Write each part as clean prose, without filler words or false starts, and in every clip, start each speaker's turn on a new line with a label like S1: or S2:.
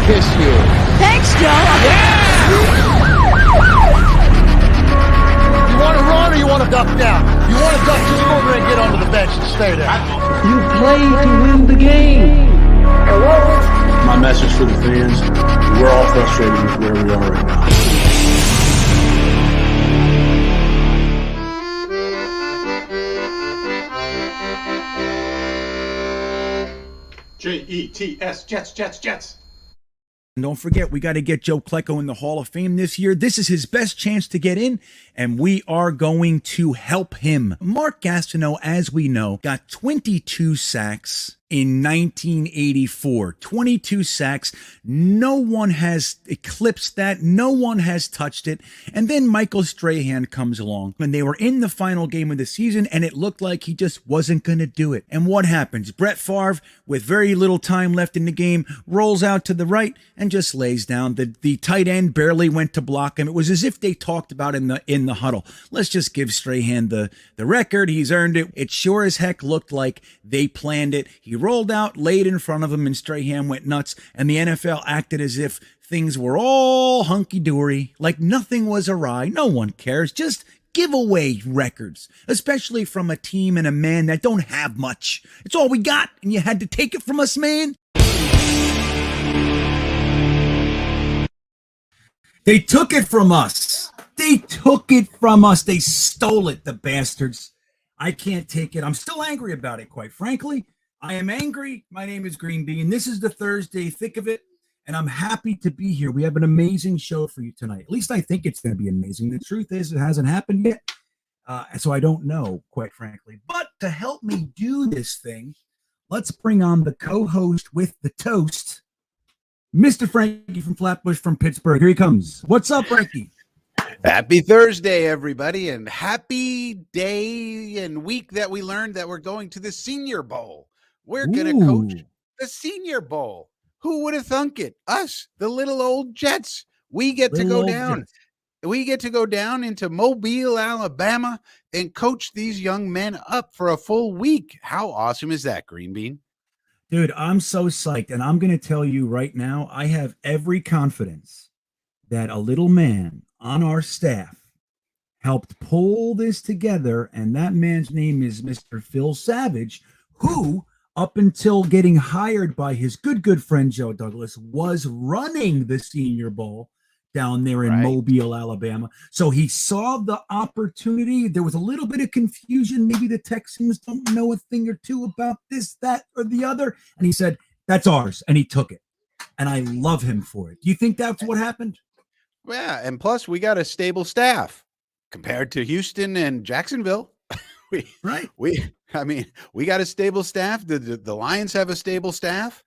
S1: kiss you.
S2: Thanks, Joe.
S1: Yeah! You want to run or you want to duck down? You want to duck, just go over there and get onto the bench and stay there.
S3: You play to win the game.
S4: My message for the fans, we're all frustrated with where we are right now.
S5: Jets, Jets.
S6: And don't forget, we got to get Joe Klecko in the Hall of Fame this year. This is his best chance to get in, and we are going to help him. Mark Gastineau, as we know, got 22 sacks in 1984. 22 sacks. No one has eclipsed that. No one has touched it. And then Michael Strahan comes along, and they were in the final game of the season, and it looked like he just wasn't going to do it. And what happens? Brett Favre, with very little time left in the game, rolls out to the right and just lays down. The tight end barely went to block him. It was as if they talked about in the huddle. Let's just give Strahan the record. He's earned it. It sure as heck looked like they planned it. He rolled out, laid in front of him, and Strahan went nuts, and the NFL acted as if things were all hunky-dory, like nothing was awry. No one cares. Just give away records, especially from a team and a man that don't have much. It's all we got, and you had to take it from us, man. They took it from us. They took it from us. They stole it, the bastards. I can't take it. I'm still angry about it, quite frankly. I am angry. My name is GreenBean. This is the Thursday thick of it, and I'm happy to be here. We have an amazing show for you tonight. At least I think it's going to be amazing. The truth is it hasn't happened yet, so I don't know, quite frankly. But to help me do this thing, let's bring on the co-host with the toast, Mr. Frankie from Flatbush from Pittsburgh. Here he comes. What's up, Frankie?
S7: Happy Thursday, everybody, and happy day and week that we learned that we're going to the Senior Bowl. We're going to coach the Senior Bowl. Who would have thunk it? Us, the little old Jets. We get to go down. Jets. We get to go down into Mobile, Alabama, and coach these young men up for a full week. How awesome is that, GreenBean?
S6: Dude, I'm so psyched, and I'm going to tell you right now, I have every confidence that a little man on our staff helped pull this together, and that man's name is Mr. Phil Savage, who, up until getting hired by his good friend Joe Douglas, was running the Senior Bowl down there in Mobile, Alabama. So he saw the opportunity. There was a little bit of confusion. Maybe the Texans don't know a thing or two about this, that, or the other. And he said, that's ours. And he took it. And I love him for it. Do you think that's what happened?
S7: Yeah, and plus we got a stable staff compared to Houston and Jacksonville. we got a stable staff. The Lions have a stable staff,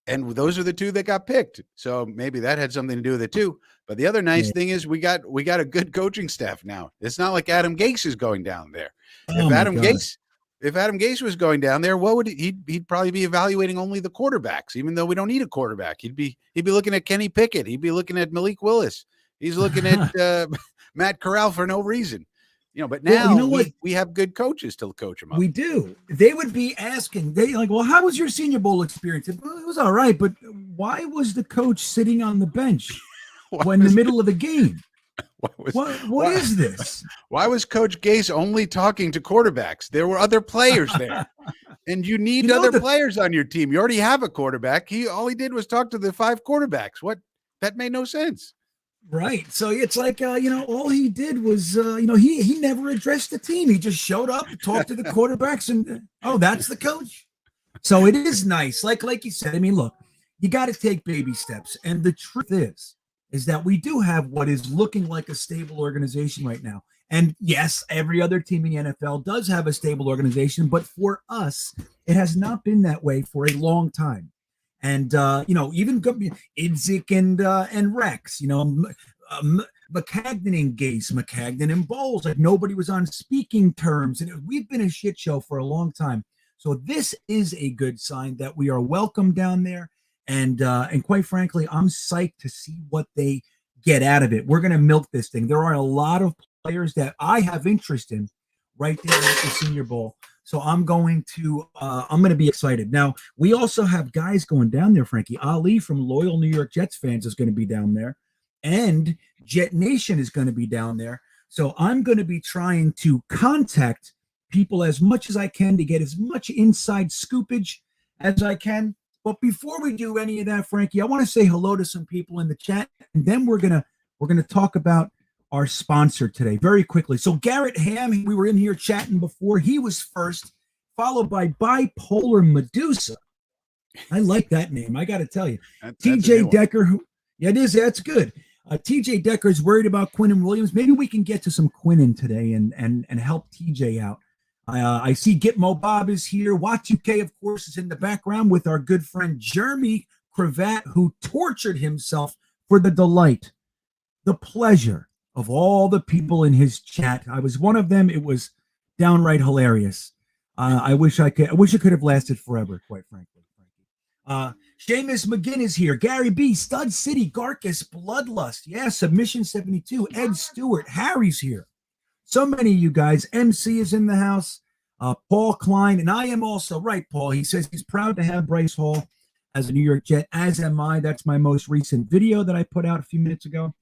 S7: and those are the two that got picked. So maybe that had something to do with it too. But the other nice thing is we got a good coaching staff now. It's not like Adam Gase is going down there. If Adam Gase was going down there, what would he'd probably be evaluating only the quarterbacks, even though we don't need a quarterback. He'd be looking at Kenny Pickett. He'd be looking at Malik Willis. He's looking at Matt Corral for no reason. But now we have good coaches to coach them up.
S6: We do. They would be asking, well, how was your Senior Bowl experience? Well, it was all right, but why was the coach sitting on the bench in the middle of the game? What is this?
S7: Why was Coach Gase only talking to quarterbacks? There were other players there, and you need other players on your team. You already have a quarterback. All he did was talk to the 5 quarterbacks. That made no sense.
S6: Right. So it's like, all he did was, he never addressed the team. He just showed up, talked to the quarterbacks, and, that's the coach. So it is nice. Like you said, look, you got to take baby steps. And the truth is that we do have what is looking like a stable organization right now. And yes, every other team in the NFL does have a stable organization, but for us, it has not been that way for a long time. And, even Idzik and Rex, McCagnon and Gase, McCagnon and Bowles, like nobody was on speaking terms. And we've been a shit show for a long time. So this is a good sign that we are welcome down there. And quite frankly, I'm psyched to see what they get out of it. We're going to milk this thing. There are a lot of players that I have interest in right there at the Senior Bowl. So I'm going to be excited. Now, we also have guys going down there, Frankie. Ali from Loyal New York Jets fans is going to be down there, and Jetnation is going to be down there. So I'm going to be trying to contact people as much as I can to get as much inside scoopage as I can. But before we do any of that, Frankie, I want to say hello to some people in the chat, and then we're gonna talk about our sponsor today very quickly. So Garrett Ham, we were in here chatting before. He was first, followed by Bipolar Medusa. I like that name. I got to tell you, TJ Decker. Yeah, it is. That's good. TJ Decker is worried about Quinton Williams. Maybe we can get to some Quinton today and help TJ out. I see Gitmo Bob is here. Wat2K, of course, is in the background with our good friend Jeremy Cravat, who tortured himself for the delight, the pleasure of all the people in his chat. I was one of them. It was downright hilarious. I wish it could have lasted forever, quite frankly. Seamus McGinn is here. Gary B, Stud City, Garcus, Bloodlust. Yeah, Submission 72. Ed Stewart, Harry's here. So many of you guys. MC is in the house. Paul Klein, and I am also, right, Paul? He says he's proud to have Bryce Hall as a New York Jet, as am I. That's my most recent video that I put out a few minutes ago.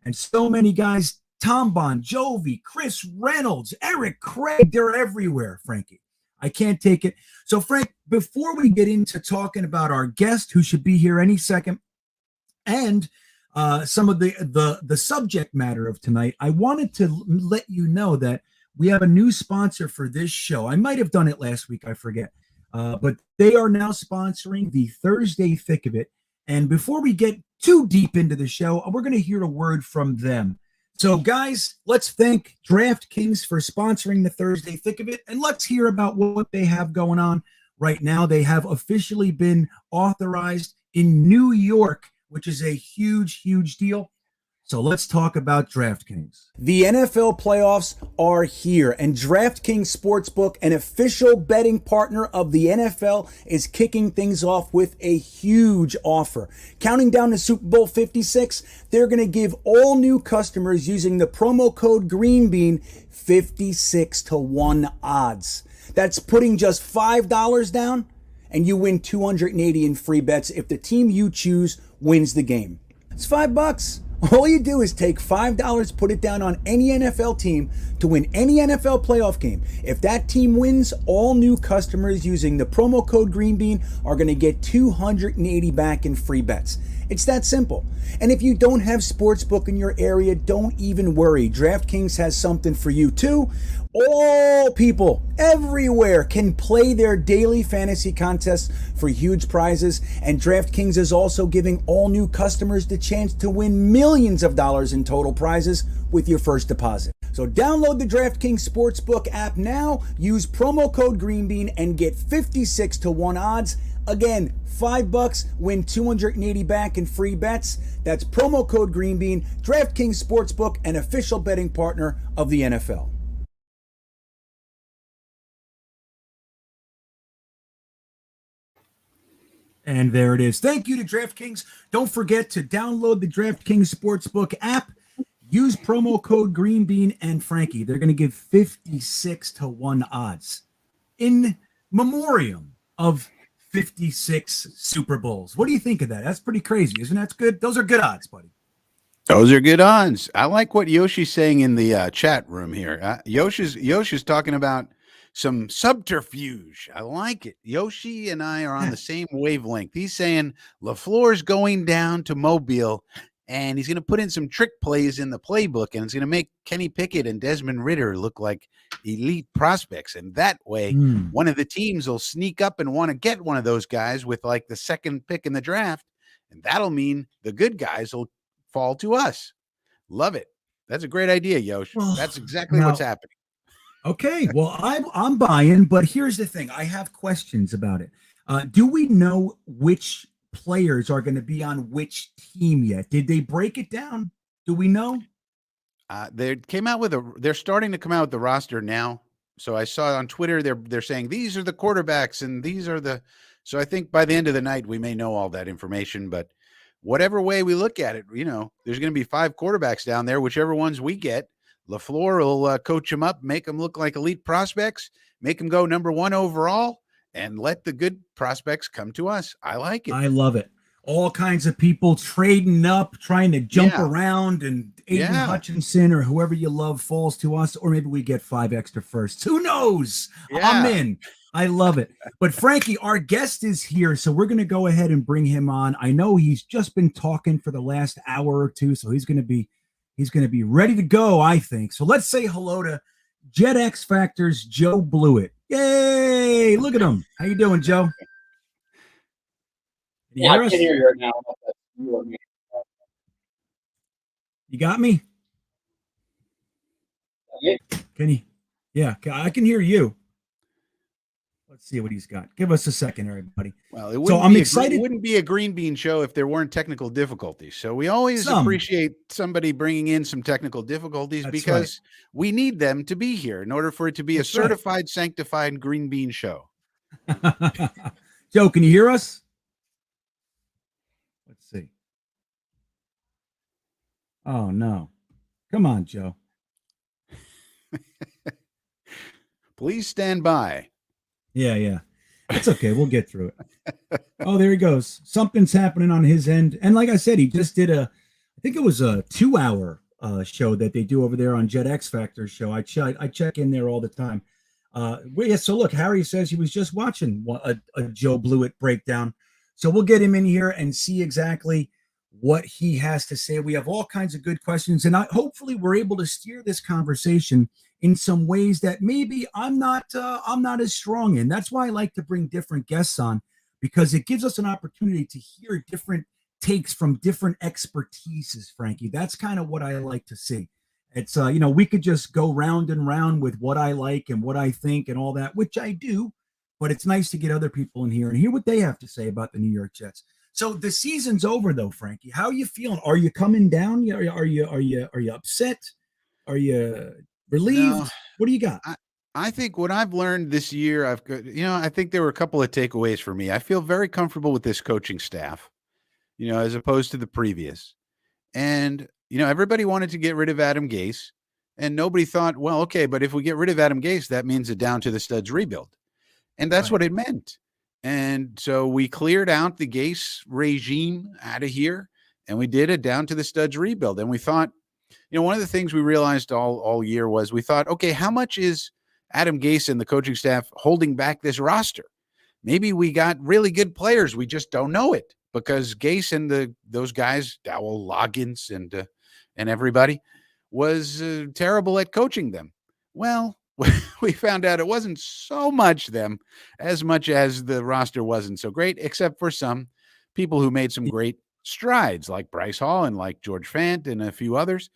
S6: And so many guys, Tom Bon Jovi, Chris Reynolds, Eric Craig, they're everywhere, Frankie. I can't take it. So, Frank, before we get into talking about our guest, who should be here any second, and some of the subject matter of tonight, I wanted to let you know that we have a new sponsor for this show. I might have done it last week, I forget. But they are now sponsoring the Thursday Thick of It. And before we get too deep into the show, we're going to hear a word from them. So, guys, let's thank DraftKings for sponsoring the Thursday Thick of It, and let's hear about what they have going on right now. They have officially been authorized in New York, which is a huge, huge deal. So let's talk about DraftKings. The NFL playoffs are here, and DraftKings Sportsbook, an official betting partner of the NFL, is kicking things off with a huge offer. Counting down to Super Bowl 56, they're going to give all new customers using the promo code GreenBean 56-1 odds. That's putting just $5 down, and you win $280 in free bets if the team you choose wins the game. It's $5. All you do is take $5, put it down on any NFL team to win any NFL playoff game. If that team wins, all new customers using the promo code GreenBean are going to get $280 back in free bets. It's that simple. And if you don't have Sportsbook in your area, don't even worry. DraftKings has something for you too. All people everywhere can play their daily fantasy contests for huge prizes, and DraftKings is also giving all new customers the chance to win millions of dollars in total prizes with your first deposit. So download the DraftKings Sportsbook app now, use promo code GreenBean, and get 56-1 odds. Again, $5, win $280 back in free bets. That's promo code GreenBean, DraftKings Sportsbook, an official betting partner of the NFL. And there it is. Thank you to DraftKings. Don't forget to download the DraftKings Sportsbook app. Use promo code GreenBean and Frankie. They're going to give 56-1 odds in memoriam of 56 Super Bowls. What do you think of that? That's pretty crazy, isn't that good? Those are good odds, buddy.
S7: Those are good odds. I like what Yoshi's saying in the chat room here. Yoshi's talking about some subterfuge. I like it. Yoshi and I are on the same wavelength. He's saying LaFleur's going down to Mobile, and he's going to put in some trick plays in the playbook, and it's going to make Kenny Pickett and Desmond Ridder look like elite prospects. And that way, one of the teams will sneak up and want to get one of those guys with like the second pick in the draft, and that'll mean the good guys will fall to us. Love it. That's a great idea, Yosh. Well, that's exactly what's happening.
S6: Okay, well, I'm buying, but here's the thing. I have questions about it. Do we know which players are going to be on which team yet? Did they break it down? Do we know?
S7: They're starting to come out with the roster now. So I saw on Twitter they're saying these are the quarterbacks and these are the. So I think by the end of the night we may know all that information. But whatever way we look at it, there's going to be 5 quarterbacks down there, whichever ones we get. Laflore will coach them up, make them look like elite prospects, make them go number 1 overall, and let the good prospects come to us. I like it.
S6: I love it. All kinds of people trading up, trying to jump around, and Aiden Hutchinson or whoever you love falls to us, or maybe we get 5 extra firsts. Who knows? I'm in. I love it. But Frankie, our guest is here, so we're going to go ahead and bring him on. I know he's just been talking for the last hour or two, so he's going to be ready to go, I think. So let's say hello to Jet X Factor's Joe Blewett. Yay! Look at him. How you doing, Joe?
S2: Yeah, I can hear you right now.
S6: You got me? Can you? Yeah, I can hear you. Let's see what he's got. Give us a second, everybody.
S7: Well,
S6: I'm excited.
S7: It wouldn't be a Green Bean show if there weren't technical difficulties. So we always appreciate somebody bringing in some technical difficulties because we need them to be here in order for it to be a certified, sanctified Green Bean show.
S6: Joe, can you hear us? Let's see. Oh, no. Come on, Joe.
S7: Please stand by.
S6: Yeah. It's okay. We'll get through it. Oh, there he goes. Something's happening on his end. And like I said, he just did I think it was a 2-hour show that they do over there on Jet X Factor show. I check in there all the time. So look, Harry says he was just watching a Joe Blewett breakdown. So we'll get him in here and see exactly what he has to say. We have all kinds of good questions, and hopefully we're able to steer this conversation in some ways that maybe I'm not as strong in. That's why I like to bring different guests on, because it gives us an opportunity to hear different takes from different expertises, Frankie. That's kind of what I like to see. It's, we could just go round and round with what I like and what I think and all that, which I do, but it's nice to get other people in here and hear what they have to say about the New York Jets. So the season's over though, Frankie. How are you feeling? Are you coming down? Are you upset? Are you relieved? No, what do you got?
S7: I think what I've learned this year, I think there were a couple of takeaways for me. I feel very comfortable with this coaching staff, as opposed to the previous. And, everybody wanted to get rid of Adam Gase, and nobody thought, well, okay, but if we get rid of Adam Gase, that means a down to the studs rebuild. And that's what it meant. And so we cleared out the Gase regime out of here, and we did a down to the studs rebuild. And we thought, one of the things we realized all year was we thought, okay, how much is Adam Gase and the coaching staff holding back this roster? Maybe we got really good players. We just don't know it because Gase and those guys, Dowell, Loggins, and everybody was terrible at coaching them. Well, we found out it wasn't so much them as much as the roster wasn't so great, except for some people who made some great strides like Bryce Hall and like George Fant and a few others.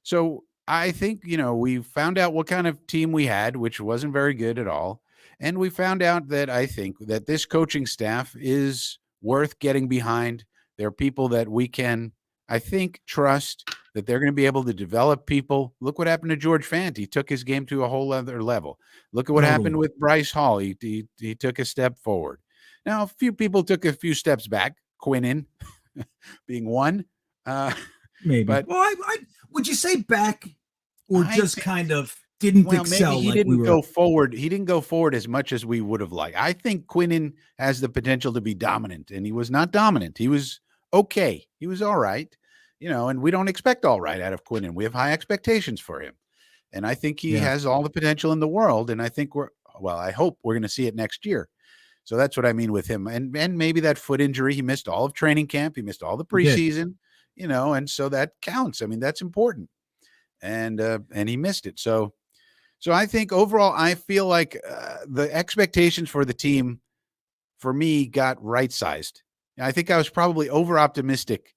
S7: So I think, we found out what kind of team we had, which wasn't very good at all. And we found out that I think that this coaching staff is worth getting behind. They're people that we can, I think, trust, that they're going to be able to develop people. Look what happened to George Fant. He took his game to a whole other level. Look at what happened with Bryce Hall. He took a step forward. Now, a few people took a few steps back, Quentin being one.
S6: Maybe. But would you say back or just kind of didn't excel?
S7: Maybe he didn't go forward. He didn't go forward as much as we would have liked. I think Quentin has the potential to be dominant, and he was not dominant. He was okay. He was all right. And we don't expect all right out of Quentin. We have high expectations for him. And I think he has all the potential in the world. And I think I hope we're going to see it next year. So that's what I mean with him. And maybe that foot injury, he missed all of training camp. He missed all the preseason, and so that counts. I mean, that's important. And he missed it. So I think overall, I feel like the expectations for the team, for me, got right-sized. I think I was probably over-optimistic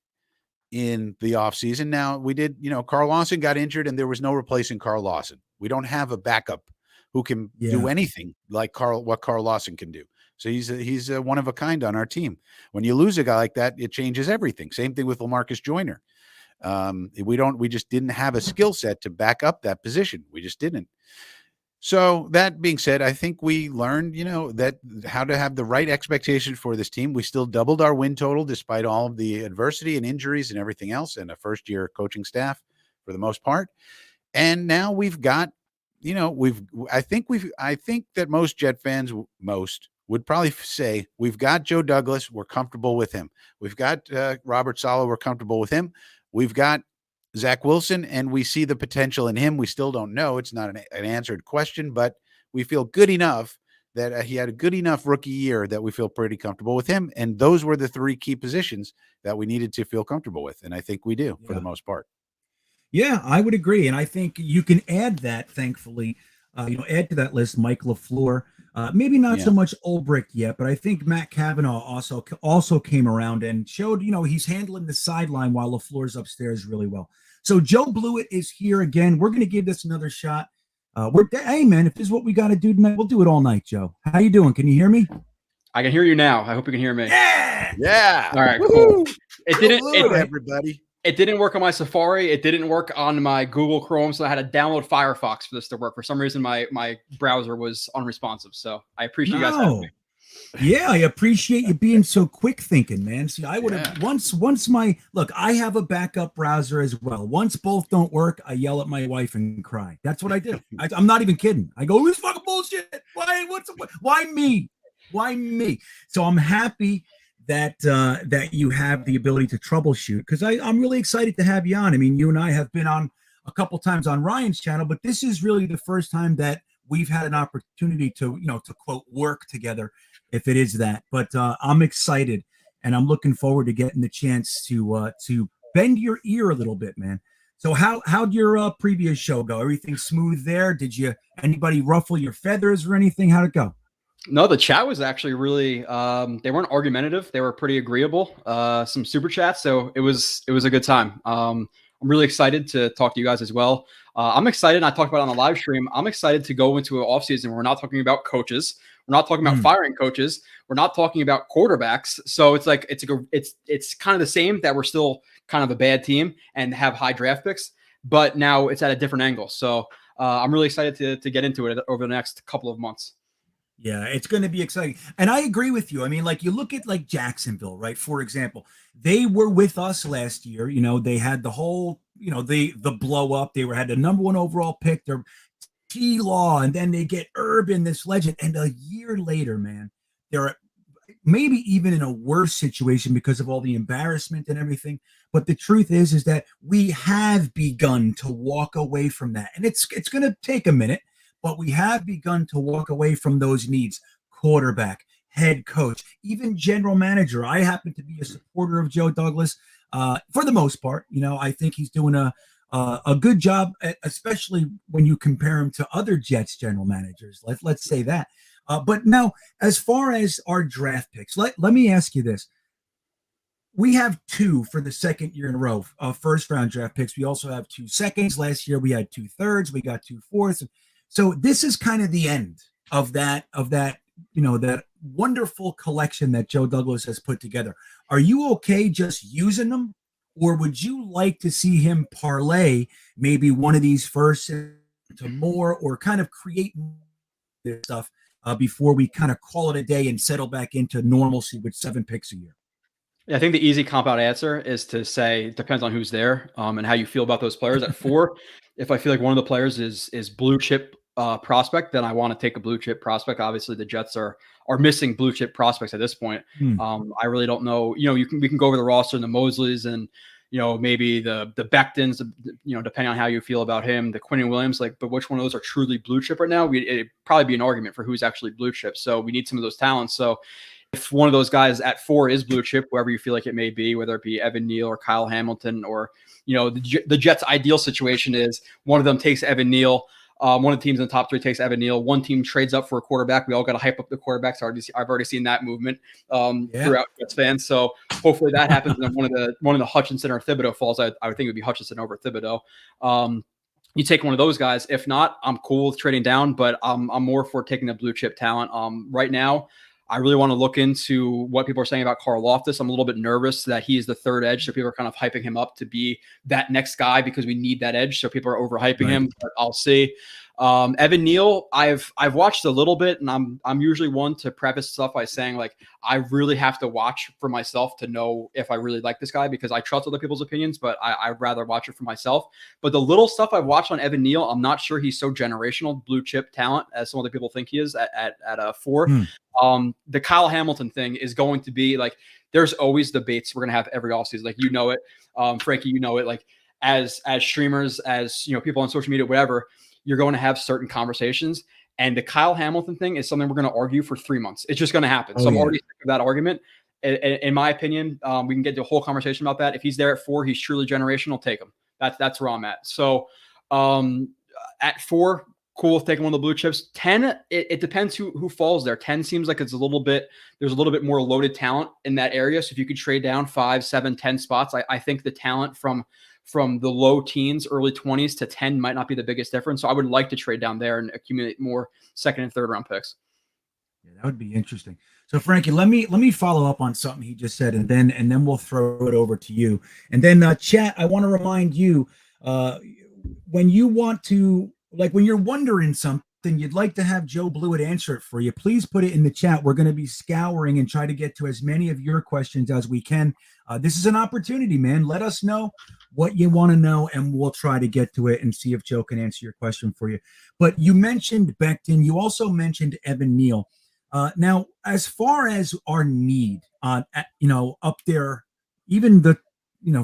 S7: in the offseason. Now we did, Carl Lawson got injured and there was no replacing Carl Lawson. We don't have a backup who can do anything like what Carl Lawson can do. So he's a one of a kind on our team. When you lose a guy like that, it changes everything. Same thing with LaMarcus Joyner. We just didn't have a skill set to back up that position. We just didn't. So that being said, I think we learned, that how to have the right expectations for this team. We still doubled our win total despite all of the adversity and injuries and everything else, and a first-year coaching staff. for the most part. And now we've got, I think that most Jet fans, would probably say we've got Joe Douglas. We're comfortable with him. We've got Robert Saleh. We're comfortable with him. We've got Zach Wilson, and we see the potential in him. We still don't know. It's not an answered question, but we feel good enough that he had a good enough rookie year that we feel pretty comfortable with him. And those were the 3 key positions that we needed to feel comfortable with. And I think we do for the most part.
S6: Yeah, I would agree. And I think you can add that, thankfully, add to that list Mike Laflore. Maybe not so much Ulbrich yet, but I think Matt Cavanaugh also came around and showed, he's handling the sideline while Lafleur's upstairs really well. So Joe Blewett is here again. We're going to give this another shot. Hey, man, if this is what we got to do tonight, we'll do it all night, Joe. How you doing? Can you hear me?
S2: I can hear you now. I hope you can hear me.
S7: Yeah.
S2: All right, cool.
S7: Everybody.
S2: It didn't work on my Safari. It didn't work on my Google Chrome, so I had to download Firefox for this to work. For some reason, my browser was unresponsive. So I appreciate you guys having me.
S6: Yeah, I appreciate you being so quick thinking, man. See, I would have once I have a backup browser as well. Once both don't work, I yell at my wife and cry. That's what I do. I'm not even kidding. I go, "This fucking bullshit. Why me? Why me?" So I'm happy that you have the ability to troubleshoot, because I'm really excited to have you on. I mean, you and I have been on a couple times on Ryan's channel, but this is really the first time that we've had an opportunity to, to quote, work together, if it is that. But I'm excited, and I'm looking forward to getting the chance to bend your ear a little bit, man. So how'd your previous show go? Everything smooth there? Did anybody ruffle your feathers or anything? How'd it go?
S2: No, the chat was actually really, they weren't argumentative. They were pretty agreeable. Some super chats. So it was a good time. I'm really excited to talk to you guys as well. I'm excited. And I talked about it on the live stream. I'm excited to go into an offseason where we're not talking about coaches. We're not talking about firing coaches. We're not talking about quarterbacks. So it's like, it's kind of the same, that we're still kind of a bad team and have high draft picks, but now it's at a different angle. So I'm really excited to get into it over the next couple of months.
S6: Yeah, it's going to be exciting. And I agree with you. I mean, like, you look at like Jacksonville, right? For example, they were with us last year. They had the whole, the blow up. They had the number 1 overall pick, their T-Law, and then they get Urban, this legend. And a year later, man, they're maybe even in a worse situation because of all the embarrassment and everything. But the truth is that we have begun to walk away from that. And it's going to take a minute. But we have begun to walk away from those needs: quarterback, head coach, even general manager. I happen to be a supporter of Joe Douglas for the most part. I think he's doing a good job, especially when you compare him to other Jets general managers. Let's say that. But now, as far as our draft picks, let me ask you this. We have 2 for the second year in a row, first round draft picks. We also have 2 seconds. Last year, we had 2 thirds. We got 2 fourths. So this is kind of the end of that, that wonderful collection that Joe Douglas has put together. Are you okay just using them, or would you like to see him parlay maybe one of these first into more, or kind of create this stuff before we kind of call it a day and settle back into normalcy with 7 picks a year?
S2: Yeah, I think the easy cop-out answer is to say it depends on who's there and how you feel about those players. At 4, if I feel like one of the players is blue chip prospect, then I want to take a blue chip prospect. Obviously, the Jets are missing blue chip prospects at this point. I really don't know. We can go over the roster and the Mosleys and maybe the Becktons. Depending on how you feel about him, the Quentin Williams. But which one of those are truly blue chip right now? It'd probably be an argument for who's actually blue chip. So we need some of those talents. So if one of those guys at 4 is blue chip, whoever you feel like it may be, whether it be Evan Neal or Kyle Hamilton, or the Jets' ideal situation is one of them takes Evan Neal. One of the teams in the top 3 takes Evan Neal. One team trades up for a quarterback. We all got to hype up the quarterbacks. I've already seen that movement throughout Jets fans. So hopefully that happens. And then one of the Hutchinson or Thibodeau falls. I would think it would be Hutchinson over Thibodeau. You take one of those guys. If not, I'm cool with trading down, but I'm more for taking the blue chip talent. Right now, I really want to look into what people are saying about Carl Loftus. I'm a little bit nervous that he is the 3rd edge. So people are kind of hyping him up to be that next guy because we need that edge. So people are overhyping him, but I'll see. Evan Neal, I've watched a little bit, and I'm usually one to preface stuff by saying like I really have to watch for myself to know if I really like this guy, because I trust other people's opinions, but I'd rather watch it for myself. But the little stuff I've watched on Evan Neal, I'm not sure he's so generational blue chip talent as some other people think he is at 4. The Kyle Hamilton thing is going to be like, there's always debates we're gonna have every offseason, like you know it, Frankie, you know it, like as streamers, as people on social media, whatever. You're going to have certain conversations, and the Kyle Hamilton thing is something we're going to argue for 3 months. It's just going to happen. I'm already sick of that argument. In my opinion, we can get to a whole conversation about that. If he's there at 4, he's truly generational. Take him. That's where I'm at. So at 4, cool with taking one of the blue chips. 10, it depends who falls there. 10 seems like there's a little bit more loaded talent in that area. So if you could trade down 5, 7, 10 spots, I think the talent from the low teens, early 20s to 10 might not be the biggest difference. So I would like to trade down there and accumulate more second and third round picks.
S6: Yeah, that would be interesting. So Frankie, let me follow up on something he just said, and then we'll throw it over to you. And then chat, I want to remind you, when you want to, like when you're wondering something, you'd like to have Joe Blewett answer it for you, please put it in the chat. We're going to be scouring and try to get to as many of your questions as we can. This is an opportunity, man. Let us know what you want to know, and we'll try to get to it and see if Joe can answer your question for you. But you mentioned Becton. You also mentioned Evan Neal. Now, as far as our need, up there, even the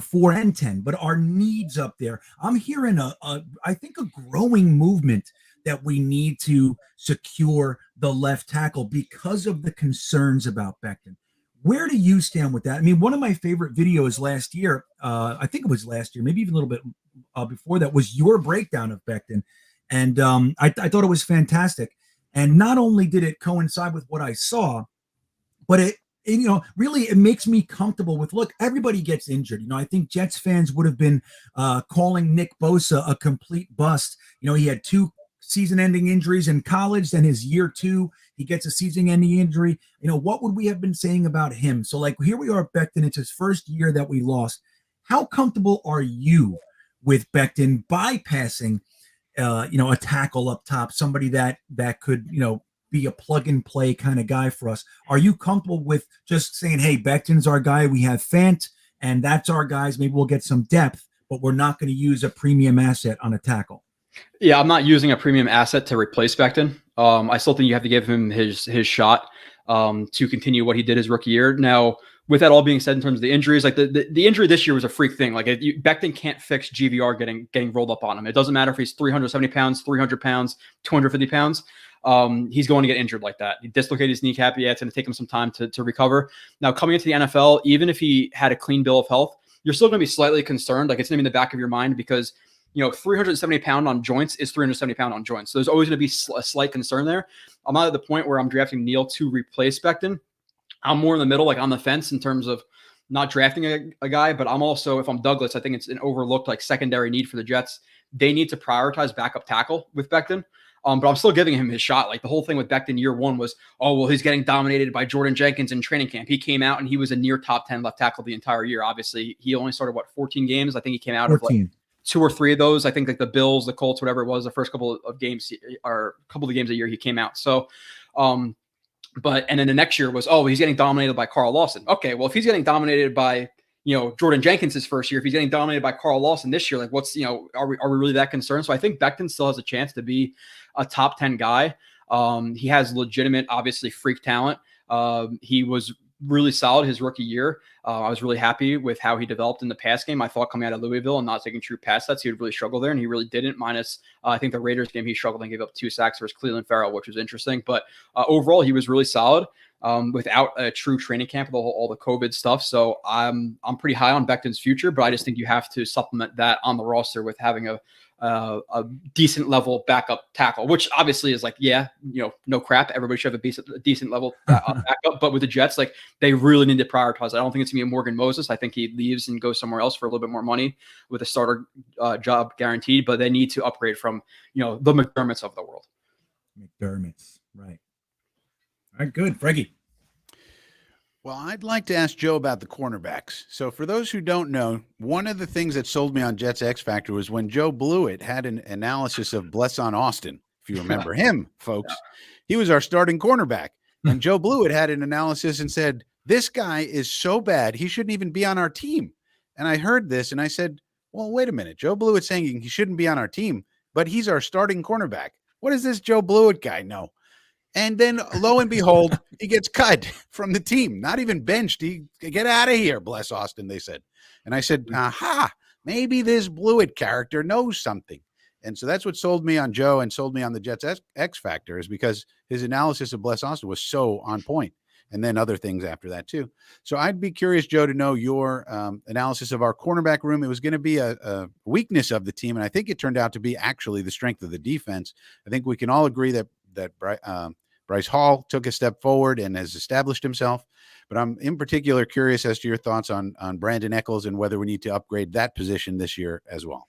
S6: 4 and 10, but our needs up there, I'm hearing I think a growing movement that we need to secure the left tackle because of the concerns about Becton. Where do you stand with that? I mean, one of my favorite videos last year, I think it was last year, maybe even a little bit before that, was your breakdown of Becton. And I thought it was fantastic. And not only did it coincide with what I saw, but it really it makes me comfortable with, look, everybody gets injured. I think Jets fans would have been calling Nick Bosa a complete bust. He had 2 season-ending injuries in college, then his year 2, he gets a season-ending injury. What would we have been saying about him? So, like, here we are, Becton. It's his first year that we lost. How comfortable are you with Becton bypassing, a tackle up top, somebody that could, be a plug-and-play kind of guy for us? Are you comfortable with just saying, hey, Becton's our guy, we have Fant, and that's our guys, maybe we'll get some depth, but we're not going to use a premium asset on a tackle?
S2: Yeah, I'm not using a premium asset to replace Becton. I still think you have to give him his shot to continue what he did his rookie year. Now, with that all being said, in terms of the injuries, like the injury this year was a freak thing. Like Becton can't fix GVR getting rolled up on him. It doesn't matter if he's 370 pounds, 300 pounds, 250 pounds. He's going to get injured like that. He dislocated his kneecap. Yeah, it's going to take him some time to recover. Now, coming into the NFL, even if he had a clean bill of health, you're still going to be slightly concerned. Like, it's going to be in the back of your mind because 370 pound on joints is 370 pound on joints. So there's always going to be a slight concern there. I'm not at the point where I'm drafting Neal to replace Becton. I'm more in the middle, like on the fence in terms of not drafting a guy, but I'm also, if I'm Douglas, I think it's an overlooked like secondary need for the Jets. They need to prioritize backup tackle with Becton. But I'm still giving him his shot. Like the whole thing with Becton year 1 was, he's getting dominated by Jordan Jenkins in training camp. He came out and he was a near top 10 left tackle the entire year. Obviously, he only started 14 games. I think he came out 14. Of like 2 or 3 of those. I think like the Bills, the Colts, whatever it was, the first couple of games or a couple of games a year he came out. So, and then the next year was, he's getting dominated by Carl Lawson. Okay, well, if he's getting dominated by, Jordan Jenkins his first year, if he's getting dominated by Carl Lawson this year, like what's, are we really that concerned? So I think Becton still has a chance to be a top 10 guy. He has legitimate, obviously freak talent. He was really solid his rookie year. I was really happy with how he developed in the pass game. I thought coming out of Louisville and not taking true pass sets, he would really struggle there, and he really didn't. Minus, I think the Raiders game, he struggled and gave up 2 sacks versus Cleveland Farrell, which was interesting. But overall, he was really solid without a true training camp with all the COVID stuff. So I'm pretty high on Becton's future, but I just think you have to supplement that on the roster with having a decent level backup tackle, which obviously is like, no crap. Everybody should have a decent level backup. But with the Jets, like they really need to prioritize. I don't think it's gonna be a Morgan Moses. I think he leaves and goes somewhere else for a little bit more money with a starter job guaranteed. But they need to upgrade from the McDermotts of the world.
S6: McDermotts, right? All right, good, Frankie.
S7: Well, I'd like to ask Joe about the cornerbacks. So for those who don't know, one of the things that sold me on Jets X Factor was when Joe Blewett had an analysis of Blesson Austin. if you remember him, folks. He was our starting cornerback. And Joe Blewett had an analysis and said, this guy is so bad, he shouldn't even be on our team. And I heard this and I said, well, wait a minute. Joe Blewett's saying he shouldn't be on our team, but he's our starting cornerback. What does this Joe Blewett guy know? And then lo and behold, he gets cut from the team, not even benched. He get out of here, bless Austin, they said. And I said, aha, maybe this Blewett character knows something. And so that's what sold me on Joe and sold me on the Jets X Factor, is because his analysis of Bless Austin was so on point. And then other things after that too. So I'd be curious, Joe, to know your analysis of our cornerback room. It was going to be a weakness of the team, and I think it turned out to be actually the strength of the defense. I think we can all agree that Bryce Hall took a step forward and has established himself. But I'm in particular curious as to your thoughts on Brandon Eccles and whether we need to upgrade that position this year as well.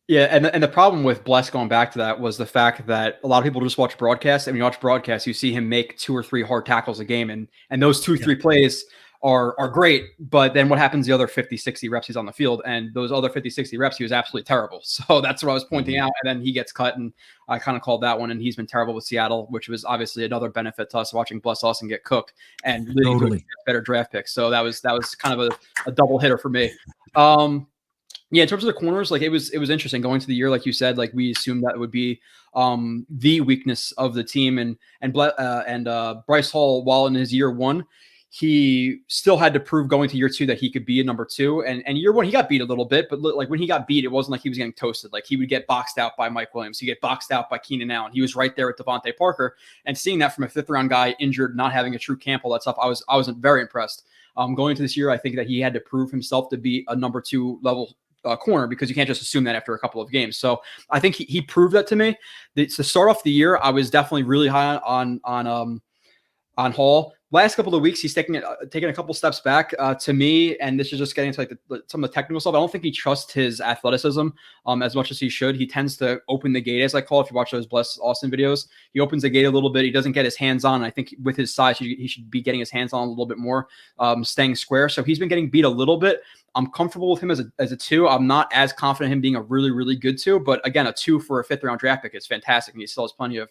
S2: Yeah, and the problem with Bless, going back to that, was the fact that a lot of people just watch broadcasts. And when you watch broadcasts, you see him make 2 or 3 hard tackles a game, and those 2 or 3 plays are great. But then what happens the other 50, 60 reps he's on the field? And those other 50, 60 reps, he was absolutely terrible. So that's what I was pointing out. And then he gets cut, and I kind of called that one. And he's been terrible with Seattle, which was obviously another benefit to us, watching Bless Austin get cooked and leading to a better draft pick. So that was kind of a double hitter for me. Yeah, in terms of the corners, like it was interesting going to the year, like you said, like we assumed that it would be the weakness of the team, and Bryce Hall, while in his year 1, he still had to prove going to year 2 that he could be a number 2. And year 1, he got beat a little bit, but like when he got beat, it wasn't like he was getting toasted. Like he would get boxed out by Mike Williams. He'd get boxed out by Keenan Allen. He was right there with Devontae Parker. And seeing that from a 5th round guy, injured, not having a true camp, all that stuff, I was very impressed. Going into this year, I think that he had to prove himself to be a number 2 level corner, because you can't just assume that after a couple of games. So I think he proved that to me. To start off the year, I was definitely really high on Hall. Last couple of weeks, he's taking a couple steps back to me, and this is just getting into like some of the technical stuff. I don't think he trusts his athleticism as much as he should. He tends to open the gate, as I call it. If you watch those Bless Austin videos, he opens the gate a little bit. He doesn't get his hands on. I think with his size, he should be getting his hands on a little bit more, staying square. So he's been getting beat a little bit. I'm comfortable with him as a 2. I'm not as confident in him being a really, really good 2, but again, a 2 for a 5th round draft pick is fantastic, and he still has plenty of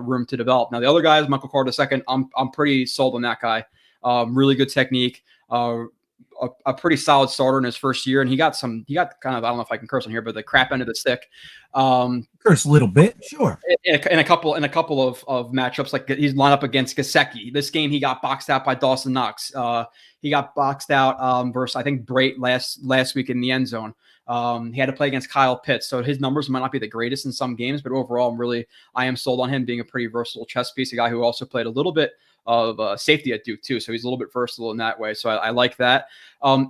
S2: room to develop. Now, the other guy is Michael Carter II. I'm pretty sold on that guy. Really good technique, a pretty solid starter in his first year, and he got kind of, I don't know if I can curse on here, but the crap end of the stick.
S6: Curse a little bit, sure.
S2: In a couple of matchups, like he's lined up against Gesicki. This game, he got boxed out by Dawson Knox. He got boxed out versus, I think, Brait last week in the end zone. He had to play against Kyle Pitts, so his numbers might not be the greatest in some games, but overall, I am sold on him being a pretty versatile chess piece, a guy who also played a little bit of safety at Duke too, so he's a little bit versatile in that way. So I like that.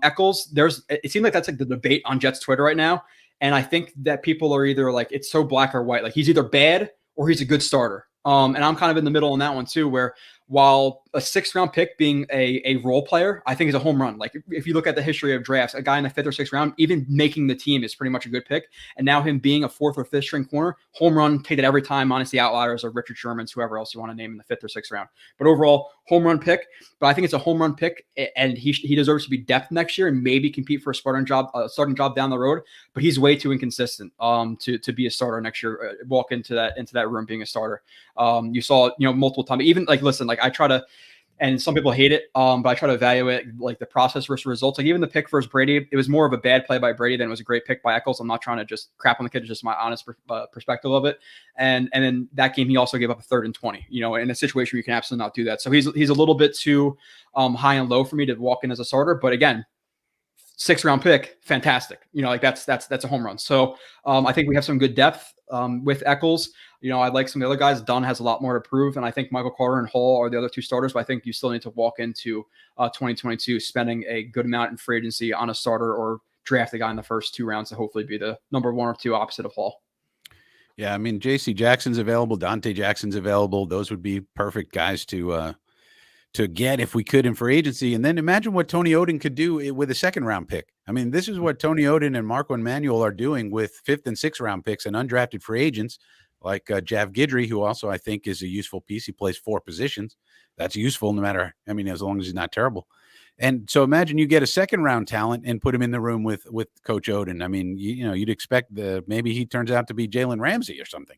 S2: Eccles, it seems like that's like the debate on Jets Twitter right now, and I think that people are either like, it's so black or white, like he's either bad or he's a good starter. And I'm kind of in the middle on that one too, where while a 6th round pick being a role player, I think is a home run. Like if you look at the history of drafts, a guy in the 5th or 6th round, even making the team is pretty much a good pick. And now him being a 4th or 5th string corner, home run, take it every time. Honestly, outliers are Richard Sherman's, whoever else you want to name in the 5th or 6th round. But overall, home run pick. But I think it's a home run pick, and he deserves to be depth next year and maybe compete for a starting job down the road. But he's way too inconsistent to be a starter next year. Walk into that room being a starter. You saw multiple times. Even like, listen, like I try to, and some people hate it, but I try to evaluate like the process versus results. Like even the pick versus Brady, it was more of a bad play by Brady than it was a great pick by Eccles. I'm not trying to just crap on the kid; it's just my honest perspective of it. And then that game, he also gave up a 3rd and 20. In a situation where you can absolutely not do that. So he's a little bit too high and low for me to walk in as a starter. But again, 6th round pick, fantastic. Like that's a home run. So I think we have some good depth with Eccles. I like some of the other guys. Dunn has a lot more to prove, and I think Michael Carter and Hall are the other 2 starters. But I think you still need to walk into 2022 spending a good amount in free agency on a starter, or draft a guy in the first 2 rounds to hopefully be the number 1 or 2 opposite of Hall.
S7: Yeah, I mean, J.C. Jackson's available, Dante Jackson's available. Those would be perfect guys to get if we could in free agency. And then imagine what Tony Oden could do with a 2nd round pick. I mean, this is what Tony Oden and Marco Emmanuel are doing with 5th and 6th round picks and undrafted free agents like Jav Guidry, who also I think is a useful piece. He plays 4 positions. That's useful no matter, as long as he's not terrible. And so imagine you get a 2nd round talent and put him in the room with Coach Oden. I mean, you'd expect maybe he turns out to be Jalen Ramsey or something.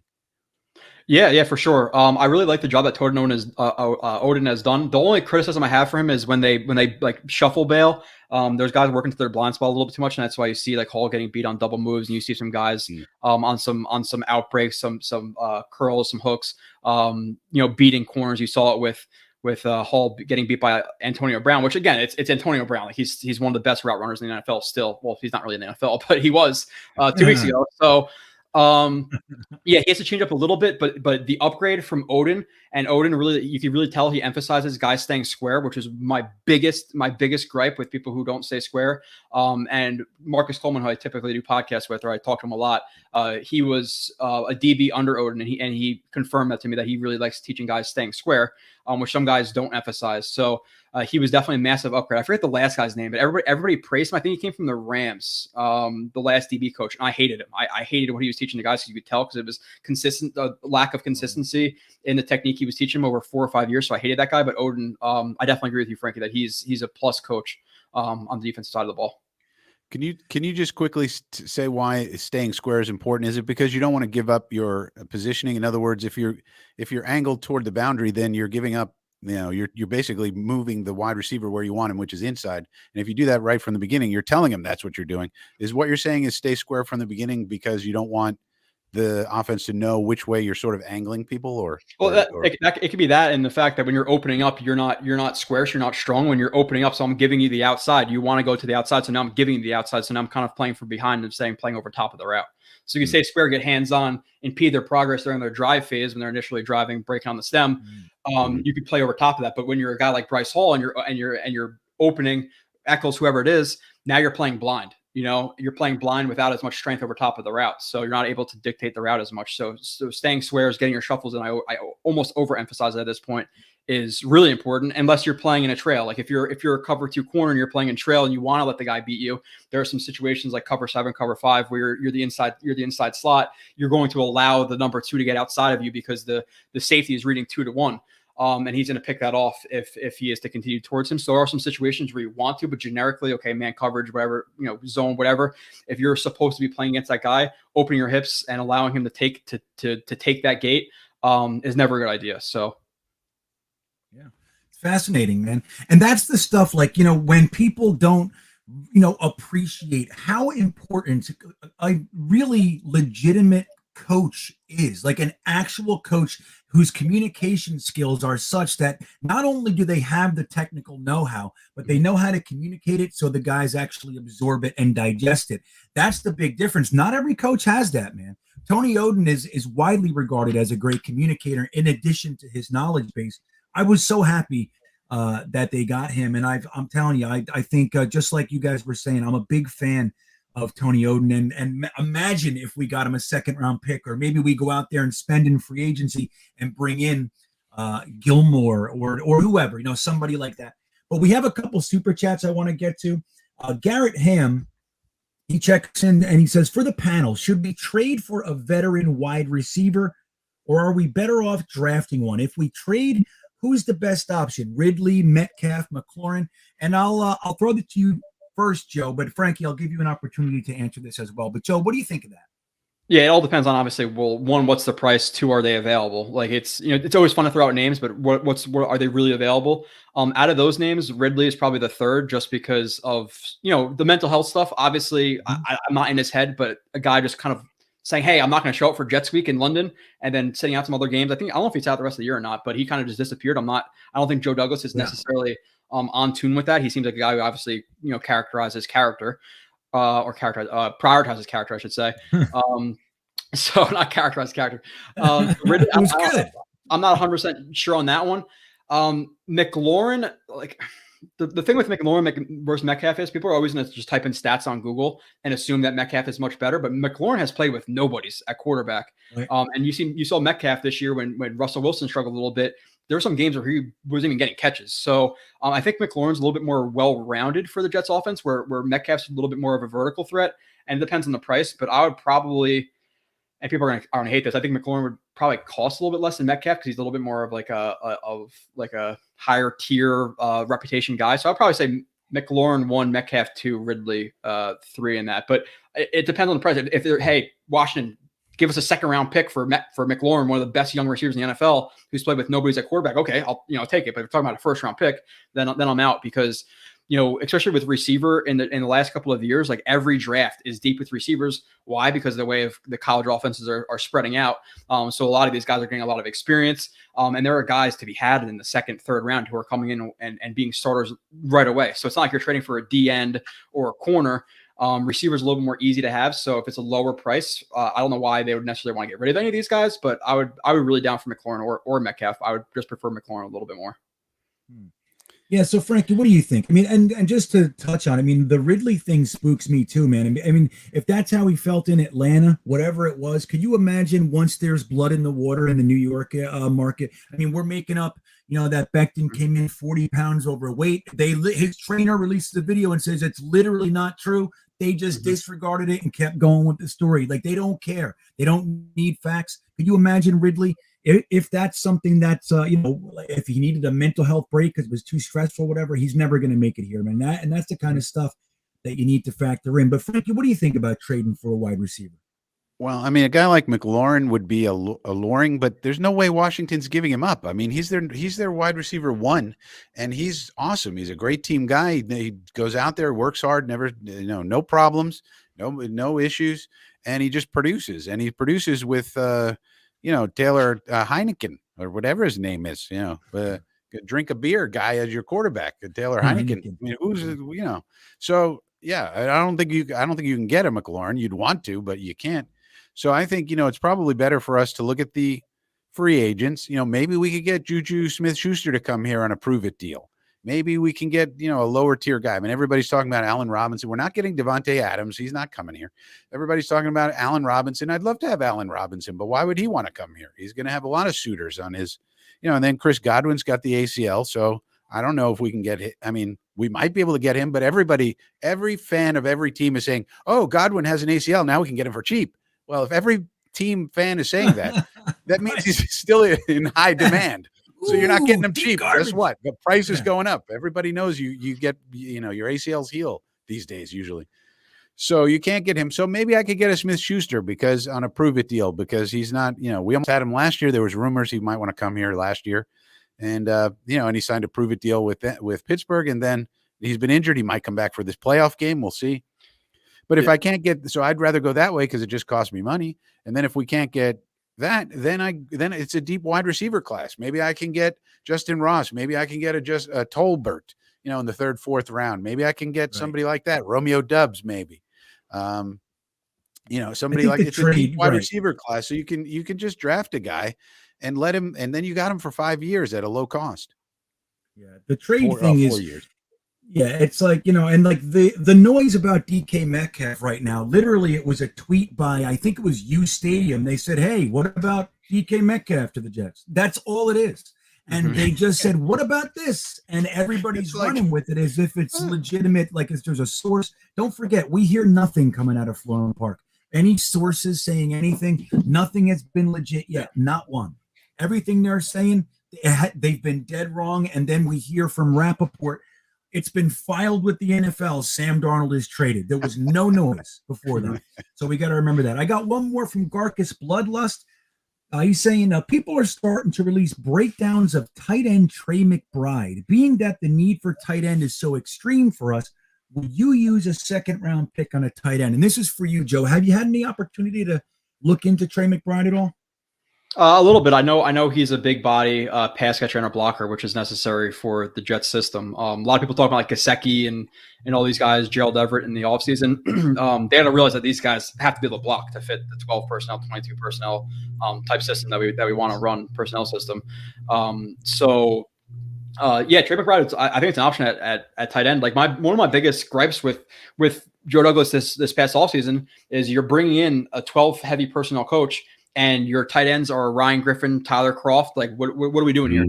S2: Yeah, for sure. I really like the job that Odin has done. The only criticism I have for him is when they like shuffle bail. There's guys working to their blind spot a little bit too much, and that's why you see like Hall getting beat on double moves, and you see some guys on some outbreaks, some curls, some hooks, beating corners. You saw it with Hall getting beat by Antonio Brown, which again, it's Antonio Brown. Like he's one of the best route runners in the NFL still. Well, he's not really in the NFL, but he was 2 weeks ago. So yeah, he has to change up a little bit, but the upgrade from Odin really, you can really tell he emphasizes guys staying square, which is my biggest gripe with people who don't stay square. And Marcus Coleman, who I typically do podcasts with, or I talk to him a lot, he was a DB under Odin, and he confirmed that to me, that he really likes teaching guys staying square, which some guys don't emphasize. So he was definitely a massive upgrade. I forget the last guy's name, but everybody praised him. I think he came from the Rams, the last DB coach. And I hated him. I hated what he was teaching the guys, because you could tell, because it was consistent, lack of consistency in the technique he was teaching him over 4 or 5 years. So I hated that guy. But Odin, I definitely agree with you, Frankie, that he's a plus coach on the defensive side of the ball.
S7: Can you just quickly say why staying square is important? Is it because you don't want to give up your positioning? In other words, if you're angled toward the boundary, then you're giving up. You're basically moving the wide receiver where you want him, which is inside. And if you do that right from the beginning, you're telling him that's what you're doing. Is what you're saying is stay square from the beginning because you don't want the offense to know which way you're sort of angling people, or
S2: it could be that, and the fact that when you're opening up, you're not square, so you're not strong. When you're opening up, so I'm giving you the outside, you want to go to the outside, so now I'm giving you the outside, so now I'm kind of playing from behind and playing over top of the route. So you can stay square, get hands on, impede their progress during their drive phase when they're initially driving, breaking on the stem. You could play over top of that, but when you're a guy like Bryce Hall and you're opening Eccles, whoever it is, now you're playing blind. You're playing blind without as much strength over top of the route, so you're not able to dictate the route as much. So staying squares, getting your shuffles, and I almost overemphasize it at this point, is really important, unless you're playing in a trail. Like if you're a cover 2 corner and you're playing in trail and you want to let the guy beat you, there are some situations like cover 7, cover 5, where you're the inside slot. You're going to allow the number 2 to get outside of you because the safety is reading 2 to 1. And he's going to pick that off if he is to continue towards him. So there are some situations where you want to, but generically, okay, man coverage, whatever, zone, whatever. If you're supposed to be playing against that guy, opening your hips and allowing him to take that gate is never a good idea. So.
S6: Yeah, it's fascinating, man. And that's the stuff, like, when people don't, appreciate how important a really legitimate coach is, like an actual coach whose communication skills are such that not only do they have the technical know-how, but they know how to communicate it so the guys actually absorb it and digest it. That's the big difference. Not every coach has that, man. Tony Odin is widely regarded as a great communicator in addition to his knowledge base. I was so happy that they got him, and I'm telling you, I think just like you guys were saying, I'm a big fan of Tony Odin, and imagine if we got him a 2nd-round pick, or maybe we go out there and spend in free agency and bring in Gilmore or whoever, somebody like that. But we have a couple super chats I want to get to. Garrett Ham, he checks in and he says, for the panel, should we trade for a veteran wide receiver, or are we better off drafting one? If we trade, who's the best option? Ridley, Metcalf, McLaurin? And I'll throw it to you first, Joe, but Frankie, I'll give you an opportunity to answer this as well. But Joe, what do you think of that?
S2: Yeah, it all depends on, obviously, well, 1, what's the price? 2, are they available? Like it's always fun to throw out names, but what are they really available? Out of those names, Ridley is probably the 3rd, just because of the mental health stuff. Obviously, I'm not in his head, but a guy just kind of saying, "Hey, I'm not going to show up for Jets Week in London," and then sitting out some other games. I don't know if he's out the rest of the year or not, but he kind of just disappeared. I don't think Joe Douglas is necessarily on tune with that. He seems like a guy who obviously characterizes character, prioritizes character, I should say. So not characterized character. Ridley,
S6: it was good.
S2: I'm not 100% sure on that one. McLaurin, like the thing with McLaurin versus Metcalf is people are always going to just type in stats on Google and assume that Metcalf is much better, but McLaurin has played with nobodies at quarterback. Right. And you saw Metcalf this year when Russell Wilson struggled a little bit. There were some games where he wasn't even getting catches. So I think McLaurin's a little bit more well-rounded for the Jets offense, where Metcalf's a little bit more of a vertical threat, and it depends on the price. But I would probably, and people are going to hate this, I think McLaurin would probably cost a little bit less than Metcalf because he's a little bit more of like a higher tier reputation guy. So I'd probably say McLaurin 1, Metcalf 2, Ridley 3 in that. But it depends on the price. If they're, hey, Washington, give us a second round pick for McLaurin, one of the best young receivers in the NFL, who's played with nobody's at quarterback. Okay, I'll take it. But if we're talking about a first round pick, then I'm out, because especially with receiver in the last couple of years, like every draft is deep with receivers. Why? Because of the way of the college offenses are spreading out. So a lot of these guys are getting a lot of experience. And there are guys to be had in the second, third round who are coming in and being starters right away. So it's not like you're trading for a D end or a corner. Receivers a little bit more easy to have. So if it's a lower price, I don't know why they would necessarily want to get rid of any of these guys, but I would really down for McLaurin or Metcalf. I would just prefer McLaurin a little bit more.
S6: Yeah. So Frankie, what do you think? I mean, and just to touch on, I mean, the Ridley thing spooks me too, man. I mean, if that's how he felt in Atlanta, whatever it was, could you imagine once there's blood in the water in the New York market? I mean, we're making up, that Becton came in 40 pounds overweight. His trainer releases a video and says it's literally not true. They just disregarded it and kept going with the story. Like, they don't care. They don't need facts. Could you imagine Ridley? If that's something that's, if he needed a mental health break because it was too stressful, whatever, he's never going to make it here, man. That's the kind of stuff that you need to factor in. But Frankie, what do you think about trading for a wide receiver?
S7: Well, I mean, a guy like McLaurin would be alluring, but there's no way Washington's giving him up. I mean, he's their wide receiver 1, and he's awesome. He's a great team guy. He goes out there, works hard, never, no problems, no issues, and he just produces. And he produces with, Taylor Heineken or whatever his name is. Drink a beer guy as your quarterback, Taylor Heineken. I mean, so yeah, I don't think you can get a McLaurin. You'd want to, but you can't. So I think, it's probably better for us to look at the free agents. Maybe we could get Juju Smith-Schuster to come here on a prove-it deal. Maybe we can get, a lower tier guy. I mean, everybody's talking about Allen Robinson. We're not getting Devontae Adams. He's not coming here. Everybody's talking about Allen Robinson. I'd love to have Allen Robinson, but why would he want to come here? He's going to have a lot of suitors on his, and then Chris Godwin's got the ACL. So I don't know if we can get him. I mean, we might be able to get him, but every fan of every team is saying, oh, Godwin has an ACL. Now we can get him for cheap. Well, if every team fan is saying that, that means he's still in high demand. So you're not getting him cheap. Guess what? The price is going up. Everybody knows you get, your ACLs heal these days usually. So you can't get him. So maybe I could get a Smith-Schuster because on a prove-it deal, because he's not, we almost had him last year. There was rumors he might want to come here last year. And, and he signed a prove-it deal with Pittsburgh, and then he's been injured. He might come back for this playoff game. We'll see. But if I can't get, so I'd rather go that way because it just costs me money. And then if we can't get that, then it's a deep wide receiver class. Maybe I can get Justin Ross. Maybe I can get a Tolbert, in the 3rd, 4th round. Maybe I can get somebody like that. Romeo Doubs, maybe. Somebody like it's a deep wide receiver class. So you can just draft a guy and let him, and then you got him for 5 years at a low cost.
S6: Yeah, the trade thing is 4 years. Yeah, it's like, and like the noise about DK Metcalf right now, literally it was a tweet by, I think it was U Stadium. They said, hey, what about DK Metcalf to the Jets? That's all it is. And they just said, what about this? And everybody's running with it as if it's legitimate, like if there's a source. Don't forget, we hear nothing coming out of Florham Park. Any sources saying anything, nothing has been legit yet, not one. Everything they're saying, they've been dead wrong. And then we hear from Rappaport, it's been filed with the NFL. Sam Darnold is traded. There was no noise before that. So we got to remember that. I got one more from Garcus Bloodlust. He's saying people are starting to release breakdowns of tight end Trey McBride. Being that the need for tight end is so extreme for us, will you use a 2nd round pick on a tight end? And this is for you, Joe. Have you had any opportunity to look into Trey McBride at all?
S2: A little bit. I know he's a big body pass catcher and a blocker, which is necessary for the Jets system. A lot of people talk about like Gesicki and all these guys, Gerald Everett in the offseason. They had to realize that these guys have to be able to block to fit the 12 personnel, 22 personnel type system that we want to run, personnel system. Trey McBride, I think it's an option at tight end. Like one of my biggest gripes with Joe Douglas this past offseason is you're bringing in a 12 heavy personnel coach, and your tight ends are Ryan Griffin, Tyler Kroft. Like, what are we doing here?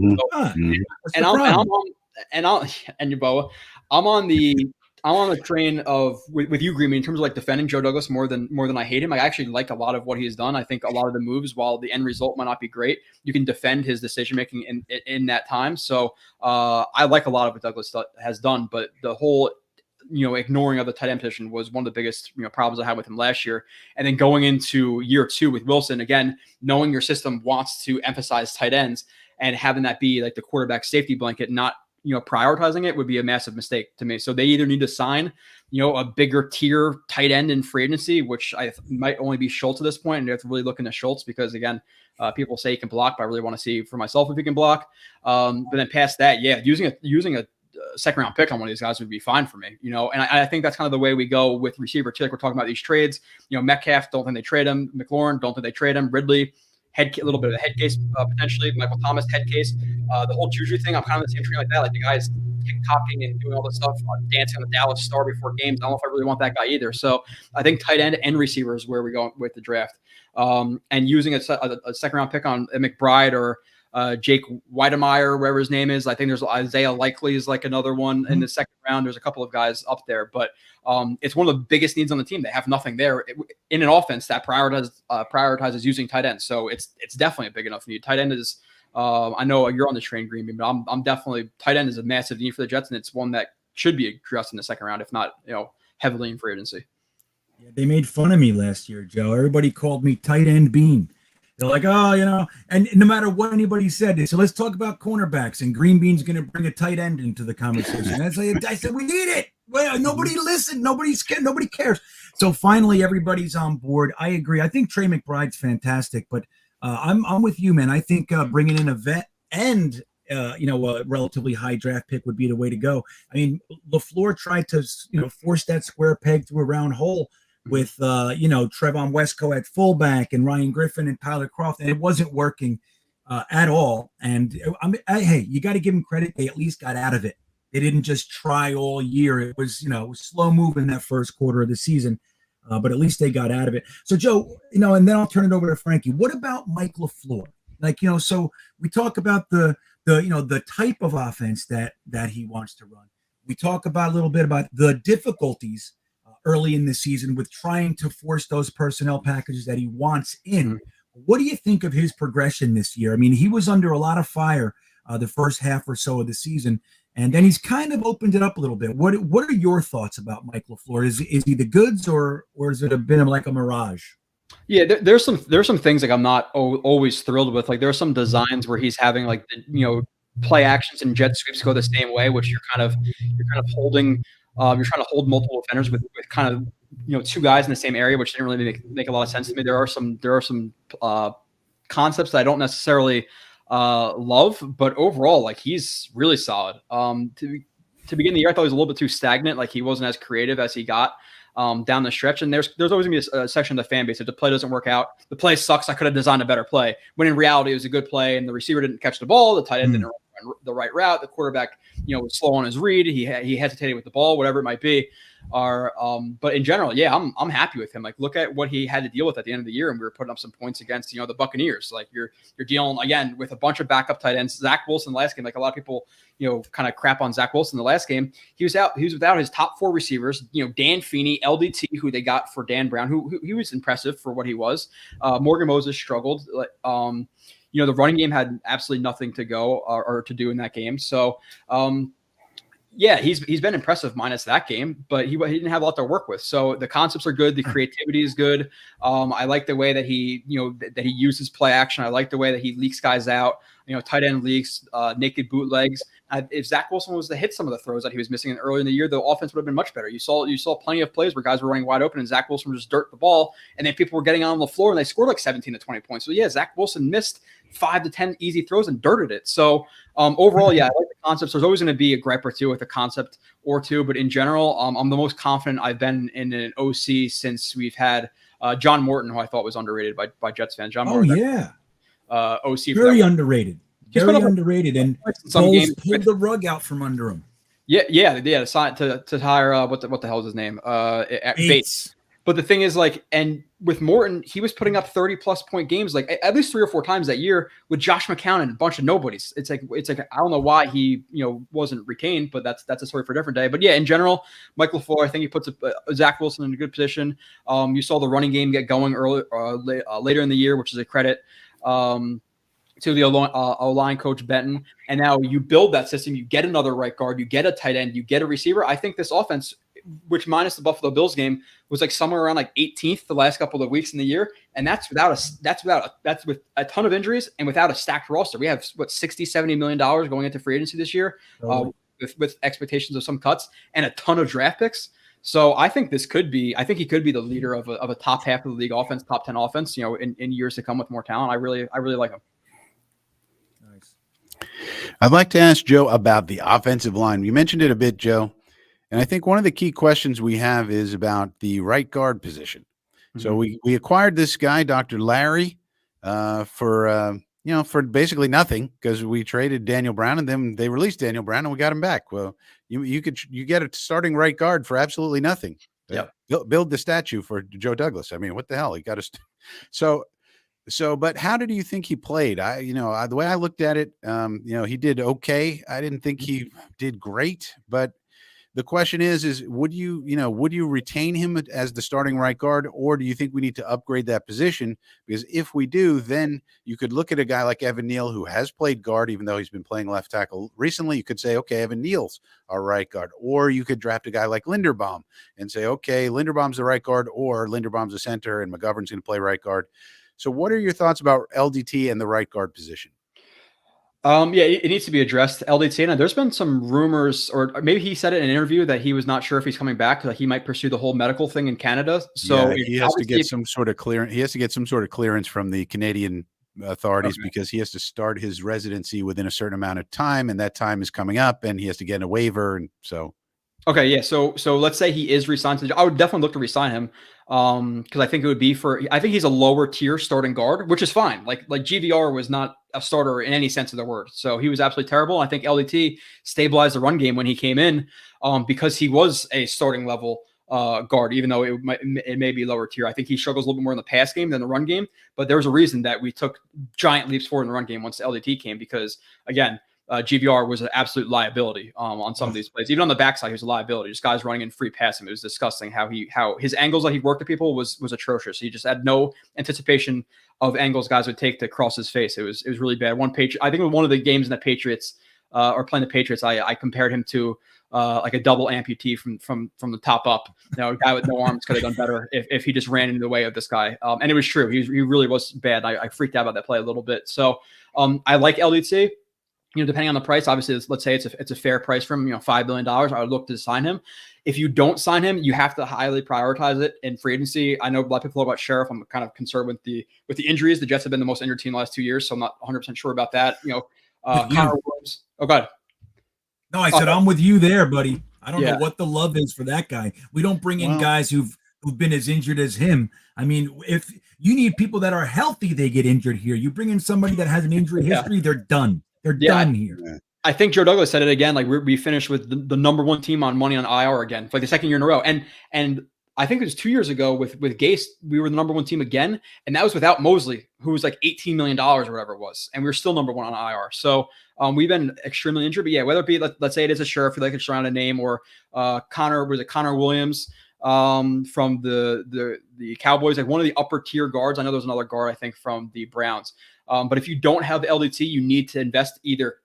S2: I'm on the train of with you, Greenbean, in terms of like defending Joe Douglas more than I hate him. I actually like a lot of what he's done. I think a lot of the moves, while the end result might not be great, you can defend his decision making in that time. So I like a lot of what Douglas has done, but the whole ignoring of the tight end position was one of the biggest, problems I had with him last year. And then going into year 2 with Wilson, again, knowing your system wants to emphasize tight ends and having that be like the quarterback safety blanket, not, prioritizing it would be a massive mistake to me. So they either need to sign, a bigger tier tight end in free agency, which I might only be Schultz at this point. And they have to really look into Schultz because, again, people say he can block, but I really want to see for myself if he can block. But then past that, using a second round pick on one of these guys would be fine for me, and I think that's kind of the way we go with receiver too. Like we're talking about these trades, Metcalf, don't think they trade him. McLaurin, don't think they trade him. Ridley, a little bit of a head case potentially. Michael Thomas, head case. The whole Juju thing, I'm kind of the same train like that. Like the guy's TikToking and doing all this stuff, dancing on the Dallas Star before games. I don't know if I really want that guy either. So I think tight end and receiver is where we go with the draft. And using a second round pick on McBride or Jake Weidemeyer, whatever his name is. I think there's Isaiah Likely is like another one in the second round. There's a couple of guys up there, but it's one of the biggest needs on the team. They have nothing there in an offense that prioritizes using tight ends. So it's definitely a big enough need. Tight end is, I know you're on the train, GreenBean, but I'm definitely, tight end is a massive need for the Jets, and it's one that should be addressed in the second round, if not, heavily in free agency.
S6: Yeah, they made fun of me last year, Joe. Everybody called me tight end bean. They're like, oh, and no matter what anybody said, they said, let's talk about cornerbacks, and GreenBean's going to bring a tight end into the conversation. I said, we need it. Well, nobody listened. Nobody cares. So finally, everybody's on board. I agree. I think Trey McBride's fantastic, but I'm with you, man. I think bringing in a vet and a relatively high draft pick would be the way to go. I mean, Laflore tried to force that square peg through a round hole with Trevon Wesco at fullback and Ryan Griffin and Tyler Croft, and it wasn't working at all. And hey, you got to give them credit; they at least got out of it. They didn't just try all year. It was slow moving that first quarter of the season, but at least they got out of it. So Joe, and then I'll turn it over to Frankie. What about Mike Laflore? Like so we talk about the type of offense that he wants to run. We talk about a little bit about the difficulties early in the season with trying to force those personnel packages that he wants in. What do you think of his progression this year? I mean, he was under a lot of fire the first half or so of the season, and then he's kind of opened it up a little bit. What are your thoughts about Mike Laflore? Is he the goods or has it been like a mirage?
S2: Yeah, there's some things like I'm not always thrilled with. Like there are some designs where he's having like play actions and jet sweeps go the same way, which you're kind of holding. You're trying to hold multiple defenders with kind of two guys in the same area, which didn't really make a lot of sense to me. There are some concepts that I don't necessarily love, but overall, like he's really solid. To begin the year, I thought he was a little bit too stagnant. Like he wasn't as creative as he got down the stretch. And there's always gonna be a section of the fan base. If the play doesn't work out, the play sucks. I could have designed a better play. When in reality, it was a good play, and the receiver didn't catch the ball. The tight end didn't run the right route. The quarterback, was slow on his read. He hesitated with the ball, whatever it might be. But in general, yeah, I'm happy with him. Like, look at what he had to deal with at the end of the year, and we were putting up some points against the Buccaneers. Like you're dealing again with a bunch of backup tight ends. Zach Wilson last game, like a lot of people kind of crap on Zach Wilson the last game. He was without his top 4 receivers. Dan Feeney, LDT, who they got for Dan Brown, who he was impressive for what he was. Morgan Moses struggled. The running game had absolutely nothing to go or to do in that game. So, yeah, he's been impressive minus that game, but he didn't have a lot to work with. So the concepts are good. The creativity is good. I like the way that he uses play action. I like the way that he leaks guys out, tight end leaks, naked bootlegs. If Zach Wilson was to hit some of the throws that he was missing earlier in the year, the offense would have been much better. You saw plenty of plays where guys were running wide open and Zach Wilson just dirt the ball, and then people were getting on the floor and they scored like 17 to 20 points. So yeah, Zach Wilson missed 5 to 10 easy throws and dirted it. So overall, yeah, I like the concepts. There's always going to be a gripe or two with a concept or two, but in general, I'm the most confident I've been in an OC since we've had John Morton, who I thought was underrated by Jets fans. John Morton,
S6: yeah,
S2: OC,
S6: very underrated. Very underrated, and
S2: some games
S6: pulled the rug out from under him.
S2: Yeah. To hire what the hell is his name? Bates. But the thing is, and with Morton, he was putting up 30+ point games at least 3 or 4 times that year with Josh McCown and a bunch of nobodies. It's like I don't know why he wasn't retained, but that's a story for a different day. But yeah, in general, Mike Laflore, I think he puts Zach Wilson in a good position. You saw the running game get going later in the year, which is a credit to the O-line coach Benton. And now you build that system, you get another right guard, you get a tight end, you get a receiver. I think this offense which minus the Buffalo Bills game was like somewhere around like 18th the last couple of weeks in the year, and that's with a ton of injuries and without a stacked roster. We have what $60-70 million going into free agency this year, with expectations of some cuts and a ton of draft picks. So I think he could be the leader of a top half of the league offense, top 10 offense, in years to come with more talent. I really like him.
S6: Nice.
S7: I'd like to ask Joe about the offensive line. You mentioned it a bit, Joe. And I think one of the key questions we have is about the right guard position. Mm-hmm. So we acquired this guy, Dr. Larry, for basically nothing, because we traded Daniel Brown and then they released Daniel Brown and we got him back. Well, you get a starting right guard for absolutely nothing.
S2: Yep.
S7: Build the statue for Joe Douglas. I mean, what the hell? He got but how did you think he played? The way I looked at it, he did okay. I didn't think he did great, but the question is would you retain him as the starting right guard, or do you think we need to upgrade that position? Because if we do, then you could look at a guy like Evan Neal, who has played guard, even though he's been playing left tackle recently. You could say, okay, Evan Neal's our right guard, or you could draft a guy like Linderbaum and say, okay, Linderbaum's the right guard, or Linderbaum's a center and McGovern's going to play right guard. So what are your thoughts about LDT and the right guard position?
S2: It needs to be addressed. LDT, and there's been some rumors, or maybe he said it in an interview that he was not sure if he's coming back, that he might pursue the whole medical thing in Canada. So
S7: he has to get some sort of clearance. He has to get some sort of clearance from the Canadian authorities, because he has to start his residency within a certain amount of time, and that time is coming up, and he has to get a waiver, and so.
S2: Okay, yeah. So let's say he is re-signed. I would definitely look to re-sign him, because I think it would be I think he's a lower tier starting guard, which is fine. Like GVR was not a starter in any sense of the word, so he was absolutely terrible. I think LDT stabilized the run game when he came in, because he was a starting level guard, even though it may be lower tier. I think he struggles a little bit more in the pass game than the run game, but there was a reason that we took giant leaps forward in the run game once LDT came, because again, GVR was an absolute liability on some of these plays. Even on the backside, he was a liability. Just guys running in free passing. It was disgusting how his angles that he worked at people was atrocious. He just had no anticipation of angles guys would take to cross his face. It was really bad. I think one of the games in the Patriots, or playing the Patriots, I compared him to like a double amputee from the top up. A guy with no arms could have done better if he just ran into the way of this guy. And it was true. He really was bad. I freaked out about that play a little bit. So I like LDT. Depending on the price, obviously, let's say it's a fair price from $5 million. I would look to sign him. If you don't sign him, you have to highly prioritize it in free agency. I know a lot of people know about Sheriff. I'm kind of concerned with the injuries. The Jets have been the most injured team the last 2 years, so I'm not 100% sure about that. Connor Williams. Oh, go ahead.
S6: No, I said I'm with you there, buddy. I don't know what the love is for that guy. We don't bring in guys who've been as injured as him. I mean, if you need people that are healthy, they get injured here. You bring in somebody that has an injury history, they're done. They're done here.
S2: I think Joe Douglas said it again. Like we finished with the number one team on money on IR again for like the second year in a row. And I think it was 2 years ago with Gase, we were the number one team again. And that was without Mosley, who was like $18 million or whatever it was. And we were still number one on IR. So we've been extremely injured. But whether it be, let's say it is a Sheriff, if you like to surround a name, or Connor Williams from the Cowboys, like one of the upper tier guards. I know there's another guard, I think, from the Browns. But if you don't have the LDT, you need to invest either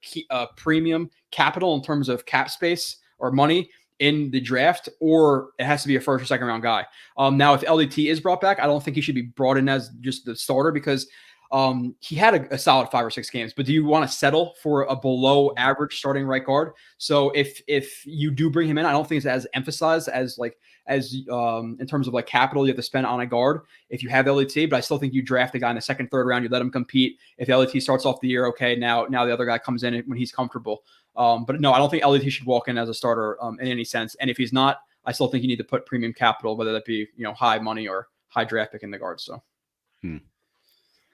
S2: premium capital in terms of cap space or money in the draft, or it has to be a first or second round guy. Now, if LDT is brought back, I don't think he should be brought in as just the starter, because he had a solid 5 or 6 games. But do you want to settle for a below average starting right guard? So if you do bring him in, I don't think it's as emphasized as in terms of like capital you have to spend on a guard if you have LDT. But I still think you draft a guy in the second, third round, you let him compete. If LDT starts off the year, okay, now the other guy comes in when he's comfortable. But no, I don't think LDT should walk in as a starter in any sense. And if he's not, I still think you need to put premium capital, whether that be high money or high draft pick in the guard. So.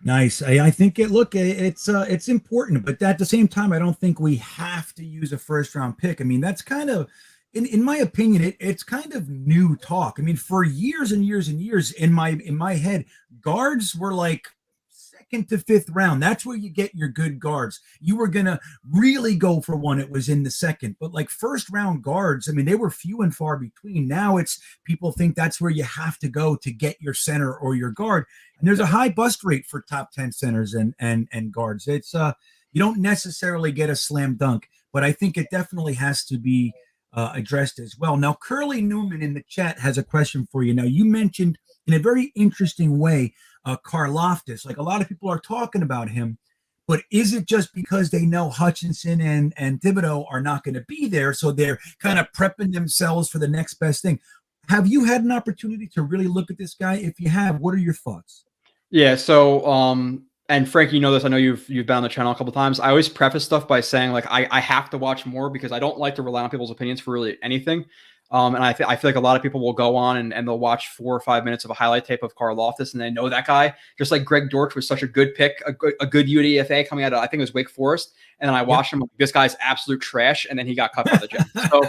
S6: Nice. I think it's important, but at the same time, I don't think we have to use a first round pick. I mean, that's kind of, in my opinion, it's kind of new talk. I mean, for years and years and years in my head, guards were like second to fifth round. That's where you get your good guards. You were going to really go for one. It was in the second, but like first round guards, I mean, they were few and far between. Now it's people think that's where you have to go to get your center or your guard. And there's a high bust rate for top 10 centers and guards. It's you don't necessarily get a slam dunk, but I think it definitely has to be addressed as well. Now, Curly Newman in the chat has a question for you. Now, you mentioned in a very interesting way Karlaftis. Like a lot of people are talking about him, but is it just because they know Hutchinson and Thibodeau are not going to be there, so they're kind of prepping themselves for the next best thing? Have you had an opportunity to really look at this guy? If you have, what are your thoughts?
S2: Yeah. So, and Frank, you know this. I know you've been on the channel a couple of times. I always preface stuff by saying like I have to watch more because I don't like to rely on people's opinions for really anything. And I feel like a lot of people will go on and they'll watch 4 or 5 minutes of a highlight tape of Karlaftis and they know that guy. Just like Greg Dortch was such a good pick, a good UDFA coming out of, I think it was Wake Forest. And then I watched him. This guy's absolute trash. And then he got cut by the Jets. So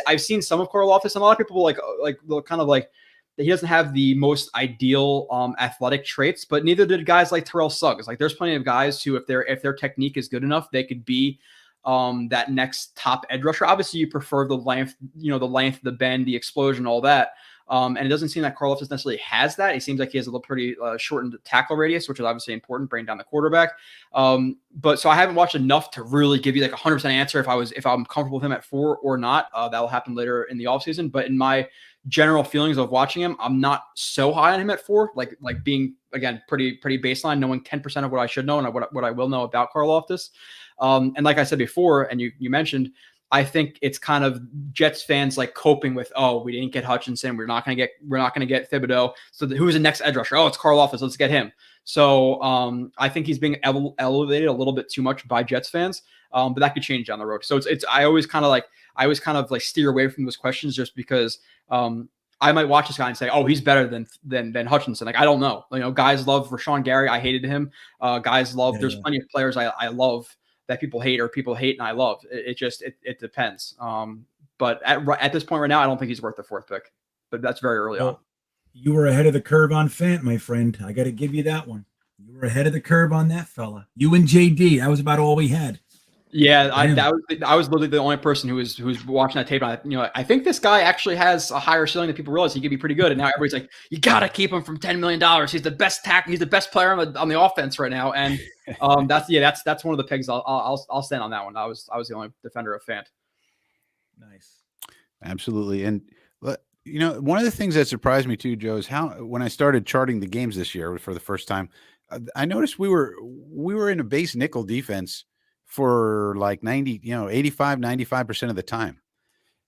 S2: I've seen some of Karlaftis, and a lot of people will kind of like, he doesn't have the most ideal athletic traits, but neither did guys like Terrell Suggs. Like there's plenty of guys who, if their technique is good enough, they could be that next top edge rusher. Obviously, you prefer the length, the bend, the explosion, all that. And it doesn't seem that Karlaftis necessarily has that. It seems like he has a little pretty shortened tackle radius, which is obviously important, bringing down the quarterback. But so I haven't watched enough to really give you like 100% answer if I'm comfortable with him at 4 or not. That will happen later in the offseason. But in my general feelings of watching him, I'm not so high on him at 4, like being, again, pretty baseline, knowing 10% of what I should know and what I will know about Karlaftis. And like I said before, and you mentioned, I think it's kind of Jets fans like coping with, oh, we didn't get Hutchinson, we're not going to get Thibodeau. So who's the next edge rusher? Oh, it's Karlaftis. Let's get him. So I think he's being elevated a little bit too much by Jets fans, but that could change down the road. So I always kind of steer away from those questions just because I might watch this guy and say, oh, he's better than Hutchinson. Like I don't know. Guys love Rashawn Gary. I hated him. Guys love. There's plenty of players I love that people hate and I love. It depends. But at this point right now, I don't think he's worth the 4th pick. But that's very early on.
S6: You were ahead of the curve on Fant, my friend. I got to give you that one. You were ahead of the curve on that fella. You and JD. That was about all we had.
S2: Yeah, I was literally the only person who was watching that tape. And I think this guy actually has a higher ceiling than people realize. He could be pretty good. And now everybody's like, you got to keep him from $10 million. He's the best tackle. He's the best player on the offense right now. And that's one of the picks. I'll stand on that one. I was the only defender of Fant.
S6: Nice,
S7: absolutely. And one of the things that surprised me too, Joe, is how when I started charting the games this year for the first time, I noticed we were in a base nickel defense for like 85-95% of the time.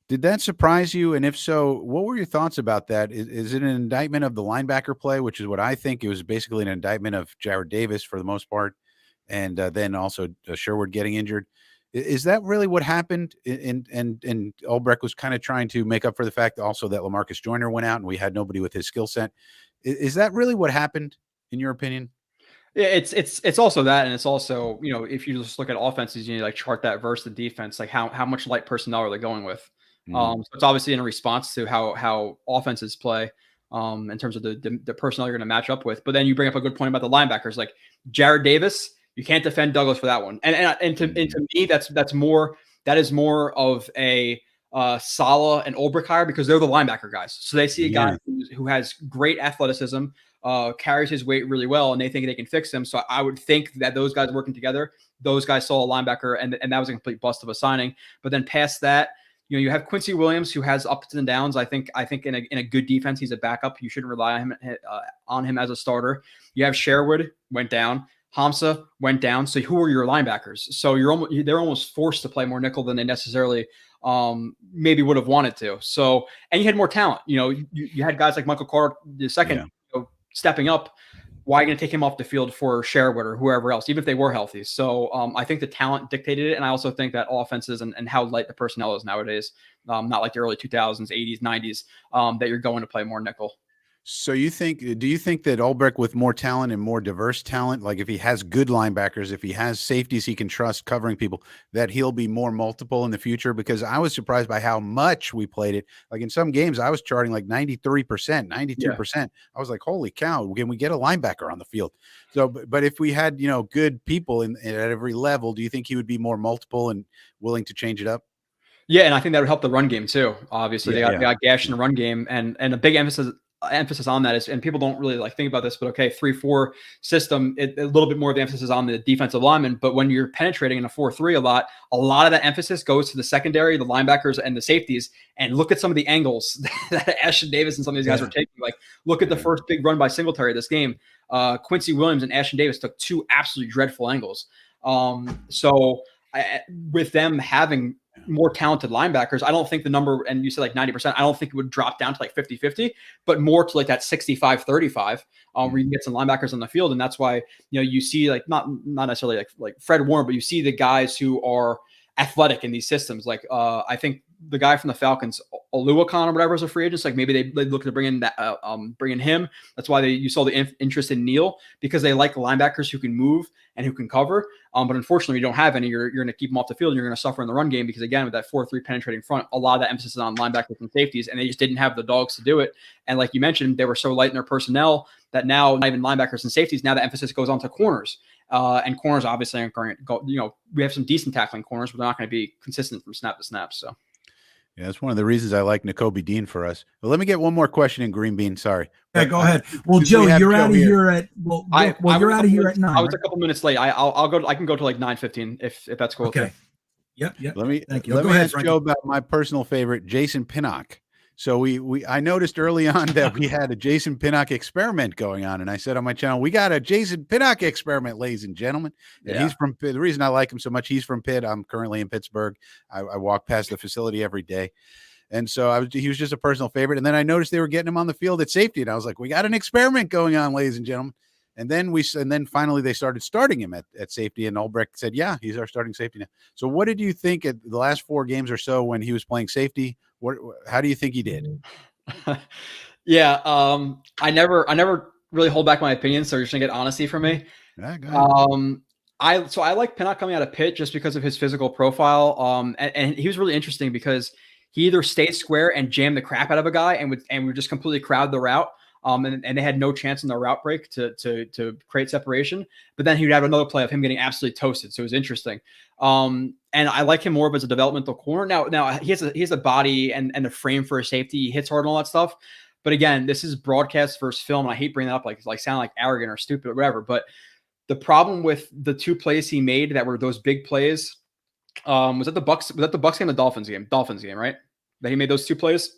S7: Did that surprise you? And if so, what were your thoughts about that? Is it an indictment of the linebacker play, which is what I think? It was basically an indictment of Jarrad Davis for the most part, and then also Sherwood getting injured. Is that really what happened? And Albrecht was kind of trying to make up for the fact also that LaMarcus Joyner went out and we had nobody with his skill set. Is that really what happened, in your opinion?
S2: Yeah, it's also that, and it's also, if you just look at offenses, like chart that versus the defense, like how much light personnel are they going with? So it's obviously in a response to how offenses play in terms of the personnel you're going to match up with. But then you bring up a good point about the linebackers, like Jarrad Davis. You can't defend Douglas for that one, and to me that is more of a Saleh and Ulbrich hire because they're the linebacker guys. So they see a guy who has great athleticism. Carries his weight really well, and they think they can fix him. So I would think that those guys working together, those guys saw a linebacker, and that was a complete bust of a signing. But then past that, you have Quincy Williams, who has ups and downs. I think in a good defense, he's a backup. You shouldn't rely on him as a starter. You have Sherwood went down, Hamza went down. So who are your linebackers? So they're almost forced to play more nickel than they necessarily maybe would have wanted to. So, and you had more talent. You had guys like Michael Carter II. Stepping up, why are you going to take him off the field for Sherwood or whoever else, even if they were healthy? So I think the talent dictated it. And I also think that offenses and how light the personnel is nowadays, not like the early 2000s, 80s, 90s, that you're going to play more nickel.
S7: So do you think that Albrecht with more talent and more diverse talent, like if he has good linebackers, if he has safeties he can trust covering people, that he'll be more multiple in the future? Because I was surprised by how much we played it. Like in some games, I was charting like 93%, 92%. Yeah. I was like, holy cow, can we get a linebacker on the field? So, but if we had, good people at every level, do you think he would be more multiple and willing to change it up?
S2: Yeah, and I think that would help the run game too. Obviously, they got gash in the run game, and a big emphasis emphasis on that is, and people don't really like think about this, but okay, 3-4 system, a little bit more of the emphasis on the defensive lineman. But when you're penetrating in a 4-3 a lot of that emphasis goes to the secondary, the linebackers, and the safeties. And look at some of the angles that Ashton Davis and some of these guys were taking. Like, look at the first big run by Singletary this game. Quincy Williams and Ashton Davis took 2 absolutely dreadful angles. With them having more talented linebackers, I don't think the number, and you said like 90%, I don't think it would drop down to like 50-50, but more to like that 65-35, where you can get some linebackers on the field. And that's why, you see like, not necessarily like Fred Warren, but you see the guys who are athletic in these systems. Like, I think the guy from the Falcons, Oluwakan or whatever, is a free agent. Like maybe they look to bring in that, bring in him. That's why you saw the interest in Neal, because they like linebackers who can move and who can cover. But unfortunately, you don't have any. You're going to keep them off the field, and you're going to suffer in the run game because, again, with that 4-3 penetrating front, a lot of that emphasis is on linebackers and safeties, and they just didn't have the dogs to do it. And like you mentioned, they were so light in their personnel that now, not even linebackers and safeties, now the emphasis goes on to corners. And corners obviously aren't going to go, we have some decent tackling corners, but they're not going to be consistent from snap to snap. So.
S7: Yeah, that's one of the reasons I like Nakobe Dean for us. But let me get one more question in GreenBean. Sorry.
S6: Yeah, go ahead. Well, Joe, you're out of here at you're out of here at 9.
S2: I was a couple minutes late. I'll go. I can go to like 9:15 if that's cool.
S6: Okay. Yep.
S7: Let me
S6: Thank you.
S7: Let
S6: go
S7: me
S6: ahead,
S7: ask
S6: Frankie.
S7: Joe about my personal favorite, Jason Pinnock. So I noticed early on that we had a Jason Pinnock experiment going on, and I said on my channel, we got a Jason Pinnock experiment, ladies and gentlemen. And he's from Pitt. The reason I like him so much, he's from Pitt. I'm currently in Pittsburgh. I walk past the facility every day. And so he was just a personal favorite. And then I noticed they were getting him on the field at safety. And I was like, we got an experiment going on, ladies and gentlemen. And then finally they started starting him at safety. And Albrecht said, yeah, he's our starting safety now. So what did you think at the last 4 games or so when he was playing safety? How do you think he did?
S2: Yeah. I never really hold back my opinion. So you're just gonna get honesty from me.
S7: Yeah, go ahead.
S2: I like Pinnock coming out of Pitt just because of his physical profile. And he was really interesting because he either stayed square and jammed the crap out of a guy and would just completely crowd the route. And they had no chance in the route break to create separation. But then he would have another play of him getting absolutely toasted. So it was interesting. And I like him more of as a developmental corner. Now he has a body and a frame for a safety. He hits hard and all that stuff. But again, this is broadcast versus film. And I hate bringing that up like sound like arrogant or stupid or whatever. But the problem with the 2 plays he made that were those big plays, was that the Bucks game, the Dolphins game, right? That he made those 2 plays.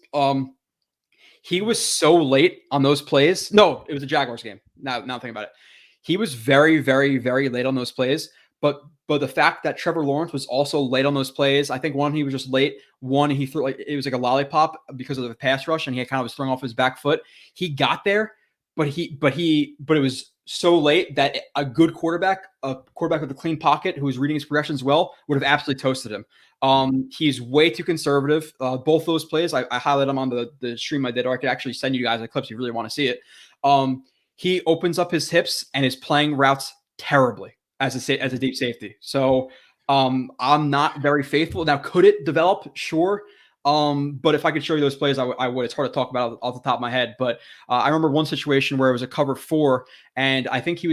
S2: He was so late on those plays. No, it was the Jaguars game. Now thinking about it, he was very, very, very late on those plays. But the fact that Trevor Lawrence was also late on those plays, I think one, he was just late. One, he threw it was like a lollipop because of the pass rush, and he kind of was throwing off his back foot. He got there, but it was so late that a good quarterback with a clean pocket who was reading his progressions well would have absolutely toasted him. He's way too conservative. Both those plays, I highlight them on the stream I did, or I could actually send you guys the clips if you really want to see it. He opens up his hips and is playing routes terribly as a deep safety. So I'm not very faithful. Now, could it develop? Sure. But if I could show you those plays, I would. It's hard to talk about off the top of my head, but I remember one situation where it was a cover 4, and I think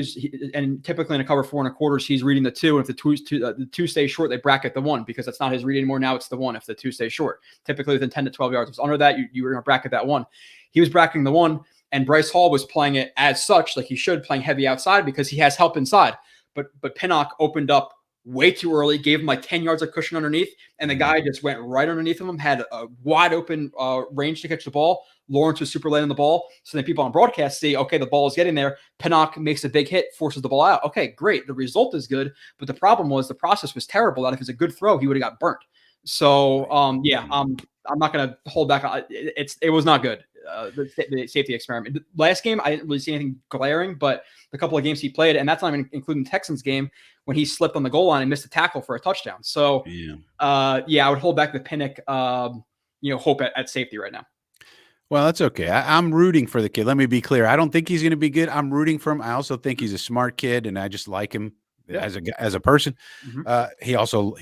S2: and typically in a cover 4 and a quarters, he's reading the 2. And if the 2 stays short, they bracket the 1 because that's not his read anymore. Now it's the 1 if the 2 stays short. Typically within 10 to 12 yards. If it's under that, you were going to bracket that 1. He was bracketing the 1, and Bryce Hall was playing it as such, like he should, playing heavy outside because he has help inside. But Pinnock opened up way too early, gave him like 10 yards of cushion underneath, and the guy just went right underneath him, had a wide open range to catch the ball. Lawrence was super late on the ball. So then people on broadcast see, okay, the ball is getting there. Pinnock makes a big hit, forces the ball out. Okay, great. The result is good. But the problem was the process was terrible. That if it's a good throw, he would have got burnt. So, I'm not going to hold back. It was not good. The safety experiment. The last game, I didn't really see anything glaring, but the couple of games he played, and that's not even including the Texans game, when he slipped on the goal line and missed a tackle for a touchdown. So, I would hold back the Pinnock, hope at safety right now.
S7: Well, that's okay. I'm rooting for the kid. Let me be clear. I don't think he's going to be good. I'm rooting for him. I also think he's a smart kid, and I just like him as a person. Mm-hmm. He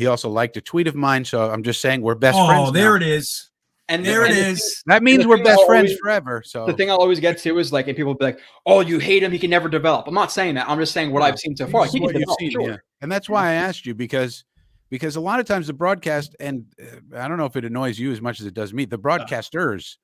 S7: also liked a tweet of mine, so I'm just saying we're best friends.
S6: Oh, there
S7: now.
S6: It is.
S2: And
S6: there it is.
S7: That means we're best friends forever. So
S2: the thing I'll always get to is like, and people will be like, "Oh, you hate him. He can never develop." I'm not saying that. I'm just saying what I've seen so far. He can develop, sure.
S7: Yeah. And that's why I asked you because a lot of times the broadcast, and I don't know if it annoys you as much as it does me, the broadcasters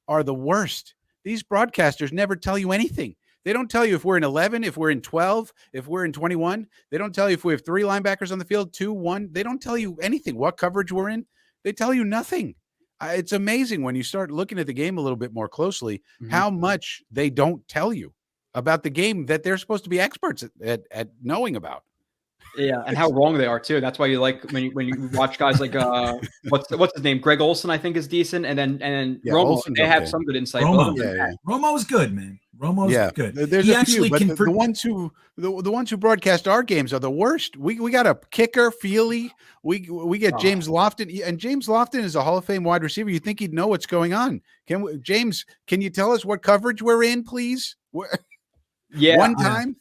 S7: are the worst. these broadcasters never tell you anything. They don't tell you if we're in 11, if we're in 12, if we're in 21. They don't tell you if we have 3 linebackers on the field, 2, 1. They don't tell you anything, what coverage we're in. They tell you nothing. It's amazing when you start looking at the game a little bit more closely, how much they don't tell you about the game that they're supposed to be experts at knowing about.
S2: Yeah, and how wrong they are too. That's why you like when you watch guys like what's his name, Greg Olson, I think is decent, and then Romo.
S7: Olson's
S2: They have
S7: okay.
S2: some good insight.
S6: Romo,
S7: Yeah.
S6: Romo's good, man. Romo's good.
S7: There's
S6: He
S7: a few, but
S6: can
S7: the ones who broadcast our games are the worst. We got a kicker, Feely. We get James Lofton, and James Lofton is a Hall of Fame wide receiver. You think he'd know what's going on? James, can you tell us what coverage we're in, please?
S2: Yeah,
S7: one time.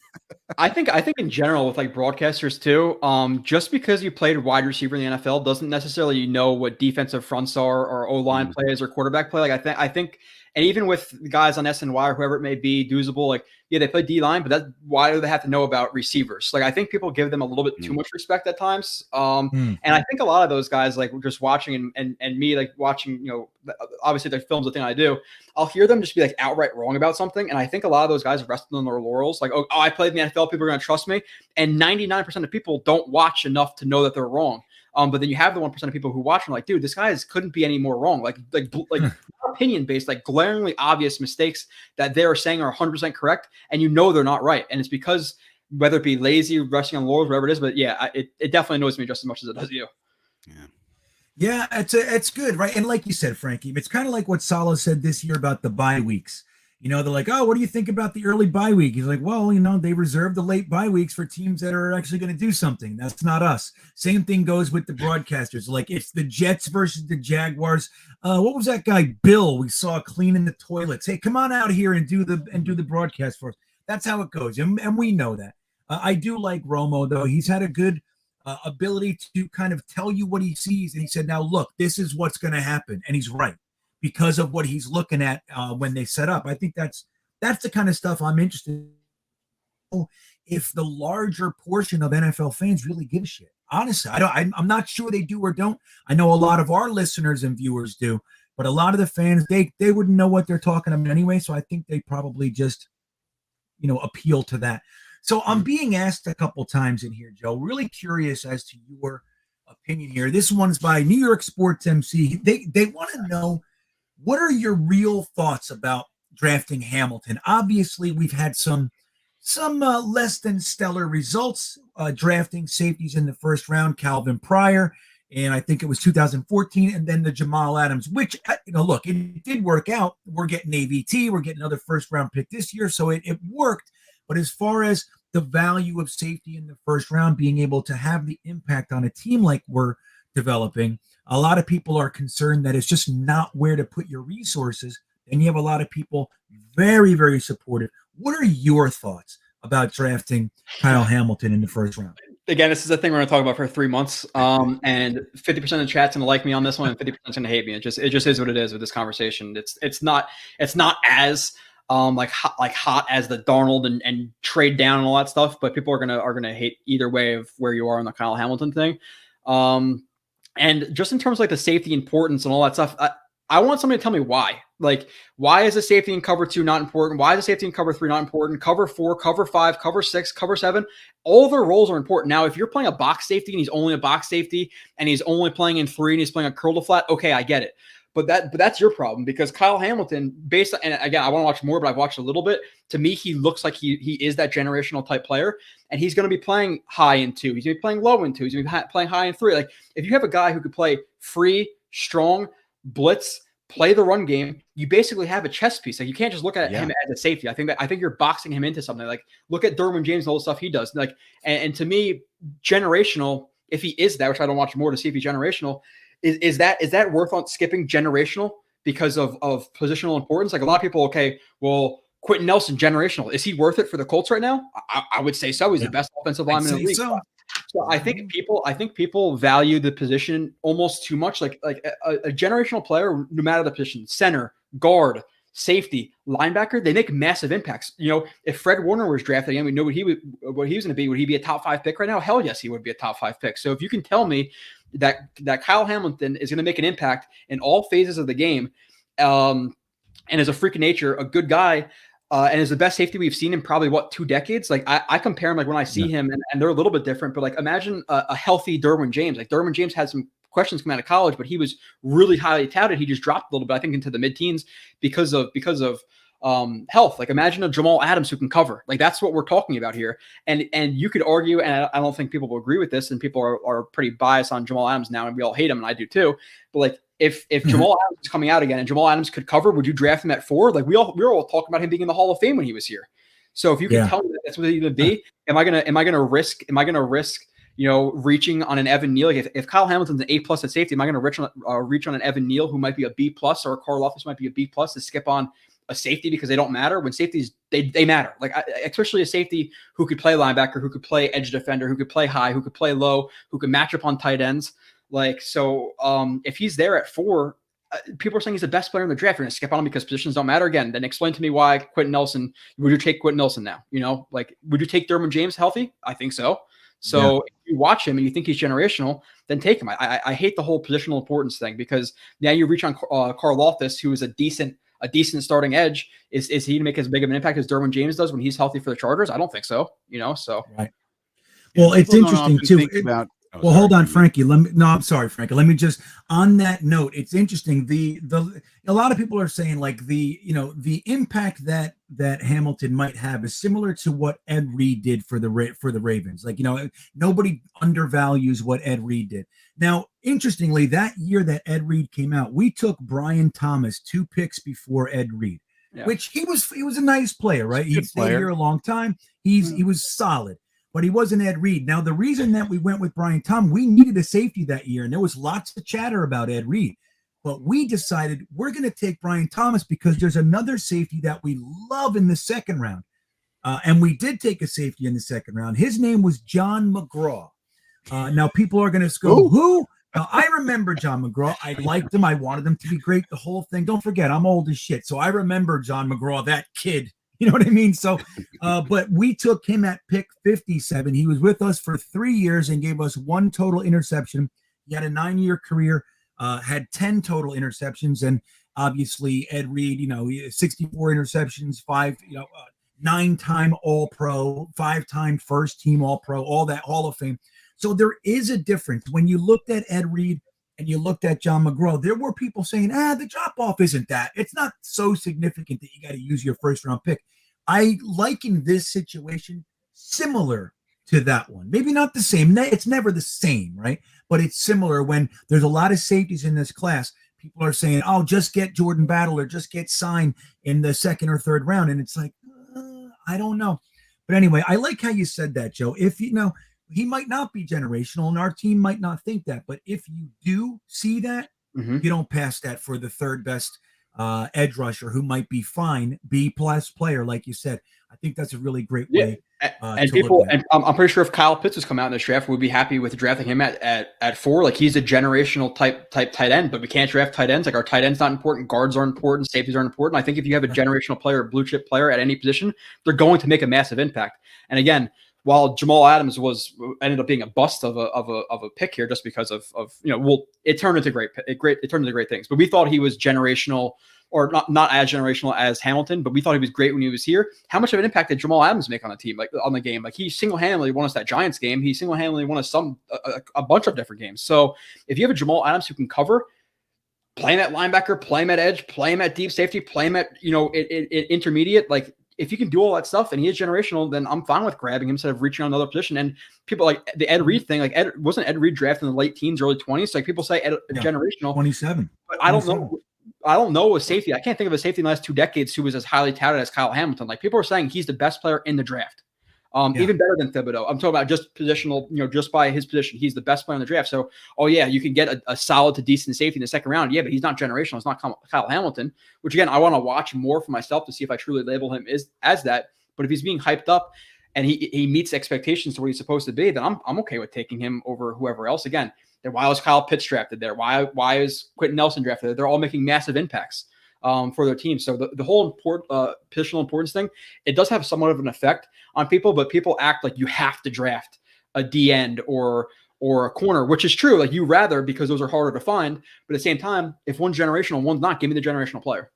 S2: I think in general with like broadcasters too, just because you played wide receiver in the NFL doesn't necessarily know what defensive fronts are or O-line plays or quarterback play. Like I think, and even with guys on SNY or whoever it may be, Doozable, like yeah, they play D-line, but why do they have to know about receivers? Like I think people give them a little bit too much respect at times. And I think a lot of those guys, like just watching and me like watching, you know, obviously their film's the thing I do. I'll hear them just be like outright wrong about something. And I think a lot of those guys are resting on their laurels. Like, oh, I played in the NFL, people are going to trust me. And 99% of people don't watch enough to know that they're wrong. But then you have the 1% of people who watch and like, dude, this guy couldn't be any more wrong. Like opinion based, like glaringly obvious mistakes that they are saying are 100% correct. And you know, they're not right. And it's because whether it be lazy, resting on laurels, whatever it is, but yeah, it definitely annoys me just as much as it does you.
S6: Yeah, it's good, right? And like you said, Frankie, it's kind of like what Salah said this year about the bye weeks. You know, they're like, oh, what do you think about the early bye week? He's like, well, you know, they reserve the late bye weeks for teams that are actually going to do something. That's not us. Same thing goes with the broadcasters. Like, it's the Jets versus the Jaguars. What was that guy, Bill, we saw cleaning the toilets? Hey, come on out here and do the broadcast for us. That's how it goes. And we know that. I do like Romo, though. He's had a good ability to kind of tell you what he sees. And he said, now, look, this is what's going to happen. And he's right, because of what he's looking at when they set up. I think that's the kind of stuff I'm interested in. If the larger portion of NFL fans really give a shit. Honestly, I'm not sure they do or don't. I know a lot of our listeners and viewers do, but a lot of the fans, they wouldn't know what they're talking about anyway. So I think they probably just, you know, appeal to that. So I'm being asked a couple times in here, Joe, really curious as to your opinion here. This one's by New York Sports MC. They want to know, what are your real thoughts about drafting Hamilton? Obviously, we've had some less than stellar results drafting safeties in the first round, Calvin Pryor, and I think it was 2014, and then the Jamal Adams, which, you know, look, it did work out. We're getting AVT. We're getting another first-round pick this year, so it worked. But as far as the value of safety in the first round, being able to have the impact on a team like we're developing, a lot of people are concerned that it's just not where to put your resources. And you have a lot of people very, very supportive. What are your thoughts about drafting Kyle Hamilton in the first round?
S2: Again, this is a thing we're going to talk about for 3 months. And 50% of the chat's going to like me on this one, and 50% is going to hate me. It just is what it is with this conversation. It's not as like hot as the Darnold and trade down and all that stuff, but people are gonna hate either way of where you are on the Kyle Hamilton thing. And just in terms of like the safety importance and all that stuff, I want somebody to tell me why. Like, why is the safety in cover 2 not important? Why is the safety in cover 3 not important? Cover 4, cover 5, cover 6, cover 7, all their roles are important. Now, if you're playing a box safety and he's only a box safety and he's only playing in 3 and he's playing a curl to flat, okay, I get it. But that's your problem, because Kyle Hamilton, based on, and again, I want to watch more, but I've watched a little bit. To me, he looks like he is that generational type player, and he's going to be playing high in 2. He's going to be playing low in 2. He's going to be playing high in 3. Like, if you have a guy who could play free, strong, blitz, play the run game, you basically have a chess piece. Like, you can't just look at him as a safety. I think you're boxing him into something. Like, look at Derwin James and all the stuff he does. Like, and to me, generational, if he is that, which I don't watch more to see if he's generational. Is that worth on skipping generational because of positional importance? Like, a lot of people, okay, well, Quentin Nelson, generational. Is he worth it for the Colts right now? I would say so. He's the best offensive lineman in the league. So I think people value the position almost too much. Like a generational player, no matter the position, center, guard, safety, linebacker, they make massive impacts. You know, if Fred Warner was drafted again, we know what he was going to be. Would he be a top 5 pick right now? Hell yes, he would be a top 5 pick. So if you can tell me that Kyle Hamilton is going to make an impact in all phases of the game, and is a freak of nature, a good guy, and is the best safety we've seen in probably 2 decades. Like I compare him, like when I see him, and they're a little bit different, but like imagine a healthy Derwin James. Like Derwin James had some questions coming out of college, but he was really highly touted. He just dropped a little bit, I think, into the mid-teens because of health. Like imagine a Jamal Adams who can cover. Like that's what we're talking about here. And you could argue, and I don't think people will agree with this, and people are pretty biased on Jamal Adams now, and we all hate him, and I do too. But like if Jamal Adams is coming out again and Jamal Adams could cover, would you draft him at 4? Like we were all talking about him being in the Hall of Fame when he was here. So if you can tell me that that's what he's going to be, am I gonna risk reaching on an Evan Neal? Like if Kyle Hamilton's an A+ at safety, am I going to reach on an Evan Neal who might be a B+, or a Carl Loftus might be a B+ to skip on a safety because they don't matter? When safeties, they matter. Like especially a safety who could play linebacker, who could play edge defender, who could play high, who could play low, who could match up on tight ends. Like, so if he's there at 4, people are saying he's the best player in the draft. You're going to skip on him because positions don't matter. Again, then explain to me why Quentin Nelson, would you take Quentin Nelson now? Like, would you take Derwin James healthy? I think so. So if you watch him and you think he's generational, then take him. I hate the whole positional importance thing, because now you reach on Carl Loftus, who is a decent starting edge. Is he to make as big of an impact as Derwin James does when he's healthy for the Chargers? I don't think so. So
S6: right. Well, it's interesting too. Hold on, Frankie. I'm sorry, Frankie. Let me just, on that note, it's interesting. A lot of people are saying like the impact that Hamilton might have is similar to what Ed Reed did for the Ravens. Like, nobody undervalues what Ed Reed did. Now, interestingly, that year that Ed Reed came out, we took Brian Thomas 2 picks before Ed Reed, which he was a nice player, right? He stayed here a long time. He was solid, but he wasn't Ed Reed. Now, the reason that we went with Brian Thomas, we needed a safety that year, and there was lots of chatter about Ed Reed. But we decided we're going to take Brian Thomas because there's another safety that we love in the second round. And we did take a safety in the second round. His name was John McGraw. Now, people are going to go, who? Now, I remember John McGraw. I liked him. I wanted him to be great, the whole thing. Don't forget, I'm old as shit. So I remember John McGraw, that kid. You know what I mean? So, but we took him at pick 57. He was with us for 3 years and gave us 1 total interception. He had a 9-year career, had 10 total interceptions. And obviously Ed Reed, 64 interceptions, 9-time All-Pro, 5-time first team All-Pro, all that Hall of Fame. So there is a difference. When you looked at Ed Reed and you looked at John McGraw, there were people saying, the drop-off isn't that. It's not so significant that you got to use your first-round pick. I liken this situation similar to that one. Maybe not the same. It's never the same, right? But it's similar when there's a lot of safeties in this class. People are saying, just get Jordan Battle or just get signed in the 2nd or 3rd round. And it's like, I don't know. But anyway, I like how you said that, Joe. If he might not be generational and our team might not think that. But if you do see that, you don't pass that for the 3rd best edge rusher who might be fine, B+ player, like you said. I think that's a really great way.
S2: And I'm pretty sure if Kyle Pitts has come out in this draft, we'd be happy with drafting him at 4. Like he's a generational type tight end, but we can't draft tight ends. Like our tight ends not important, guards aren't important, safeties aren't important. I think if you have a generational player, a blue chip player at any position, they're going to make a massive impact. And again, while Jamal Adams ended up being a bust of a pick here, just because of it turned into great things. But we thought he was generational, or not as generational as Hamilton, but we thought he was great when he was here. How much of an impact did Jamal Adams make on the team, like on the game? Like he single-handedly won us that Giants game. He single-handedly won us a bunch of different games. So if you have a Jamal Adams who can cover, play him at linebacker, play him at edge, play him at deep safety, play him at intermediate, like. If you can do all that stuff and he is generational, then I'm fine with grabbing him instead of reaching on another position. And people like the Ed Reed thing, like wasn't Ed Reed drafted in the late teens, early 20s? So like people say generational.
S6: 27.
S2: But I don't know a safety. I can't think of a safety in the last 2 decades who was as highly touted as Kyle Hamilton. Like people are saying he's the best player in the draft. Even better than Thibodeau. I'm talking about just positional, just by his position. He's the best player in the draft. So, you can get a solid to decent safety in the 2nd round. Yeah, but he's not generational. It's not Kyle Hamilton, which again, I want to watch more for myself to see if I truly label him as that. But if he's being hyped up and he meets expectations to what he's supposed to be, then I'm okay with taking him over whoever else. Again, why was Kyle Pitts drafted there? Why is Quentin Nelson drafted there? They're all making massive impacts for their team. So the whole positional importance thing, it does have somewhat of an effect on people, but people act like you have to draft a D end or a corner, which is true. Like you rather, because those are harder to find. But at the same time, if one's generational, one's not, give me the generational player.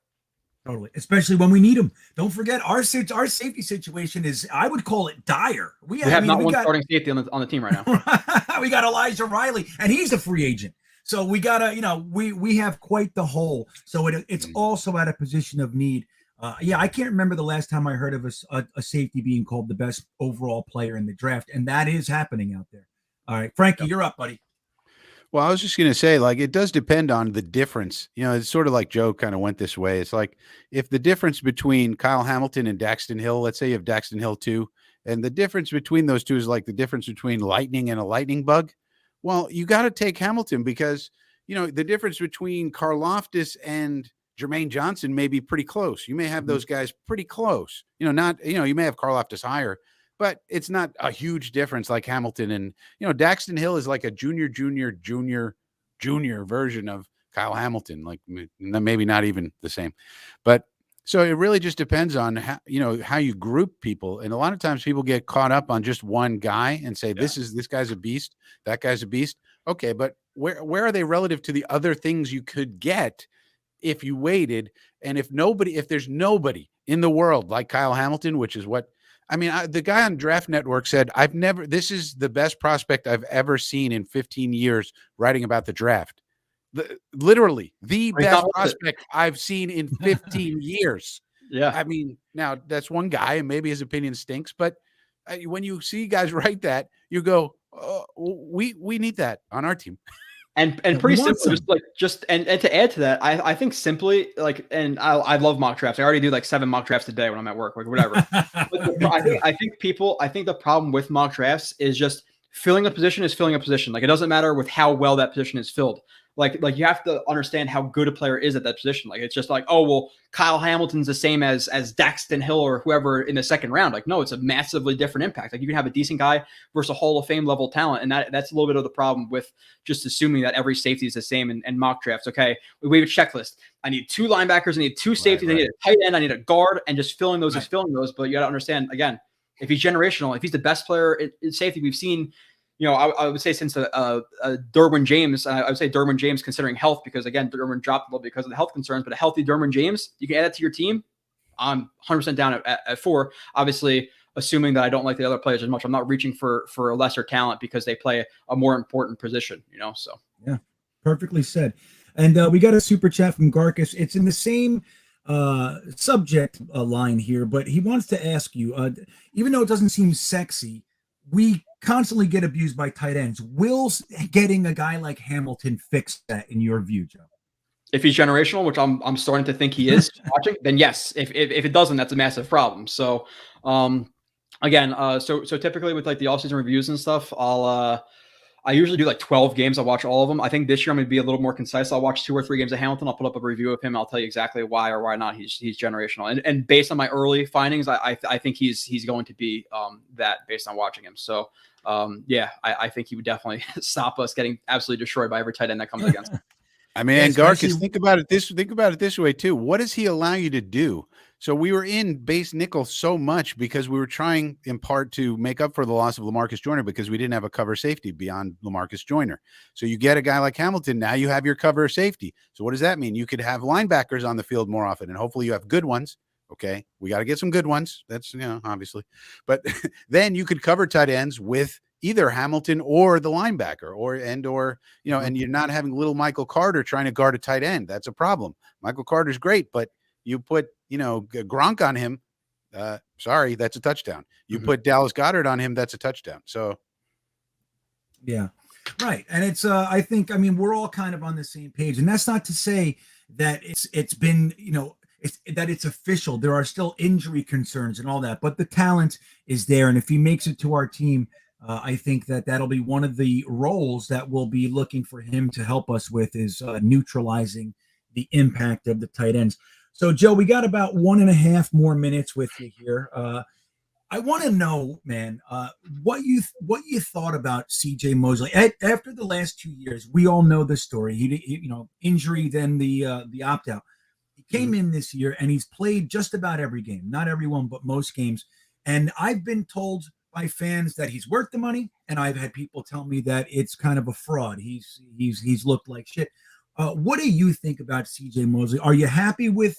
S6: Totally, especially when we need them. Don't forget our safety situation is, I would call it dire.
S2: We have not one starting safety on the team right now.
S6: We got Elijah Riley, and he's a free agent. So we gotta, we have quite the hole. So it's also at a position of need. I can't remember the last time I heard of a safety being called the best overall player in the draft, and that is happening out there. All right, Frankie, you're up, buddy.
S7: Well, I was just going to say, like, it does depend on the difference. It's sort of like Joe kind of went this way. It's like if the difference between Kyle Hamilton and Daxton Hill, let's say you have Daxton Hill too, and the difference between those two is like the difference between lightning and a lightning bug. Well, you got to take Hamilton because, the difference between Karlaftis and Jermaine Johnson may be pretty close. You may have those guys pretty close, you may have Karlaftis higher, but it's not a huge difference like Hamilton. And, Daxton Hill is like a junior version of Kyle Hamilton, like maybe not even the same. But so it really just depends on how you group people. And a lot of times people get caught up on just one guy and say, this guy's a beast, that guy's a beast. Okay, but where are they relative to the other things you could get if you waited? And if there's nobody in the world like Kyle Hamilton, which is what, the guy on Draft Network said, this is the best prospect I've ever seen in 15 years writing about the draft. Literally the best prospect I've seen in 15 years.
S2: Yeah.
S7: Now that's one guy and maybe his opinion stinks, but when you see guys write that, you go, we need that on our team.
S2: And pretty simply, and to add to that, I think simply I love mock drafts. I already do like 7 mock drafts a day when I'm at work, like whatever. But I think the problem with mock drafts is just filling a position is filling a position. Like it doesn't matter with how well that position is filled. Like you have to understand how good a player is at that position. Like it's just like, oh well, Kyle Hamilton's the same as Daxton Hill or whoever in the second round. Like no, it's a massively different impact. Like you can have a decent guy versus a Hall of Fame level talent, and that's a little bit of the problem with just assuming that every safety is the same in mock drafts. Okay, we have a checklist. I need 2 linebackers, I need 2 safeties, I need a tight end, I need a guard, and just filling those is filling those. But you got to understand again, if he's generational, if he's the best player in safety we've seen. I would say since Derwin James, I would say Derwin James considering health, because again, Derwin dropped a little because of the health concerns, but a healthy Derwin James, you can add it to your team. I'm 100% down at 4, obviously assuming that I don't like the other players as much. I'm not reaching for a lesser talent because they play a more important position, so.
S6: Yeah, perfectly said. And we got a super chat from Garkus. It's in the same subject line here, but he wants to ask you, even though it doesn't seem sexy, we constantly get abused by tight ends. Will getting a guy like Hamilton fix that in your view, Joe?
S2: If he's generational, which I'm starting to think he is watching, then yes. If it doesn't, that's a massive problem. So again, so typically with like the offseason reviews and stuff, I usually do like 12 games. I watch all of them. I think this year I'm going to be a little more concise. I'll watch 2 or 3 games of Hamilton. I'll put up a review of him. I'll tell you exactly why or why not he's generational. And based on my early findings, I think he's going to be that based on watching him. So I think he would definitely stop us getting absolutely destroyed by every tight end that comes against him.
S7: And Garkus, think about it this way too. What does he allow you to do? So we were in base nickel so much because we were trying in part to make up for the loss of LaMarcus Joyner because we didn't have a cover safety beyond LaMarcus Joyner. So you get a guy like Hamilton. Now you have your cover safety. So what does that mean? You could have linebackers on the field more often, and hopefully you have good ones. Okay. We got to get some good ones. That's, obviously, but then you could cover tight ends with either Hamilton or the linebacker or, and you're not having little Michael Carter trying to guard a tight end. That's a problem. Michael Carter's great, but you put, Gronk on him. Sorry, that's a touchdown. You put Dallas Goedert on him. That's a touchdown. So.
S6: Yeah, right. And it's, I think, we're all kind of on the same page, and that's not to say that it's been, that it's official. There are still injury concerns and all that, but the talent is there. And if he makes it to our team, I think that'll be one of the roles that we'll be looking for him to help us with is neutralizing the impact of the tight ends. So, Joe, we got about 1.5 more minutes with you here. I want to know, man, what you thought about CJ Mosley after the last 2 years. We all know the story. He injury, then the opt out. He came in this year and he's played just about every game, not everyone, but most games. And I've been told by fans that he's worth the money, and I've had people tell me that it's kind of a fraud. He's looked like shit. What do you think about CJ Mosley? Are you happy with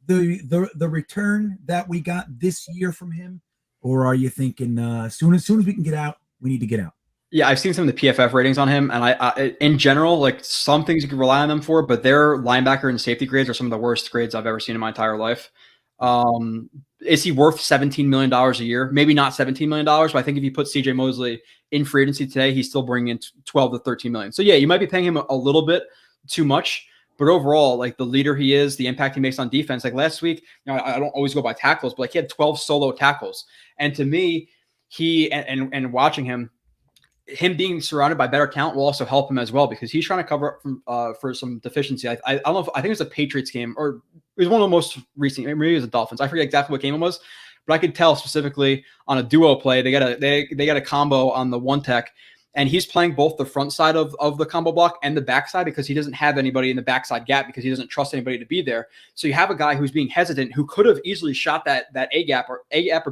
S6: the return that we got this year from him, or are you thinking as soon as we can get out, we need to get out?
S2: Yeah, I've seen some of the PFF ratings on him, and I in general, like some things you can rely on them for, but their linebacker and safety grades are some of the worst grades I've ever seen in my entire life. Is he worth $17 million a year? Maybe not $17 million, but I think if you put CJ Mosley in free agency today, he's still bringing in 12 to 13 million. So yeah, you might be paying him a little bit too much, but overall, like the leader he is, the impact he makes on defense. Like last week, I don't always go by tackles, but like he had 12 solo tackles, and to me, he and watching him being surrounded by better talent will also help him as well, because he's trying to cover up from, for some deficiency. I don't know I think it was a Patriots game, or it was one of the most recent, maybe it was the Dolphins. I forget exactly what game it was, but I could tell specifically on a duo play, they got a combo on the one tech, and he's playing both the front side of the combo block and the backside because he doesn't have anybody in the backside gap because he doesn't trust anybody to be there. So you have a guy who's being hesitant, who could have easily shot that A gap or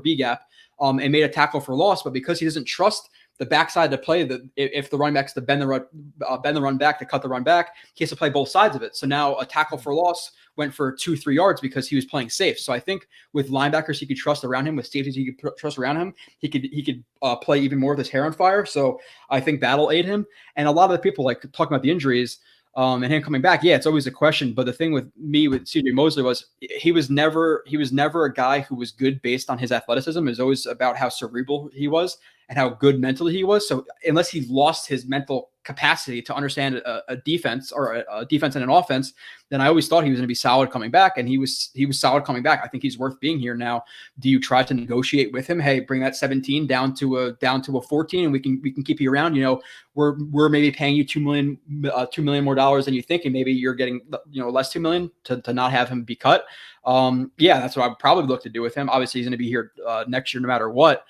S2: B gap and made a tackle for loss, but because he doesn't trust the backside to play, if the running back's to bend the run back, to cut the run back, he has to play both sides of it. So now a tackle for loss went for 2-3 yards because he was playing safe. So I think with linebackers he could trust around him, with safeties he could trust around him, he could play even more with his hair on fire. So I think that'll aid him. And a lot of the people like talking about the injuries and him coming back. Yeah, it's always a question. But the thing with me with CJ Mosley was he was never a guy who was good based on his athleticism. It was always about how cerebral he was and how good mentally he was. So unless he lost his mental capacity to understand a defense, or a defense and an offense, then I always thought he was going to be solid coming back, and he was solid coming back. I think he's worth being here now. Do you try to negotiate with him? Hey, bring that 17 down to a 14, and we can keep you around. You know, we're maybe paying you $2 million more dollars than you think, and maybe you're getting less $2 million to not have him be cut. Yeah, that's what I would probably look to do with him. Obviously, he's going to be here next year no matter what.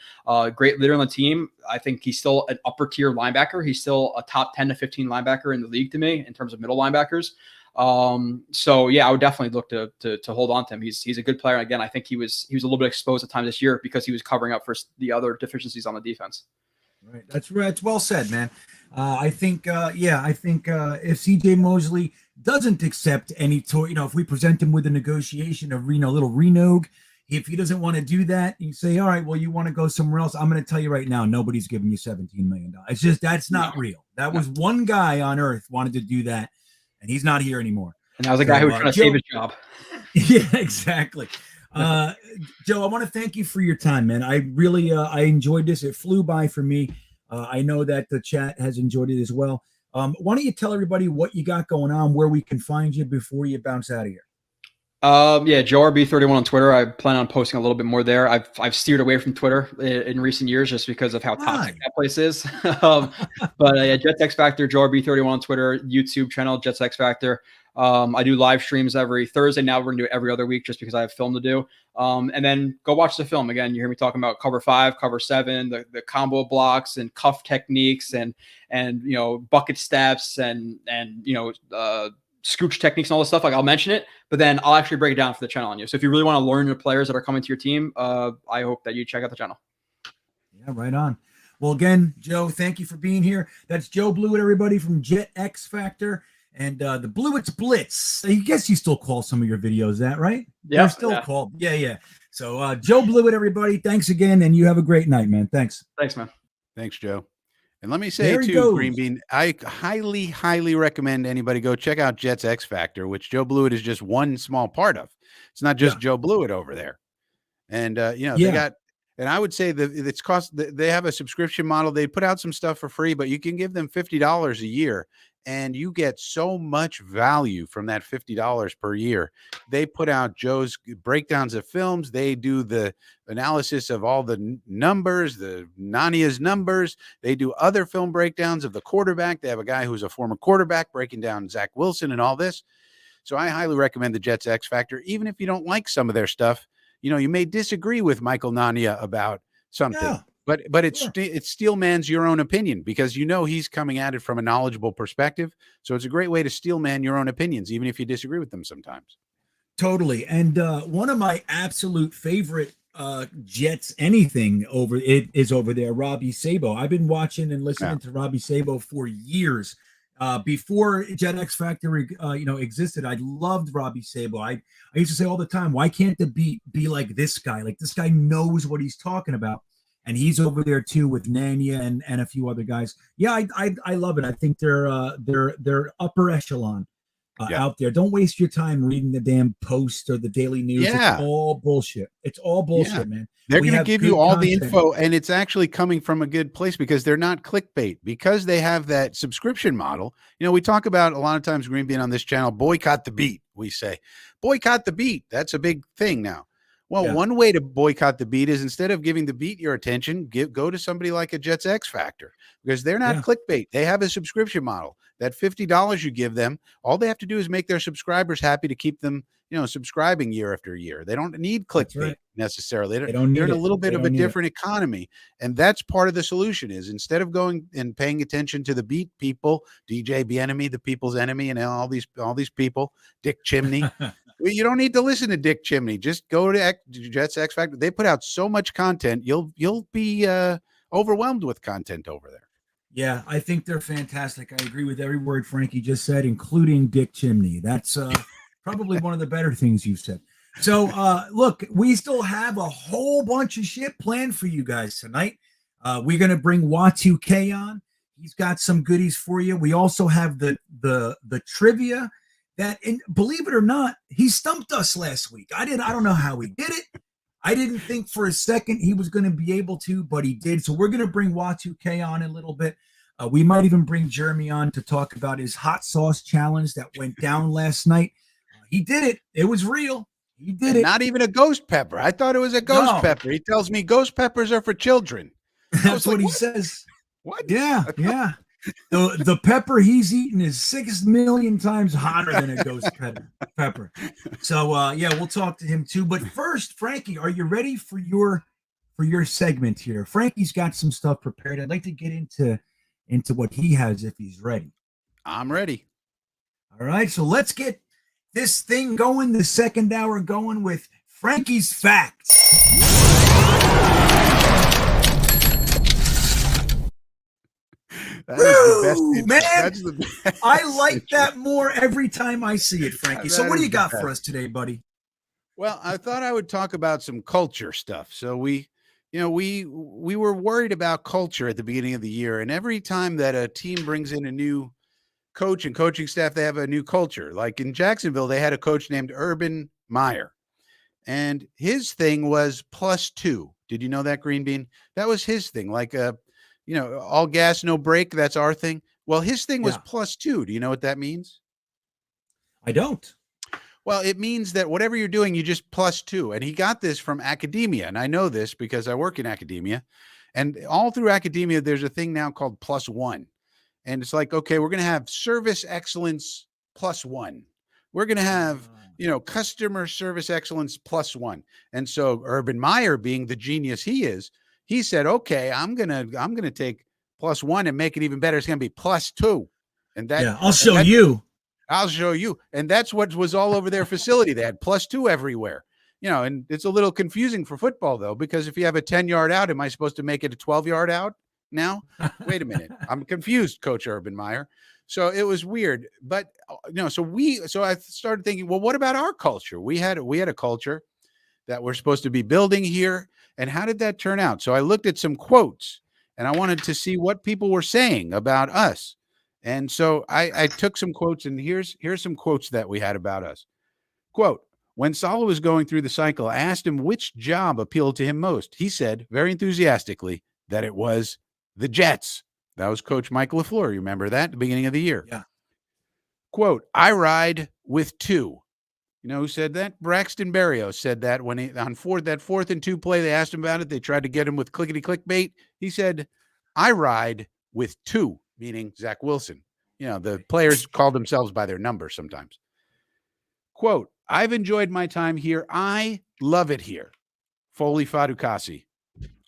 S2: Great leader on the team. I think he's still an upper tier linebacker. He's still a top 10 to 15 linebacker in the league to me in terms of middle linebackers. So yeah, I would definitely look to hold on to him. He's a good player. Again, I think he was a little bit exposed at times this year because he was covering up for the other deficiencies on the defense.
S6: Right. That's right. It's well said, man. I think if CJ Mosley doesn't accept any if we present him with a negotiation of little renog, if he doesn't want to do that, you say, all right, well, you want to go somewhere else. I'm going to tell you right now, nobody's giving you $17 million. It's just, that's not real. That was one guy on earth wanted to do that, and he's not here anymore.
S2: And that was a guy who was trying to save his job.
S6: Yeah, exactly. Joe, I want to thank you for your time, man. I really, I enjoyed this. It flew by for me. I know that the chat has enjoyed it as well. Why don't you tell everybody what you got going on, where we can find you before you bounce out of here?
S2: Yeah, JoeRB31 on Twitter. I plan on posting a little bit more there. I've steered away from Twitter in recent years just because of how toxic that place is. But yeah, Jets X Factor, JoeRB31 on Twitter, YouTube channel, Jets X Factor. I do live streams every Thursday. Now we're going to do it every other week just because I have film to do. And then go watch the film. Again, you hear me talking about cover 5, cover 7, the combo blocks and cuff techniques and bucket steps and scooch techniques and all this stuff. Like, I'll mention it, but then I'll actually break it down for the channel on you. So if you really want to learn the players that are coming to your team, I hope that you check out the channel.
S6: Yeah, right on. Well, again, Joe, thank you for being here. That's Joe Blewett, everybody, from Jet X Factor and the Blewett's Blitz. I guess you still call some of your videos that, right?
S2: Yeah,
S6: they're still called. Yeah. So Joe Blewett, everybody, thanks again, and you have a great night, man. Thanks,
S2: man.
S7: Thanks, Joe. And let me say too, Greenbean, I highly, highly recommend anybody go check out Jets X Factor, which Joe Blewett is just one small part of. It's not just Joe Blewett over there. And they got, and I would say that it's they have a subscription model. They put out some stuff for free, but you can give them $50 a year and you get so much value from that $50 per year. They put out Joe's breakdowns of films. They do the analysis of all the numbers, the Nania's numbers. They do other film breakdowns of the quarterback. They have a guy who's a former quarterback breaking down Zach Wilson and all this. So I highly recommend the Jets X Factor, even if you don't like some of their stuff. You may disagree with Michael Nania about something, but it steel man's your own opinion because he's coming at it from a knowledgeable perspective. So it's a great way to steel man your own opinions, even if you disagree with them sometimes.
S6: Totally. And one of my absolute favorite Jets anything is over there, Robbie Sabo. I've been watching and listening to Robbie Sabo for years. Before Jet X Factor, existed, I loved Robbie Sable. I used to say all the time, why can't the beat be like this guy? Like this guy knows what he's talking about, and he's over there too with Nanya and a few other guys. Yeah, I love it. I think they're upper echelon out there. Don't waste your time reading the damn Post or the Daily News.
S7: Yeah.
S6: It's all bullshit. It's all bullshit, man.
S7: They're going to give you all the
S6: content.
S7: info, and it's actually coming from a good place because they're not clickbait, because they have that subscription model. We talk about a lot of times, GreenBean on this channel, boycott the beat. We say, boycott the beat. That's a big thing now. Well, one way to boycott the beat is, instead of giving the beat your attention, go to somebody like a Jets X Factor, because they're not clickbait. They have a subscription model. That $50 you give them, all they have to do is make their subscribers happy to keep them, subscribing year after year. They don't need clickbait necessarily. They're in a little bit of a different economy. And that's part of the solution, is instead of going and paying attention to the beat people, DJ Bienemy, the people's enemy, and all these people, Dick Chimney, you don't need to listen to Dick Chimney. Just go to Jets X Factor. They put out so much content. You'll be overwhelmed with content over there.
S6: Yeah, I think they're fantastic. I agree with every word Frankie just said, including Dick Chimney. That's probably one of the better things you've said. So, look, we still have a whole bunch of shit planned for you guys tonight. We're going to bring Watu on. He's got some goodies for you. We also have the trivia that, and believe it or not, he stumped us last week. I don't know how he did it. I didn't think for a second he was going to be able to, but he did. So we're going to bring Watu on in a little bit. We might even bring Jeremy on to talk about his hot sauce challenge that went down last night. He did it. It was real. He did it.
S7: Not even a ghost pepper. I thought it was a ghost pepper. He tells me ghost peppers are for children.
S6: That's what he says.
S7: What?
S6: Yeah, yeah. The pepper he's eating is 6 million times hotter than a ghost pepper. So we'll talk to him too. But first, Frankie, are you ready for your segment here? Frankie's got some stuff prepared. I'd like to get into what he has if he's ready.
S7: I'm ready.
S6: All right, so let's get this thing going, the second hour going with Frankie's Facts.
S7: That is the best,
S6: man.
S7: That's the best.
S6: I like that more every time I see it, Frankie. So what do you got for us today, buddy?
S7: Well, I thought I would talk about some culture stuff. So we were worried about culture at the beginning of the year, and every time that a team brings in a new coach and coaching staff, they have a new culture. Like in Jacksonville, they had a coach named Urban Meyer, and his thing was +2. Did you know that, GreenBean? That was his thing. Like all gas, no brake. That's our thing. Well, his thing was +2. Do you know what that means?
S6: I don't.
S7: Well, it means that whatever you're doing, you just +2. And he got this from academia. And I know this because I work in academia. And all through academia, there's a thing now called +1. And it's like, okay, we're going to have service excellence +1. We're going to have, customer service excellence +1. And so Urban Meyer, being the genius he is, he said, okay, I'm gonna take +1 and make it even better. It's gonna be +2. And that
S6: I'll show you.
S7: I'll show you. And that's what was all over their facility. They had +2 everywhere. And it's a little confusing for football though, because if you have a 10-yard out, am I supposed to make it a 12-yard out now? Wait a minute. I'm confused, Coach Urban Meyer. So it was weird. But so I started thinking, well, what about our culture? We had a culture that we're supposed to be building here. And how did that turn out? So I looked at some quotes, and I wanted to see what people were saying about us. And so I took some quotes, and here's some quotes that we had about us. Quote, when Saleh was going through the cycle, I asked him which job appealed to him most. He said, very enthusiastically, that it was the Jets. That was Coach Mike Laflore. You remember that at the beginning of the year?
S6: Yeah.
S7: Quote, I ride with 2. You know who said that? Braxton Berrios said that when on that 4th and 2 play, they asked him about it. They tried to get him with clickety-clickbait. He said, I ride with 2, meaning Zach Wilson. The players call themselves by their number sometimes. Quote, I've enjoyed my time here. I love it here. Foley Fadukasi.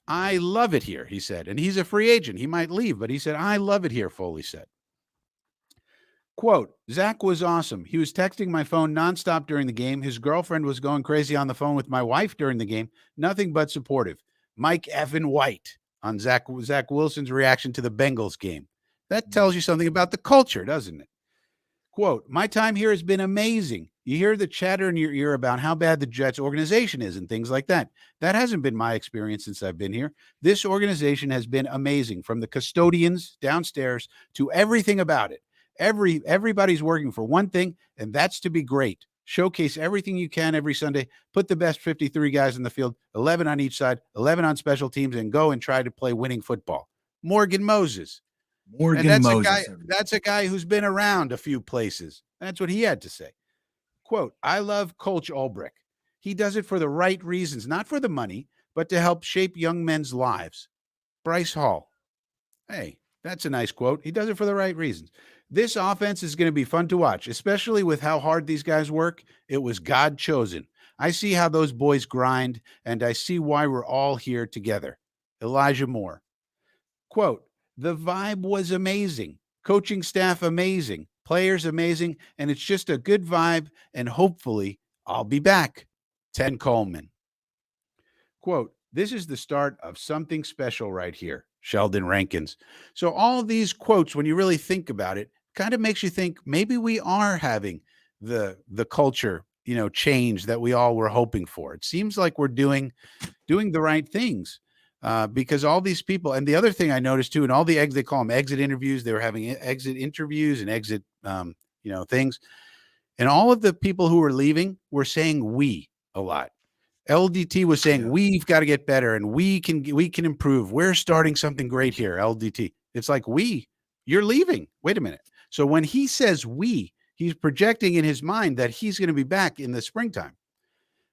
S7: I love it here, he said. And he's a free agent. He might leave, but he said, I love it here, Foley said. Quote, Zach was awesome. He was texting my phone nonstop during the game. His girlfriend was going crazy on the phone with my wife during the game. Nothing but supportive. Mike Evan White on Zach Wilson's reaction to the Bengals game. That tells you something about the culture, doesn't it? Quote, my time here has been amazing. You hear the chatter in your ear about how bad the Jets organization is and things like that. That hasn't been my experience since I've been here. This organization has been amazing, from the custodians downstairs to everything about it. Everybody's working for one thing, and that's to be great. Showcase everything you can every Sunday. Put the best 53 guys in the field, 11 on each side, 11 on special teams, and go and try to play winning football. Morgan Moses. That's a guy who's been around a few places. That's what he had to say. Quote, I love Coach Ulbrich. He does it for the right reasons, not for the money, but to help shape young men's lives. Bryce Hall. Hey, that's a nice quote. He does it for the right reasons. This offense is going to be fun to watch, especially with how hard these guys work. It was God chosen. I see how those boys grind, and I see why we're all here together. Elijah Moore. Quote, the vibe was amazing. Coaching staff amazing. Players amazing. And it's just a good vibe. And hopefully I'll be back. Ten Coleman. Quote, this is the start of something special right here. Sheldon Rankins. So all these quotes, when you really think about it, kind of makes you think maybe we are having the culture, change that we all were hoping for. It seems like we're doing the right things. Because all these people, and the other thing I noticed too, and all the they call them exit interviews. They were having exit interviews and exit, things. And all of the people who were leaving were saying we a lot. LDT was saying, we've got to get better and we can improve. We're starting something great here. LDT. It's like, you're leaving. Wait a minute. So when he says he's projecting in his mind that he's going to be back in the springtime,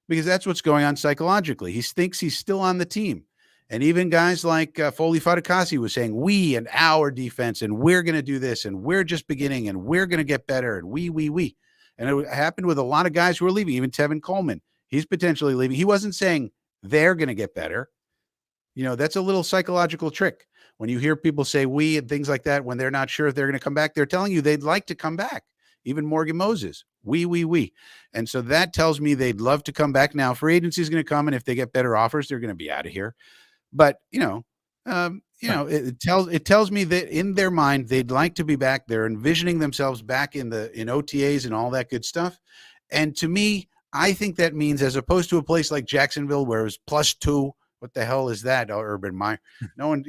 S7: because that's what's going on psychologically. He thinks he's still on the team. And even guys like Foley Fatukasi was saying, we and our defense, and we're going to do this, and we're just beginning, and we're going to get better, and we. And it happened with a lot of guys who are leaving, even Tevin Coleman. He's potentially leaving. He wasn't saying they're going to get better. That's a little psychological trick. When you hear people say we and things like that, when they're not sure if they're going to come back, they're telling you they'd like to come back. Even Morgan Moses, we. And so that tells me they'd love to come back. Now, free agency is going to come, and if they get better offers, they're going to be out of here. But, it tells me that in their mind, they'd like to be back. They're envisioning themselves back in OTAs and all that good stuff. And to me, I think that means, as opposed to a place like Jacksonville, where it was +2, what the hell is that, Urban Meyer? No one,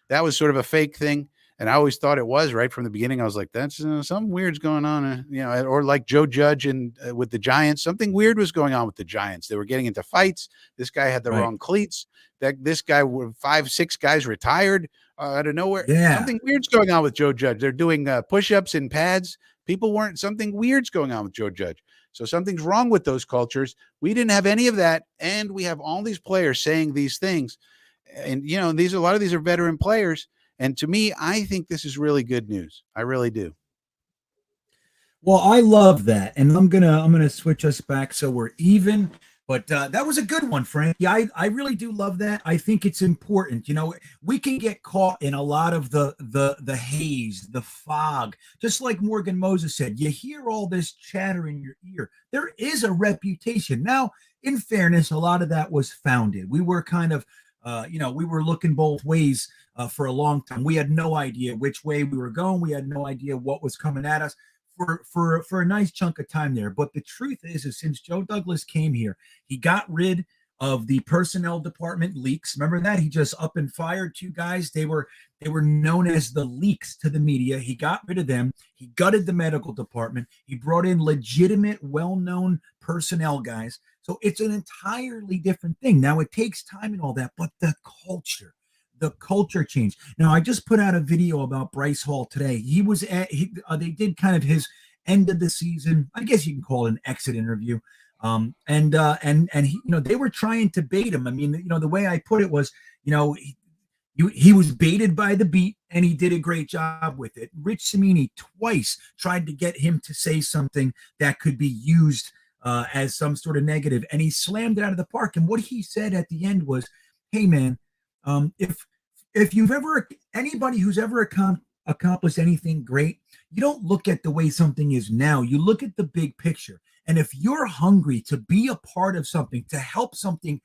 S7: that was sort of a fake thing. And I always thought it was right from the beginning. I was like, that's something weird's going on, or like Joe Judge and with the Giants, something weird was going on with the Giants. They were getting into fights. This guy had the wrong cleats. This guy, 5-6 guys retired out of nowhere. Yeah. Something weird's going on with Joe Judge. They're doing push-ups in pads. Something weird's going on with Joe Judge. So something's wrong with those cultures. We didn't have any of that. And we have all these players saying these things. And, a lot of these are veteran players. And to me, I think this is really good news. I really do.
S6: Well, I love that. And I'm gonna switch us back so we're even. But that was a good one, Frank. Yeah, I really do love that. I think it's important. We can get caught in a lot of the haze, the fog. Just like Morgan Moses said, you hear all this chatter in your ear. There is a reputation. Now, in fairness, a lot of that was founded. We were kind of, we were looking both ways for a long time. We had no idea which way we were going. We had no idea what was coming at us for a nice chunk of time there. But the truth is since Joe Douglas came here, he got rid of the personnel department leaks. Remember that? He just up and fired 2 guys. They were known as the leaks to the media. He got rid of them. He gutted the medical department. He brought in legitimate, well-known personnel guys. So it's an entirely different thing. Now, it takes time and all that, but the culture change. Now, I just put out a video about Bryce Hall today. They did kind of his end of the season, I guess you can call it an exit interview. And he, they were trying to bait him. I mean, the way I put it was, he was baited by the beat, and he did a great job with it. Rich Cimini twice tried to get him to say something that could be used as some sort of negative, and he slammed it out of the park. And what he said at the end was, hey, man, if you've ever, anybody who's ever accomplished anything great, you don't look at the way something is now. You look at the big picture. And if you're hungry to be a part of something, to help something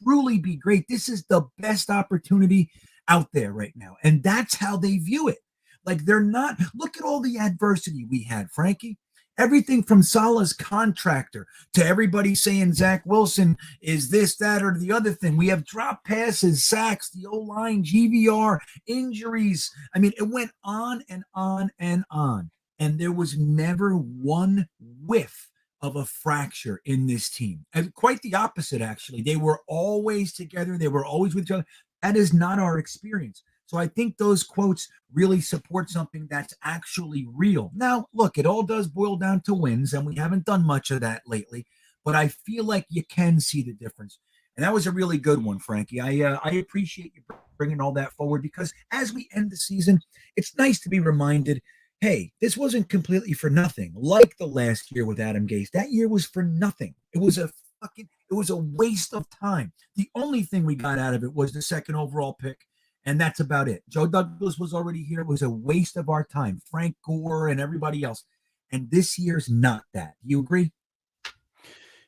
S6: truly be great, this is the best opportunity out there right now. And that's how they view it. Like they're not. Look at all the adversity we had, Frankie. Everything from Salah's contractor to everybody saying Zach Wilson is this, that, or the other thing. We have drop passes, sacks, the O-line, GVR, injuries. I mean, it went on and on and on. And there was never one whiff of a fracture in this team. And quite the opposite, actually. They were always together. They were always with each other. That is not our experience. So I think those quotes really support something that's actually real. Now, look, it all does boil down to wins, and we haven't done much of that lately, but I feel like you can see the difference. And that was a really good one, Frankie. I appreciate you bringing all that forward, because as we end the season, it's nice to be reminded, hey, this wasn't completely for nothing. Like the last year with Adam Gase, that year was for nothing. It was a waste of time. The only thing we got out of it was the second overall pick. And that's about it. Joe Douglas was already here. It was a waste of our time. Frank Gore and everybody else. And this year's not that. You agree?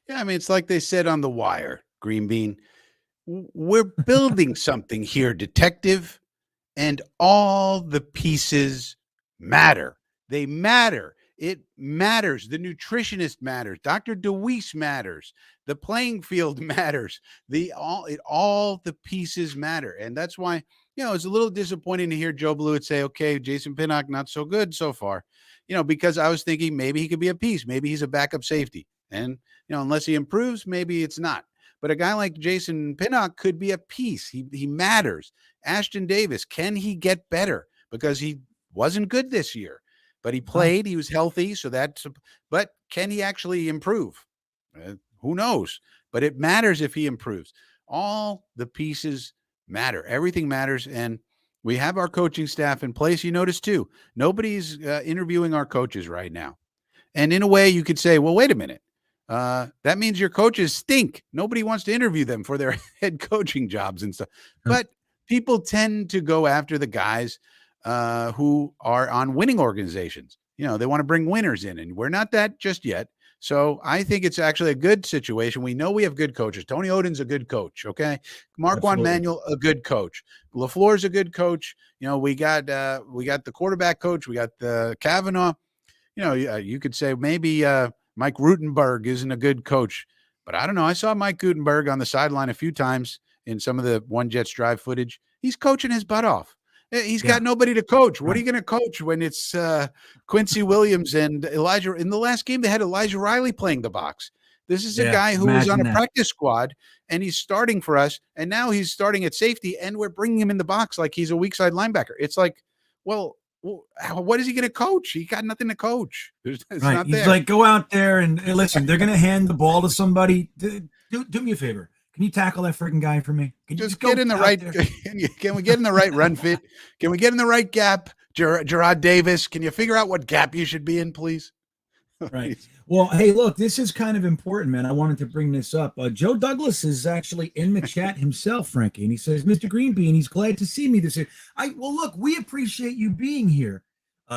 S7: Yeah, I mean, it's like they said on The Wire, GreenBean. We're building something here, detective, and all the pieces matter. They matter. It matters. The nutritionist matters. Dr. DeWeese matters. The playing field matters. All the pieces matter. And that's why, it's a little disappointing to hear Joe Blewett say, okay, Jason Pinnock, not so good so far, because I was thinking maybe he could be a piece. Maybe he's a backup safety. And, unless he improves, maybe it's not. But a guy like Jason Pinnock could be a piece. He matters. Ashton Davis, can he get better? Because he wasn't good this year, but he played, he was healthy. But can he actually improve? Who knows? But it matters if he improves. All the pieces matter. Everything matters. And we have our coaching staff in place. You notice too, nobody's interviewing our coaches right now. And in a way you could say, well, wait a minute. That means your coaches stink. Nobody wants to interview them for their head coaching jobs and stuff. But people tend to go after the guys who are on winning organizations. They want to bring winners in, and we're not that just yet. So I think it's actually a good situation. We know we have good coaches. Tony Oden's a good coach. Okay. Marquand Manuel, a good coach. LaFleur's a good coach. We got the quarterback coach. We got the Kavanaugh. You could say maybe Mike Rutenberg isn't a good coach, but I don't know. I saw Mike Gutenberg on the sideline a few times in some of the One Jets Drive footage. He's coaching his butt off. He's got nobody to coach. What are you going to coach when it's Quincy Williams and Elijah? In the last game, they had Elijah Riley playing the box. This is a guy who was on a practice squad, and he's starting for us, and now he's starting at safety, and we're bringing him in the box like he's a weak side linebacker. It's like, well, what is he going to coach? He got nothing to coach. It's not there.
S6: He's like, go out there and listen, they're going to hand the ball to somebody. Do me a favor. Can you tackle that freaking guy for me? Can you
S7: just get in the right? Can we get in the right run fit? Can we get in the right gap? Gerard Davis, can you figure out what gap you should be in, please?
S6: Right. Well, hey, look, this is kind of important, man. I wanted to bring this up. Joe Douglas is actually in the chat himself, Frankie, and he says, Mr. GreenBean, he's glad to see me this year. Well, look, we appreciate you being here,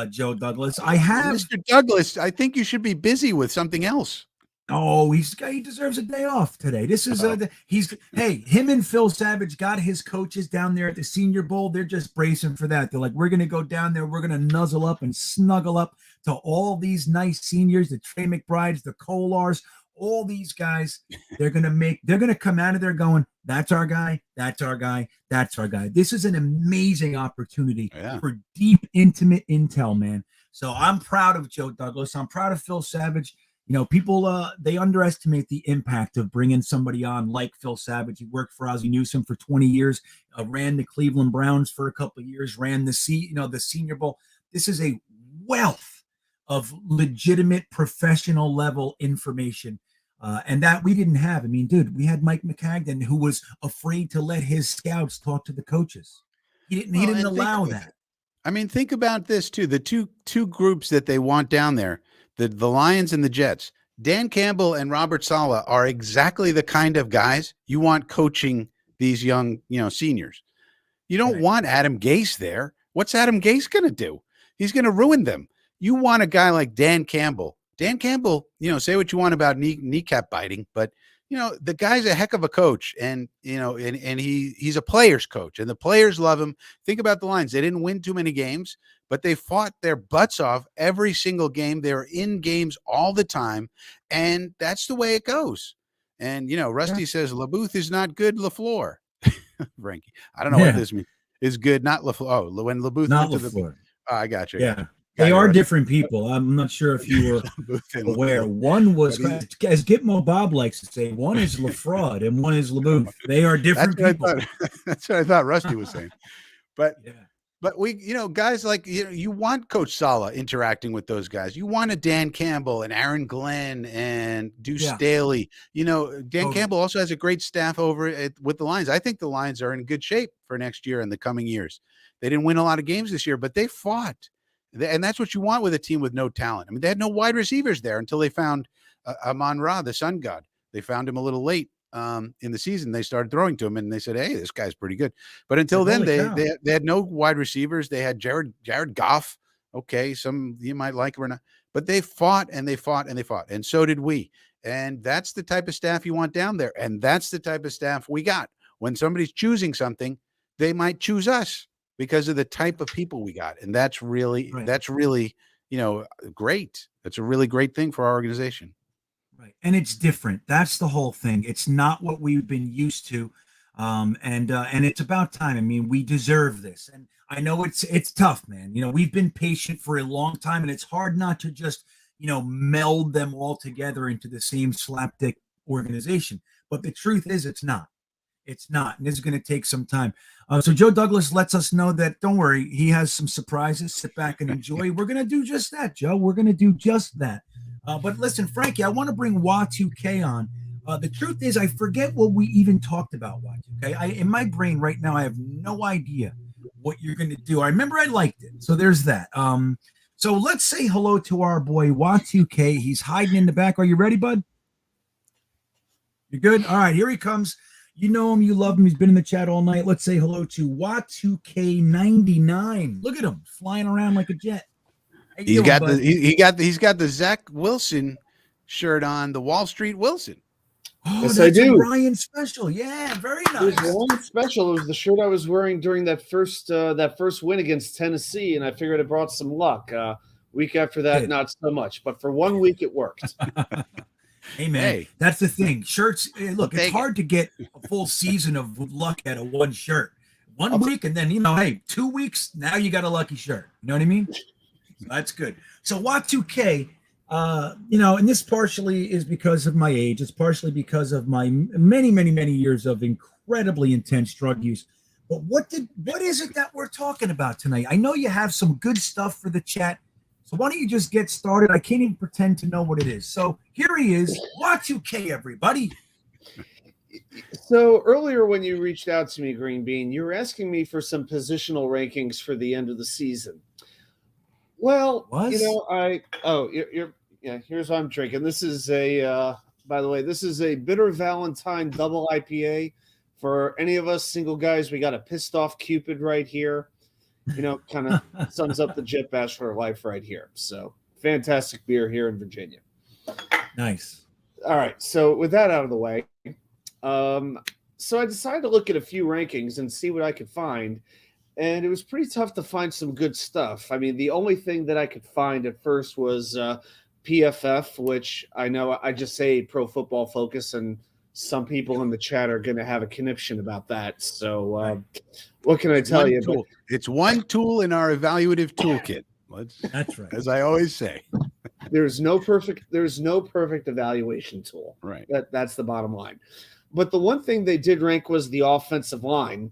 S6: Joe Douglas.
S7: Mr. Douglas, I think you should be busy with something else.
S6: Oh, he deserves a day off today. This is him and Phil Savage got his coaches down there at the Senior Bowl. They're just bracing for that. They're like, we're going to go down there. We're going to nuzzle up and snuggle up to all these nice seniors, the Trey McBrides, the Kolars, all these guys. They're going to come out of there going, that's our guy. That's our guy. That's our guy. This is an amazing opportunity for deep, intimate intel, man. So I'm proud of Joe Douglas. I'm proud of Phil Savage. People, they underestimate the impact of bringing somebody on like Phil Savage. He worked for Ozzie Newsome for 20 years, ran the Cleveland Browns for a couple of years, ran the Senior Bowl. This is a wealth of legitimate professional level information. And that we didn't have. I mean, dude, we had Mike McCagden, who was afraid to let his scouts talk to the coaches. He didn't allow that.
S7: I mean, think about this too. The two groups that they want down there, the Lions and the Jets, Dan Campbell and Robert Saleh are exactly the kind of guys you want coaching these young, seniors. You don't want Adam Gase there. What's Adam Gase going to do? He's going to ruin them. You want a guy like Dan Campbell. Dan Campbell, say what you want about kneecap biting, but the guy's a heck of a coach, and he's a player's coach, and the players love him. Think about the Lions. They didn't win too many games, but they fought their butts off every single game. They were in games all the time, and that's the way it goes. And, Rusty says LaBooth is not good, Laflore. Frankie, I don't know what this means. Is good, not Laflore. Oh, when LaBooth
S6: Not
S7: went to
S6: Laflore.
S7: I got you.
S6: Yeah. They are different people. I'm not sure if you were aware. One was, as Gitmo Bob likes to say, one is LaFraud and one is LaBooth. They are different people.
S7: That's what I thought Rusty was saying. But we, guys like, you want Coach Sala interacting with those guys. You want a Dan Campbell and Aaron Glenn and Deuce Staley. Dan Campbell also has a great staff over with the Lions. I think the Lions are in good shape for next year and the coming years. They didn't win a lot of games this year, but they fought. And that's what you want with a team with no talent. I mean, they had no wide receivers there until they found Amon-Ra, the sun god. They found him a little late in the season. They started throwing to him, and they said, hey, this guy's pretty good. But until then, they had no wide receivers. They had Jared Goff. Okay, some you might like him or not. But they fought, and they fought, and they fought. And so did we. And that's the type of staff you want down there. And that's the type of staff we got. When somebody's choosing something, they might choose us because of the type of people we got. And that's really, great. That's a really great thing for our organization.
S6: Right. And it's different. That's the whole thing. It's not what we've been used to. And it's about time. I mean, we deserve this. And I know it's tough, man. We've been patient for a long time, and it's hard not to just, meld them all together into the same slapdick organization. But the truth is, it's not. It's not. And this is going to take some time. So Joe Douglas lets us know that, don't worry, he has some surprises. Sit back and enjoy. We're going to do just that, Joe. We're going to do just that. But listen, Frankie, I want to bring Y2K on. The truth is, I forget what we even talked about, Y2K. In my brain right now, I have no idea what you're going to do. I remember I liked it. So there's that. So let's say hello to our boy Y2K. He's hiding in the back. Are you ready, bud? You're good? All right, here he comes. You know him, you love him. He's been in the chat all night. Let's say hello to Y2K99. Look at him flying around like a jet.
S7: He's got the Zach Wilson shirt on, the Wall Street Wilson.
S6: Oh, yes, I do. Ryan special. Yeah, very nice.
S8: It was Ryan special. It was the shirt I was wearing during that first win against Tennessee, and I figured it brought some luck. Week after that, not so much. But for 1 week, it worked.
S6: Hey, man, that's the thing. Shirts, look, it's hard to get a full season of luck out of one shirt. 1 week, and then, 2 weeks, now you got a lucky shirt. You know what I mean? So that's good. So Y2K, and this partially is because of my age. It's partially because of my many, many, many years of incredibly intense drug use. But what is it that we're talking about tonight? I know you have some good stuff for the chat. So why don't you just get started? I can't even pretend to know what it is. So here he is, Y2K, everybody.
S8: So earlier when you reached out to me, GreenBean, you were asking me for some positional rankings for the end of the season. Well, here's what I'm drinking. This is by the way, this is a Bitter Valentine double IPA. For any of us single guys, we got a pissed off Cupid right here. Kind of sums up the Jet Bachelor life right here. So fantastic beer here in Virginia.
S6: Nice.
S8: All right. So with that out of the way, so I decided to look at a few rankings and see what I could find. And it was pretty tough to find some good stuff. I mean, the only thing that I could find at first was PFF, which I know I just say Pro Football Focus, and some people in the chat are going to have a conniption about that. So what can I tell you?
S7: But it's one tool in our evaluative toolkit.
S6: That's right.
S7: As I always say,
S8: there's no perfect evaluation tool.
S7: Right.
S8: That's the bottom line. But the one thing they did rank was the offensive line.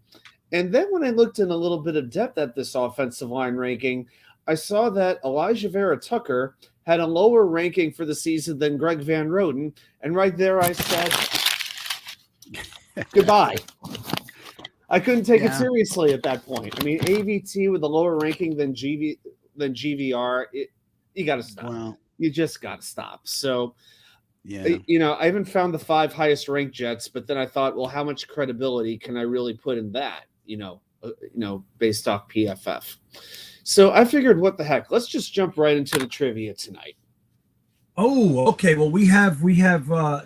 S8: And then when I looked in a little bit of depth at this offensive line ranking, I saw that Elijah Vera Tucker had a lower ranking for the season than Greg Van Roten. And right there I said, goodbye. I couldn't take it seriously at that point. I mean, AVT with a lower ranking than GVR, you got to stop.
S7: Wow.
S8: You just got to stop. So,
S7: yeah,
S8: I haven't found the 5 highest ranked Jets, but then I thought, well, how much credibility can I really put in that? Based off PFF. So I figured, what the heck? Let's just jump right into the trivia tonight.
S6: Oh, okay. Well, we have.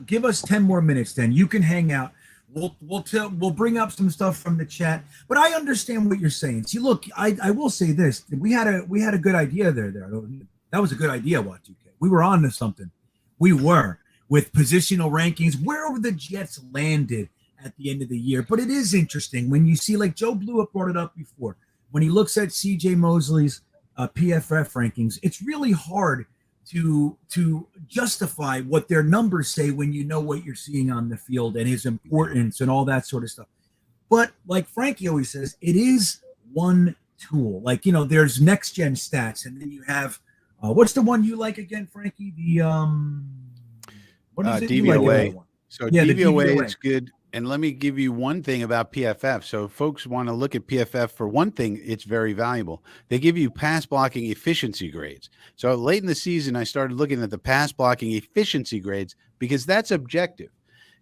S6: Give us 10 more minutes, then. You can hang out. We'll bring up some stuff from the chat, but I understand what you're saying. See, look, I will say this: we had a good idea there. That was a good idea, Y2K. We were on to something. We were with positional rankings, where the Jets landed at the end of the year. But it is interesting when you see, like Joe Blewett brought it up before, when he looks at C.J. Mosley's PFF rankings, it's really hard to justify what their numbers say when you know what you're seeing on the field and his importance and all that sort of stuff. But like Frankie always says, it is one tool. Like, there's next gen stats, and then you have what's the one you like again, Frankie? The what is it?
S7: DVOA.
S6: Like
S7: so DVOA is good. And let me give you one thing about PFF. So folks want to look at PFF. For one thing, it's very valuable. They give you pass blocking efficiency grades. So late in the season, I started looking at the pass blocking efficiency grades because that's objective.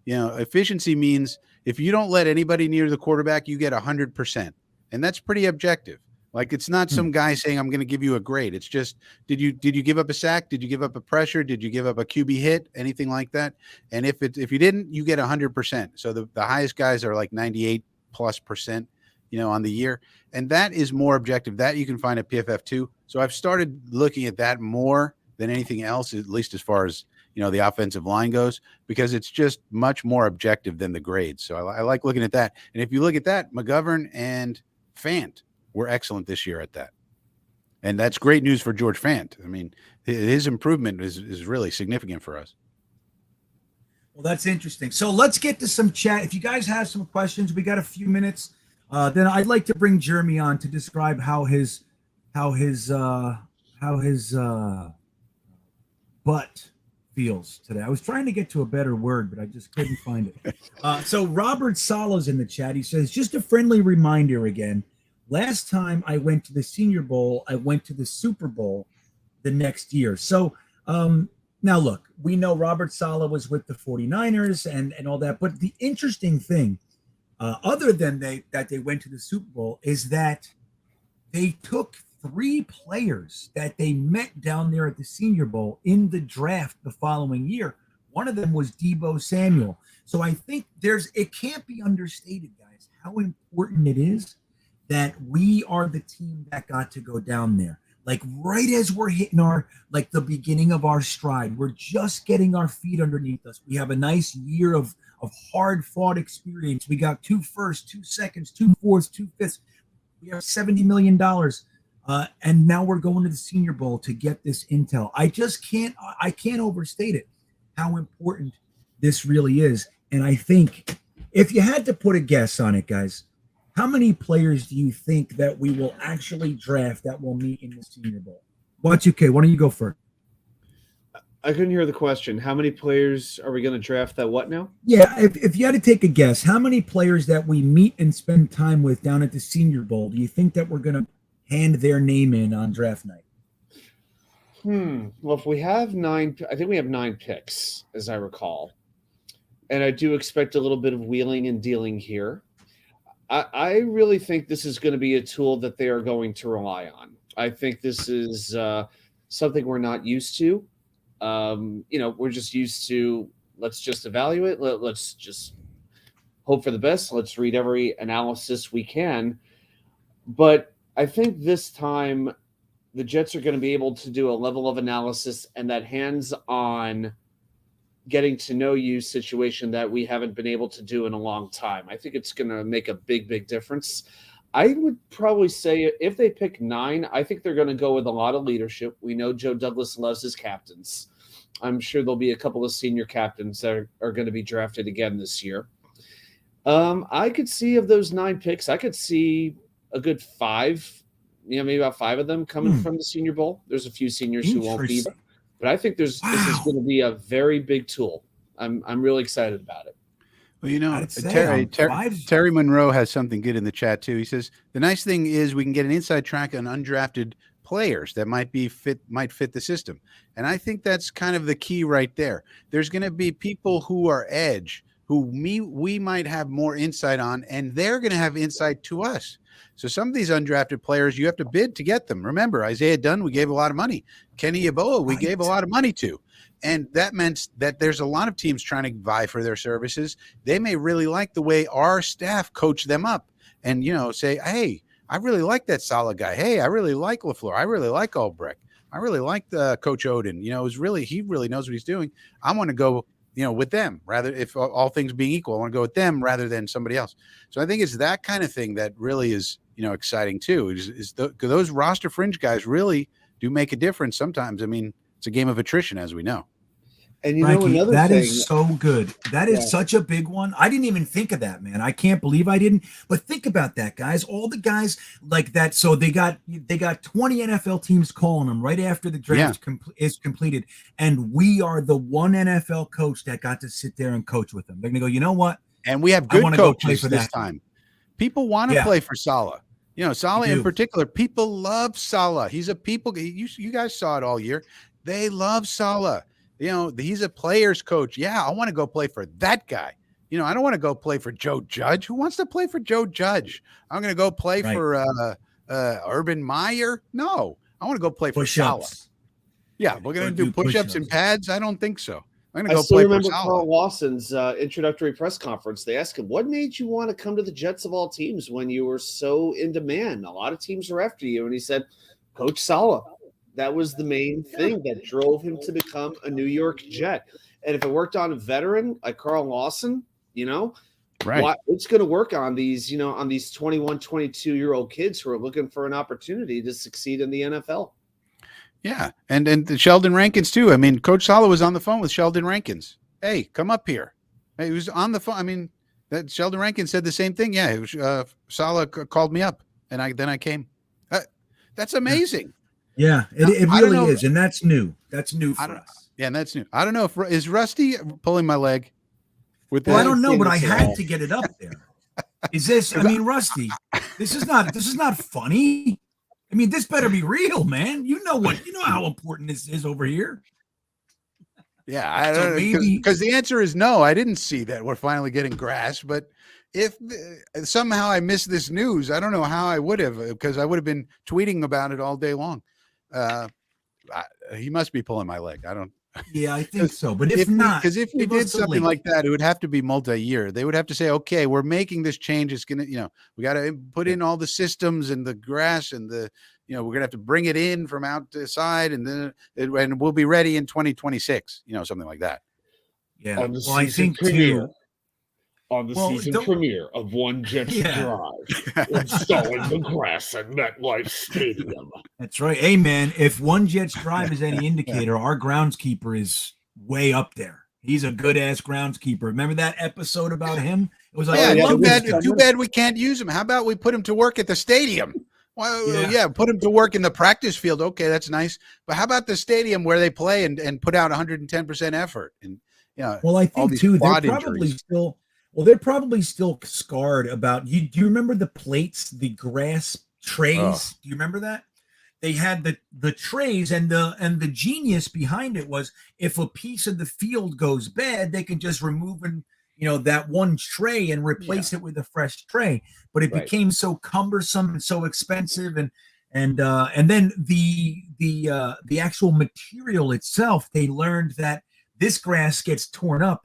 S7: Efficiency means if you don't let anybody near the quarterback, you get 100%. And that's pretty objective. Like, it's not some guy saying, I'm going to give you a grade. It's just, did you give up a sack? Did you give up a pressure? Did you give up a QB hit? Anything like that? And if you didn't, you get 100%. So the highest guys are like 98+%, on the year. And that is more objective. That you can find at PFF too. So I've started looking at that more than anything else, at least as far as, the offensive line goes, because it's just much more objective than the grades. So I like looking at that. And if you look at that, McGovern and Fant were excellent this year at that. And that's great news for George Fant. I mean, his improvement is really significant for us.
S6: Well, that's interesting. So let's get to some chat. If you guys have some questions, we got a few minutes. Then I'd like to bring Jeremy on to describe how his butt feels today. I was trying to get to a better word, but I just couldn't find it. So Robert Sala's in the chat. He says, just a friendly reminder again. Last time I went to the Senior Bowl, I went to the Super Bowl the next year. So now, look, we know Robert Saleh was with the 49ers and all that. But the interesting thing, other than that they went to the Super Bowl, is that they took 3 players that they met down there at the Senior Bowl in the draft the following year. One of them was Deebo Samuel. So I think it can't be understated, guys, how important it is that we are the team that got to go down there. Like right as we're hitting the beginning of our stride, we're just getting our feet underneath us. We have a nice year of hard fought experience. We got 2 firsts, 2 seconds, 2 fourths, 2 fifths. We have $70 million. And now we're going to the Senior Bowl to get this intel. I can't overstate it, how important this really is. And I think if you had to put a guess on it, guys, how many players do you think that we will actually draft that will meet in the Senior Bowl? Y2K, why don't you go first?
S8: I couldn't hear the question. How many players are we going to draft that what now?
S6: Yeah, if you had to take a guess, how many players that we meet and spend time with down at the Senior Bowl do you think that we're going to hand their name in on draft night?
S8: Well, if we have 9, I think we have 9 picks, as I recall. And I do expect a little bit of wheeling and dealing here. I really think this is going to be a tool that they are going to rely on. I think this is something we're not used to. We're just used to, let's just evaluate. Let's just hope for the best. Let's read every analysis we can. But I think this time the Jets are going to be able to do a level of analysis and that hands-on getting to know you situation that we haven't been able to do in a long time. I think it's going to make a big, big difference. I would probably say if they pick 9, I think they're going to go with a lot of leadership. We know Joe Douglas loves his captains. I'm sure there'll be a couple of senior captains that are going to be drafted again this year. I could see of those 9 picks, I could see a good 5, maybe about 5 of them coming from the Senior Bowl. There's a few seniors who won't be there. But I think this is going to be a very big tool. I'm really excited about it.
S7: Well, Terry Monroe has something good in the chat too. He says the nice thing is we can get an inside track on undrafted players that might fit the system, and I think that's kind of the key right there. There's going to be people who are edge who we might have more insight on, and they're going to have insight to us. So some of these undrafted players, you have to bid to get them. Remember, Isaiah Dunn, we gave a lot of money. Kenny Yeboah, we gave a lot of money to. And that meant that there's a lot of teams trying to vie for their services. They may really like the way our staff coach them up and, say, hey, I really like that Saleh guy. Hey, I really like Laflore. I really like Albrecht. I really like Coach Odin. He really knows what he's doing. I want to go, with them rather, if all things being equal, I want to go with them rather than somebody else. So I think it's that kind of thing that really is, exciting too. Those roster fringe guys really do make a difference sometimes. I mean, it's a game of attrition, as we know.
S8: And
S6: Frankie,
S8: another
S6: that
S8: thing
S6: is so good. That is such a big one. I didn't even think of that, man. I can't believe I didn't. But think about that, guys. All the guys like that. So they got 20 NFL teams calling them right after the draft is completed, and we are the one NFL coach that got to sit there and coach with them. They're gonna go, you know what?
S7: And we have good coaches for this time. People want to play for Saleh. Saleh in particular. People love Saleh. He's a people. You guys saw it all year. They love Saleh. He's a player's coach. Yeah, I want to go play for that guy. I don't want to go play for Joe Judge. Who wants to play for Joe Judge? I'm going to go play for Urban Meyer. No, I want to go play for Saleh. Yeah, we're going to do push-ups and pads. I don't think so. I'm going to go play for Saleh.
S8: Carl Lawson's introductory press conference. They asked him, what made you want to come to the Jets of all teams when you were so in demand? A lot of teams are after you. And he said, Coach Saleh. That was the main thing that drove him to become a New York Jet. And if it worked on a veteran like Carl Lawson, it's going to work on these, on these 21, 22-year-old kids who are looking for an opportunity to succeed in the NFL.
S7: Yeah. And the Sheldon Rankins too. I mean, Coach Saleh was on the phone with Sheldon Rankins. Hey, come up here. Hey, he was on the phone. I mean, that Sheldon Rankins said the same thing. Yeah. It was, Saleh called me up and I came. That's amazing.
S6: Yeah, it really is, and that's new. That's new for us.
S7: Yeah, and that's new. I don't know if is Rusty pulling my leg with that.
S6: Well, I don't know, but I had to get it up there. Is this? I mean, Rusty, this is not funny. I mean, this better be real, man. You know how important this is over here.
S7: Yeah, I don't know, because the answer is no. I didn't see that we're finally getting grass, but if somehow I missed this news, I don't know how I would have, because I would have been tweeting about it all day long. He must be pulling my leg. I don't.
S6: Yeah, I think so. But if not,
S7: because if we did something like that, it would have to be multi-year. They would have to say, okay, we're making this change. It's gonna, we got to put in all the systems and the grass and the, we're gonna have to bring it in from outside, and then and we'll be ready in 2026. Something like that.
S6: Yeah. Well, I think too.
S9: On the season premiere of One Jets Drive, installing the grass at MetLife Stadium.
S6: That's right. Hey, man, if One Jets Drive is any indicator, our groundskeeper is way up there. He's a good-ass groundskeeper. Remember that episode about him? It was like,
S7: too bad we can't use him. How about we put him to work at the stadium? Well, put him to work in the practice field. Okay, that's nice. But how about the stadium where they play and put out 110% effort? And
S6: well, I think too, they're probably still scarred about you. Do you remember the plates, the grass trays? Oh. Do you remember that? They had the trays, and the genius behind it was if a piece of the field goes bad, they can just remove that one tray and replace it with a fresh tray. But it became so cumbersome and so expensive, and then the actual material itself, they learned that this grass gets torn up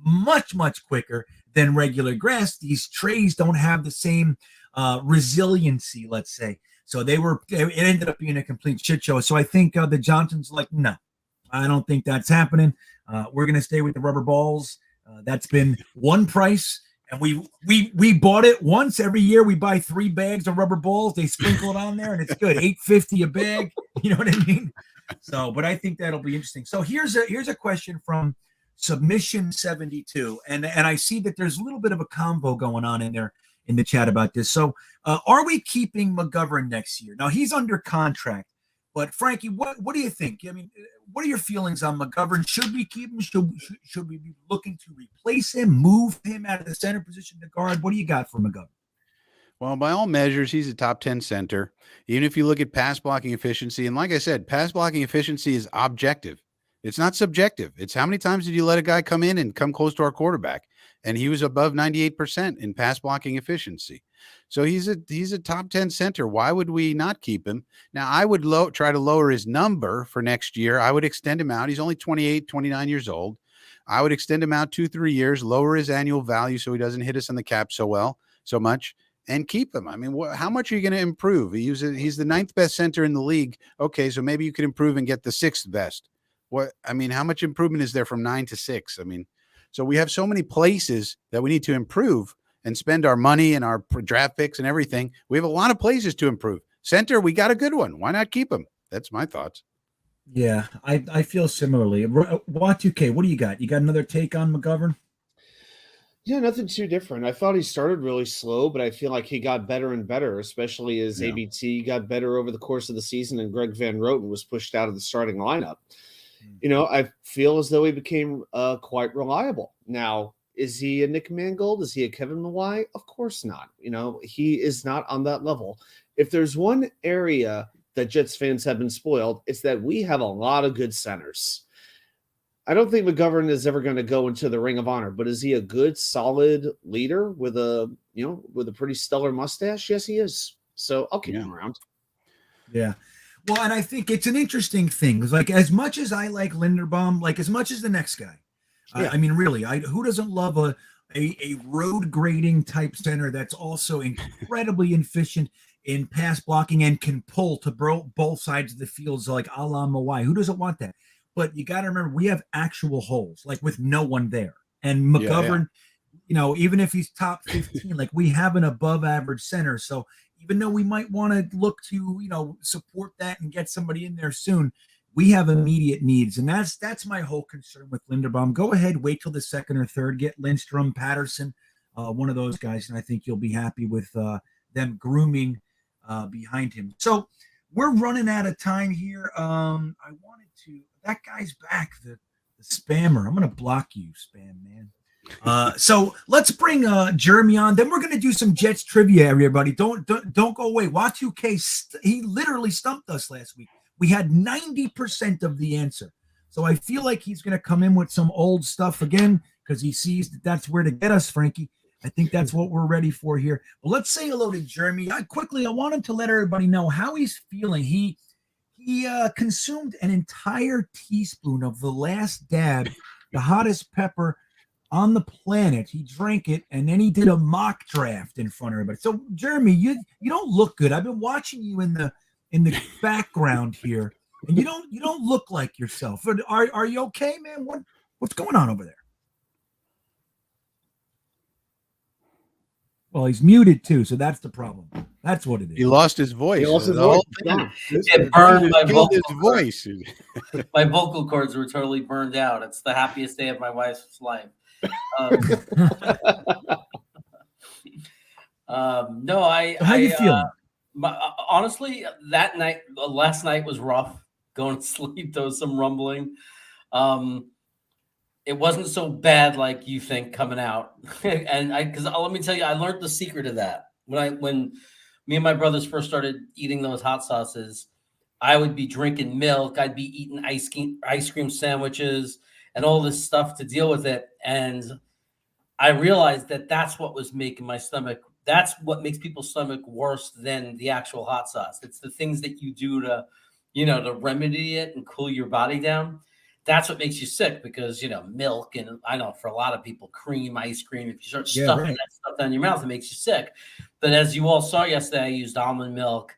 S6: much quicker than regular grass. These trays don't have the same resiliency, let's say. So it ended up being a complete shit show. So I think the Johnsons like, no, I don't think that's happening. We're going to stay with the rubber balls. That's been one price. And we bought it once every year. We buy 3 bags of rubber balls. They sprinkle it on there and it's good. $8.50 a bag. You know what I mean? So, but I think that'll be interesting. So here's a question from Submission 72, and I see that there's a little bit of a convo going on in there in the chat about this. So, are we keeping McGovern next year? Now he's under contract, but Frankie, what do you think? I mean, what are your feelings on McGovern? Should we keep him? Should we be looking to replace him, move him out of the center position to guard? What do you got for McGovern?
S7: Well, by all measures, he's a top 10 center. Even if you look at pass blocking efficiency, and like I said, pass blocking efficiency is objective. It's not subjective. It's how many times did you let a guy come in and come close to our quarterback? And he was above 98% in pass blocking efficiency. So he's a top 10 center. Why would we not keep him? Now, I would try to lower his number for next year. I would extend him out. He's only 28, 29 years old. I would extend him out 2-3 years, lower his annual value so he doesn't hit us on the cap so much, and keep him. I mean, how much are you going to improve? He's the 9th best center in the league. Okay, so maybe you could improve and get the 6th best. How much improvement is there from 9 to 6? I mean, so we have so many places that we need to improve and spend our money and our draft picks and everything. We have a lot of places to improve. Center, we got a good one. Why not keep him? That's my thoughts.
S6: Yeah, I feel similarly. Y2K, what do you got? You got another take on McGovern?
S8: Yeah, nothing too different. I thought he started really slow, but I feel like he got better and better, especially as ABT got better over the course of the season and Greg Van Roten was pushed out of the starting lineup. I feel as though he became quite reliable. Now, is he a Nick Mangold? Is he a Kevin Mawai? Of course not. He is not on that level. If there's one area that Jets fans have been spoiled, it's that we have a lot of good centers. I don't think McGovern is ever going to go into the Ring of Honor, but is he a good, solid leader with a pretty stellar mustache? Yes, he is. So I'll keep him around.
S6: Yeah. Well, and I think it's an interesting thing. It's like, as much as I like Linderbaum, like as much as the next guy, I mean, really, who doesn't love a road grading type center that's also incredibly efficient in pass blocking and can pull to both sides of the fields, like a la Mawai? Who doesn't want that? But you got to remember, we have actual holes, like with no one there. And McGovern, even if he's top 15, like we have an above average center. So even though we might want to look to, support that and get somebody in there soon, we have immediate needs. And that's my whole concern with Linderbaum. Go ahead, wait till the second or third, get Lindstrom, Patterson, one of those guys. And I think you'll be happy with them grooming behind him. So we're running out of time here. That guy's back, the spammer. I'm going to block you, spam man. So let's bring Jeremy on. Then we're going to do some Jets trivia, everybody. Don't go away. Y2K, he literally stumped us last week. We had 90% of the answer. So I feel like he's going to come in with some old stuff again because he sees that's where to get us, Frankie. I think that's what we're ready for here. But let's say hello to Jeremy. I want him to let everybody know how he's feeling. He consumed an entire teaspoon of the last dab, the hottest pepper on the planet. He drank it, and then he did a mock draft in front of everybody. So, Jeremy, you don't look good. I've been watching you in the background here, and you don't look like yourself. Are you okay, man? What's going on over there? Well, he's muted too, so that's the problem. That's what it is.
S7: He lost his voice.
S10: It burned my voice. My vocal cords were totally burned out. It's the happiest day of my wife's life.
S6: How you feeling?
S10: Honestly, last night was rough. Going to sleep, there was some rumbling. It wasn't so bad like you think coming out. And because let me tell you, I learned the secret of that. When me and my brothers first started eating those hot sauces, I would be drinking milk. I'd be eating ice cream sandwiches and all this stuff to deal with it. And I realized that that's what was making my stomach. That's what makes people's stomach worse than the actual hot sauce. It's the things that you do to remedy it and cool your body down. That's what makes you sick because, milk and I know for a lot of people, cream, ice cream, if you start stuffing that stuff down your mouth, it makes you sick. But as you all saw yesterday, I used almond milk.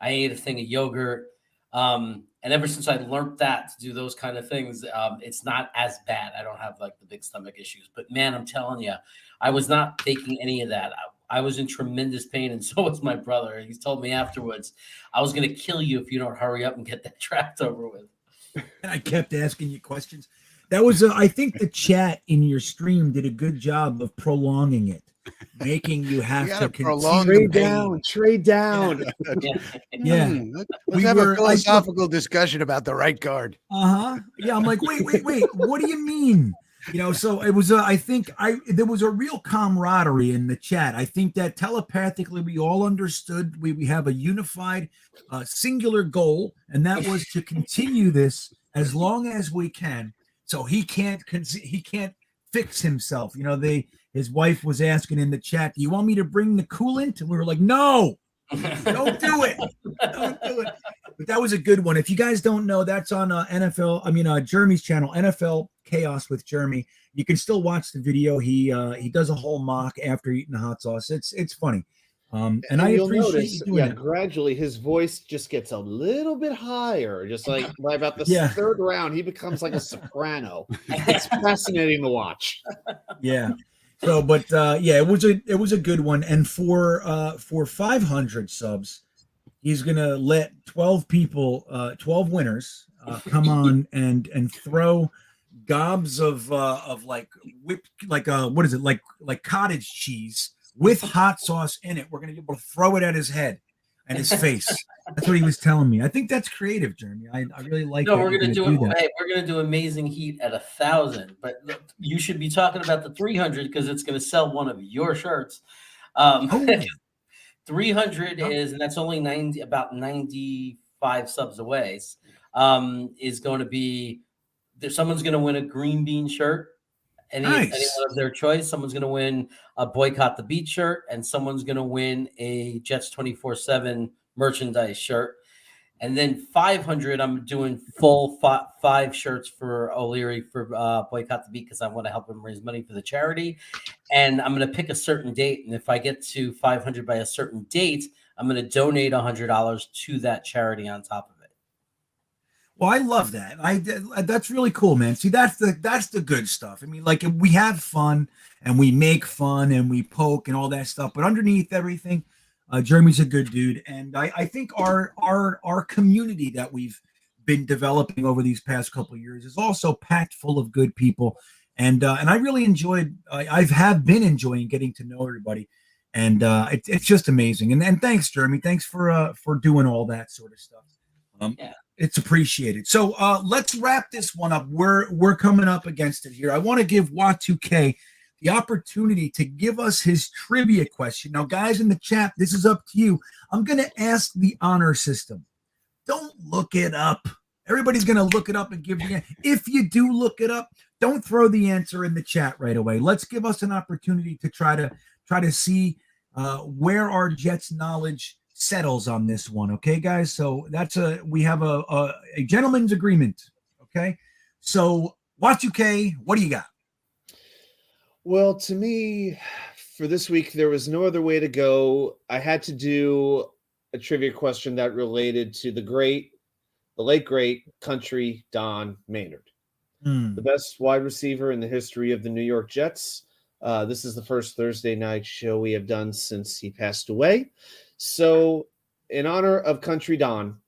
S10: I ate a thing of yogurt. And ever since I learned that to do those kind of things, it's not as bad. I don't have like the big stomach issues. But man, I'm telling you, I was not taking any of that. I was in tremendous pain, and so was my brother. He told me afterwards, I was going to kill you if you don't hurry up and get that draft over with.
S6: And I kept asking you questions. That was, I think the chat in your stream did a good job of prolonging it, making you have to
S8: continue. Trade down.
S6: Yeah.
S7: Let's have a philosophical discussion about the right guard.
S6: Yeah. I'm like, wait. What do you mean? So it was, I think there was a real camaraderie in the chat. I think that telepathically we all understood we have a unified, singular goal, and that was to continue this as long as we can. So he can't fix himself. You know, his wife was asking in the chat, "Do you want me to bring the coolant?" And we were like, "No, don't do it, don't do it." But that was a good one. If you guys don't know, that's on Jeremy's channel, NFL Chaos with Jeremy. You can still watch the video. He does a whole mock after eating the hot sauce. It's funny. And I appreciate you doing that.
S8: Gradually his voice just gets a little bit higher. Just like by about the third round, he becomes like a soprano. It's fascinating to watch.
S6: Yeah. So, but it was a good one. And for 500 subs, he's gonna let 12 people, 12 winners, come on and throw gobs of like whipped, like what is it, like cottage cheese with hot sauce in it. We're gonna be able to throw it at his head and his face. That's what he was telling me. I think that's creative, Jeremy. I really like.
S10: No, we're gonna do it. Hey, we're gonna do Amazing Heat at 1,000, but you should be talking about the 300 because it's gonna sell one of your shirts. 300 is, and that's only about 95 subs away. Is going to be someone's going to win a Green Bean shirt. Anyone of their choice. Someone's going to win a Boycott the Beat shirt, and someone's going to win a Jets 24/7 merchandise shirt. And then 500, I'm doing full 5 shirts for O'Leary for Boycott the Beat because I want to help him raise money for the charity. And I'm going to pick a certain date. And if I get to 500 by a certain date, I'm going to donate $100 to that charity on top of it.
S6: Well, I love that. That's really cool, man. See, that's the good stuff. I mean, like, we have fun and we make fun and we poke and all that stuff, but underneath everything, Jeremy's a good dude. And I think our community that we've been developing over these past couple of years is also packed full of good people. And I really enjoyed, I have been enjoying getting to know everybody. And it's just amazing. And thanks, Jeremy. Thanks for doing all that sort of stuff. It's appreciated. So let's wrap this one up. We're coming up against it here. I want to give Wat2K the opportunity to give us his trivia question. Now, guys in the chat, this is up to you. I'm going to ask the honor system. Don't look it up. Everybody's going to look it up and give you. If you do look it up, don't throw the answer in the chat right away. Let's give us an opportunity to try to see where our Jets knowledge settles on this one. Okay, guys. So we have a gentleman's agreement. Okay. So Wat2K, what do you got?
S8: Well, to me, for this week, there was no other way to go. I had to do a trivia question that related to the late great country Don Maynard, the best wide receiver in the history of the New York Jets. This is the first Thursday night show we have done since he passed away. So in honor of country Don,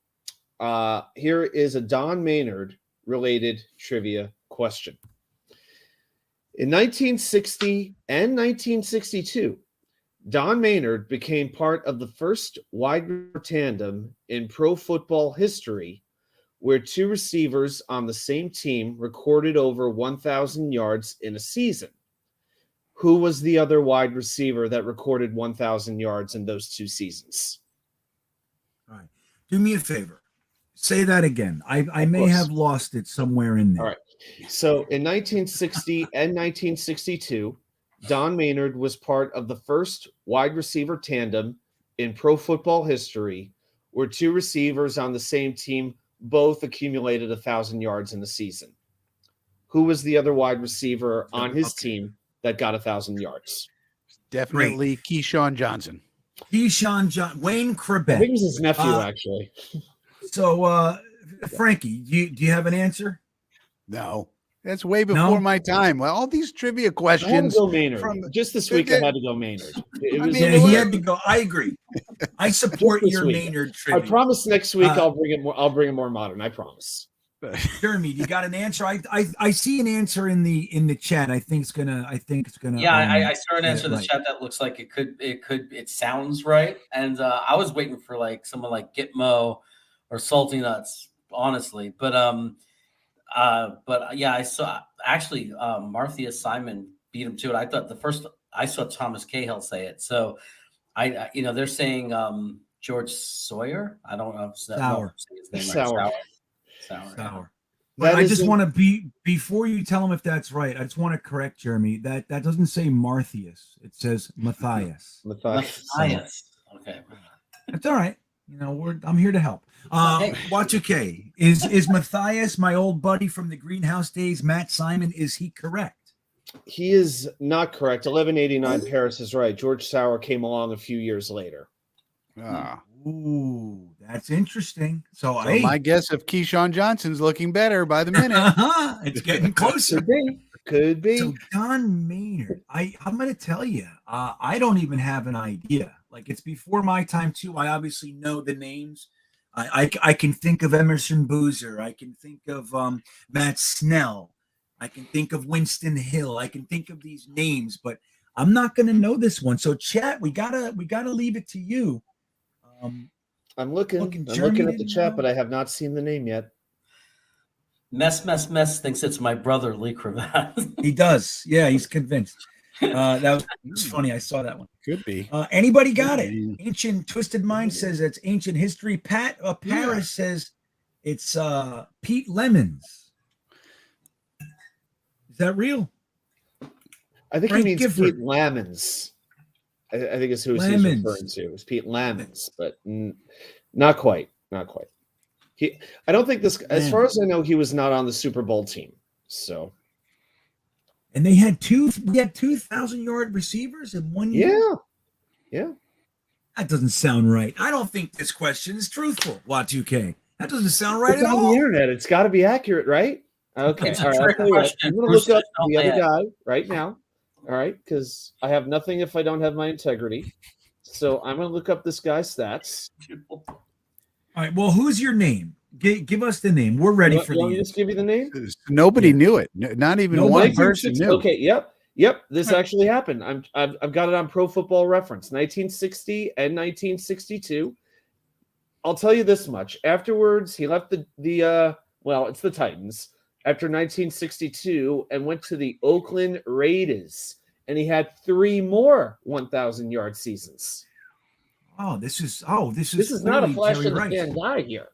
S8: here is a Don Maynard related trivia question. In 1960 and 1962, Don Maynard became part of the first wide receiver tandem in pro football history where 2 receivers on the same team recorded over 1,000 yards in a season. Who was the other wide receiver that recorded 1,000 yards in those 2 seasons?
S6: All right. Do me a favor. Say that again. I may have lost it somewhere in there.
S8: All right. So in 1960 and 1962, Don Maynard was part of the first wide receiver tandem in pro football history where 2 receivers on the same team both accumulated 1,000 yards in the season. Who was the other wide receiver on his team that got 1,000 yards?
S7: Definitely Keyshawn Johnson.
S6: Wayne Krebet.
S8: I think it was his nephew, actually.
S6: So, Frankie, do you have an answer?
S7: No, that's way before my time. Well, all these trivia questions.
S8: I had to go Maynard. Just this week, I had to go Maynard.
S6: He had to go. I agree. I support your Maynard trivia.
S8: I promise next week I'll bring it more modern. I promise.
S6: Jeremy, you got an answer? I see an answer in the chat. I think it's gonna.
S10: Yeah, I saw an answer in the chat that looks like it sounds right. And I was waiting for like someone like Gitmo or Salty Nuts, honestly. But yeah, I saw actually Marthia Simon beat him to it. I thought I saw Thomas Cahill say it. So they're saying George Sawyer. I don't know if
S6: Sour.
S10: Sour.
S6: But I just want to be, before you tell him if that's right, I just want to correct Jeremy. That doesn't say Marthius. It says Matthias.
S10: Matthias. Okay.
S6: That's all right. You know, I'm here to help. Y2K, is Matthias, my old buddy from the Greenhouse days, Matt Simon, is he correct?
S8: He is not correct. 1189 Paris is right. George Sauer came along a few years later.
S6: Ooh, that's interesting. So
S7: my guess of Keyshawn Johnson's looking better by the minute.
S6: It's getting closer.
S8: Could be.
S6: So Don Maynard, I'm going to tell you, I don't even have an idea. Like, it's before my time too. I obviously know the names. I can think of Emerson Boozer. I can think of Matt Snell. I can think of Winston Hill. I can think of these names, but I'm not going to know this one. So chat, we gotta leave it to you.
S8: I'm looking at the chat, but I have not seen the name yet.
S10: Mess thinks it's my brother, Lee Cravat.
S6: He does. Yeah, he's convinced. That was funny. I saw that one.
S7: Could be.
S6: Anybody got it? Ancient Twisted Mind says it's ancient history. Pat Paris says it's Pete Lemons. Is that real?
S8: I think
S6: Frank
S8: he means
S6: Gifford.
S8: Pete Lamons. I think it's who he's referring to. It's Pete Lamons, but not quite. Not quite. I don't think this. As far as I know, he was not on the Super Bowl team. So.
S6: And they had 2,000-yard receivers in 1 year.
S8: Yeah.
S6: That doesn't sound right. I don't think this question is truthful. Y2K. That doesn't sound right
S8: it's
S6: at
S8: on
S6: all.
S8: The internet. It's got to be accurate, right? Okay.
S10: It's
S8: all right.
S10: a trick question.
S8: I'm going to look up the other guy right now. All right, because I have nothing if I don't have my integrity. So I'm going to look up this guy's stats.
S6: All right. Well, who's your name? Give us the name. We're ready for
S8: you just give you the name?
S7: Nobody knew it. Not even one person knew.
S8: Okay. Yep. This actually happened. I've got it on Pro Football Reference, 1960 and 1962. I'll tell you this much. Afterwards, he left it's the Titans after 1962 and went to the Oakland Raiders, and he had 3 more 1,000-yard seasons.
S6: This is
S8: not a flash in the pan guy here.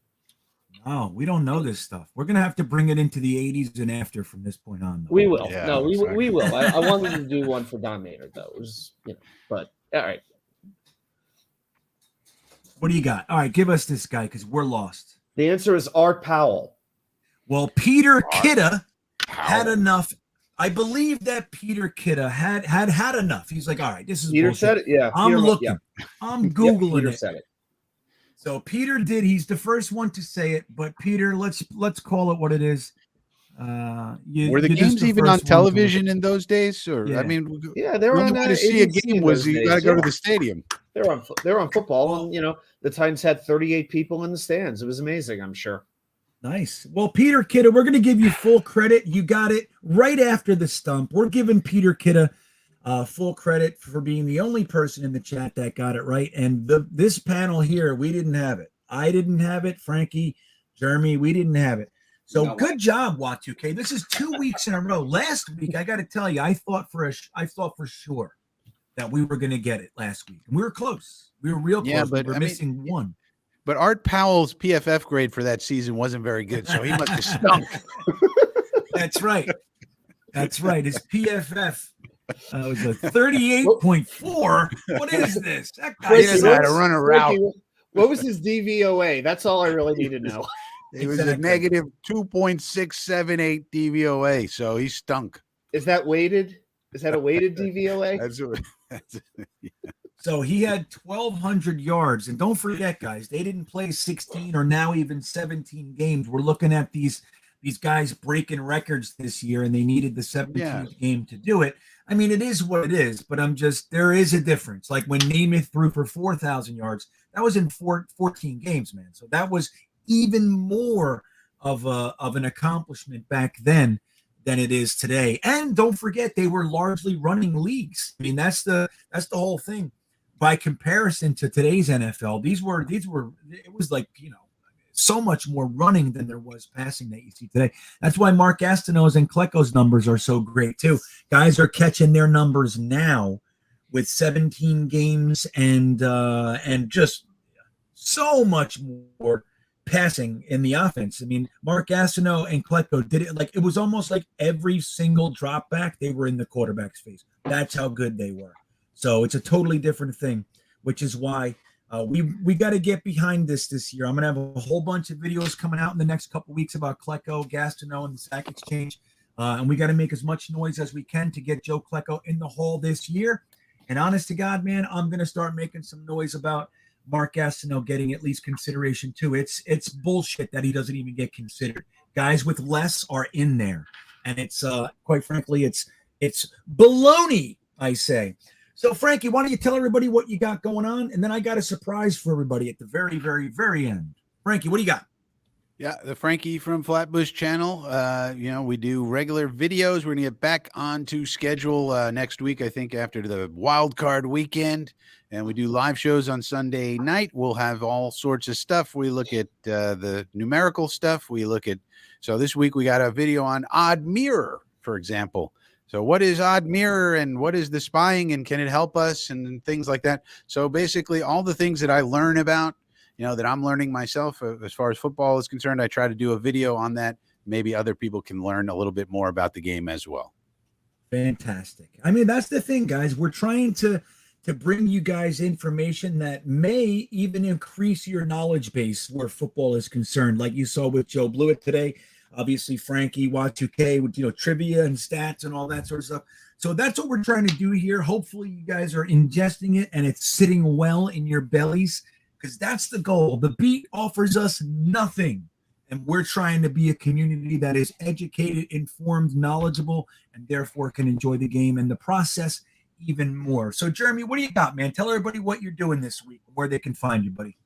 S6: Oh, we don't know this stuff. We're gonna have to bring it into the 80s and after from this point on.
S8: We will. Yeah, we will. I wanted to do one for Don Maynard though. It was, but all right.
S6: What do you got? All right, give us this guy because we're lost.
S8: The answer is Art Powell.
S6: Well, Peter Kidda had enough. I believe that Peter Kidda had enough. He's like, all right, this is
S8: Peter
S6: bullshit.
S8: said it. Yeah,
S6: I'm
S8: Peter,
S6: looking.
S8: Yeah.
S6: I'm Googling
S8: Peter
S6: it.
S8: Said it.
S6: So Peter did. He's the first one to say it. But Peter, let's call it what it is.
S7: Were the games even on television in those days? Or
S6: yeah.
S7: I mean,
S8: they were on.
S7: To see a game was you got to go to the stadium.
S8: They were on football, and the Titans had 38 people in the stands. It was amazing. I'm sure.
S6: Nice. Well, Peter Kidda, we're going to give you full credit. You got it right after the stump. We're giving Peter Kidda full credit for being the only person in the chat that got it right. And this panel here, we didn't have it. I didn't have it. Frankie, Jeremy, we didn't have it. So good job, Y2K. This is 2 weeks in a row. Last week, I got to tell you, I thought for sure that we were going to get it last week. And we were close. We were real close. But we're missing one.
S7: But Art Powell's PFF grade for that season wasn't very good, so he must have stunk.
S6: That's right. His PFF was a 38.4. What is this? That guy
S7: doesn't know how to run a route.
S8: What was his DVOA? That's all I really need to know.
S7: It was a negative 2.678 DVOA, so he stunk.
S8: Is that weighted? Is that a weighted DVOA?
S6: So he had 1,200 yards. And don't forget, guys, they didn't play 16 or now even 17 games. We're looking at these guys breaking records this year, and they needed the 17th game to do it. I mean, it is what it is, but there is a difference. Like when Namath threw for 4,000 yards, that was in 14 games, man. So that was even more of an accomplishment back then than it is today. And don't forget, they were largely running leagues. I mean, that's the whole thing. By comparison to today's NFL, it was like, so much more running than there was passing that you see today. That's why Mark Gastineau's and Klecko's numbers are so great too. Guys are catching their numbers now with 17 games and just so much more passing in the offense. I mean, Mark Gastineau and Klecko did it. Like, it was almost like every single drop back, they were in the quarterback's face. That's how good they were. So it's a totally different thing, which is why we got to get behind this year. I'm going to have a whole bunch of videos coming out in the next couple weeks about Klecko, Gastineau, and the sack exchange. And we got to make as much noise as we can to get Joe Klecko in the hall this year. And honest to God, man, I'm going to start making some noise about Mark Gastineau getting at least consideration too. It's bullshit that he doesn't even get considered. Guys with less are in there. And it's quite frankly, it's baloney, I say. So Frankie, why don't you tell everybody what you got going on? And then I got a surprise for everybody at the very, very, very end. Frankie, what do you got?
S7: Yeah, the Frankie from Flatbush channel. We do regular videos. We're going to get back onto schedule next week, I think, after the wild card weekend. And we do live shows on Sunday night. We'll have all sorts of stuff. We look at the numerical stuff. So this week we got a video on odd mirror, for example. So what is odd mirror and what is the spying and can it help us and things like that? So basically all the things that I learn about, that I'm learning myself as far as football is concerned, I try to do a video on that. Maybe other people can learn a little bit more about the game as well.
S6: Fantastic. I mean, that's the thing, guys. We're trying to bring you guys information that may even increase your knowledge base where football is concerned. Like you saw with Joe Blewett today, obviously Frankie, Y2K with, trivia and stats and all that sort of stuff. So that's what we're trying to do here. Hopefully you guys are ingesting it and it's sitting well in your bellies, because that's the goal. The beat offers us nothing. And we're trying to be a community that is educated, informed, knowledgeable, and therefore can enjoy the game and the process even more. So, Jeremy, what do you got, man? Tell everybody what you're doing this week, where they can find you, buddy.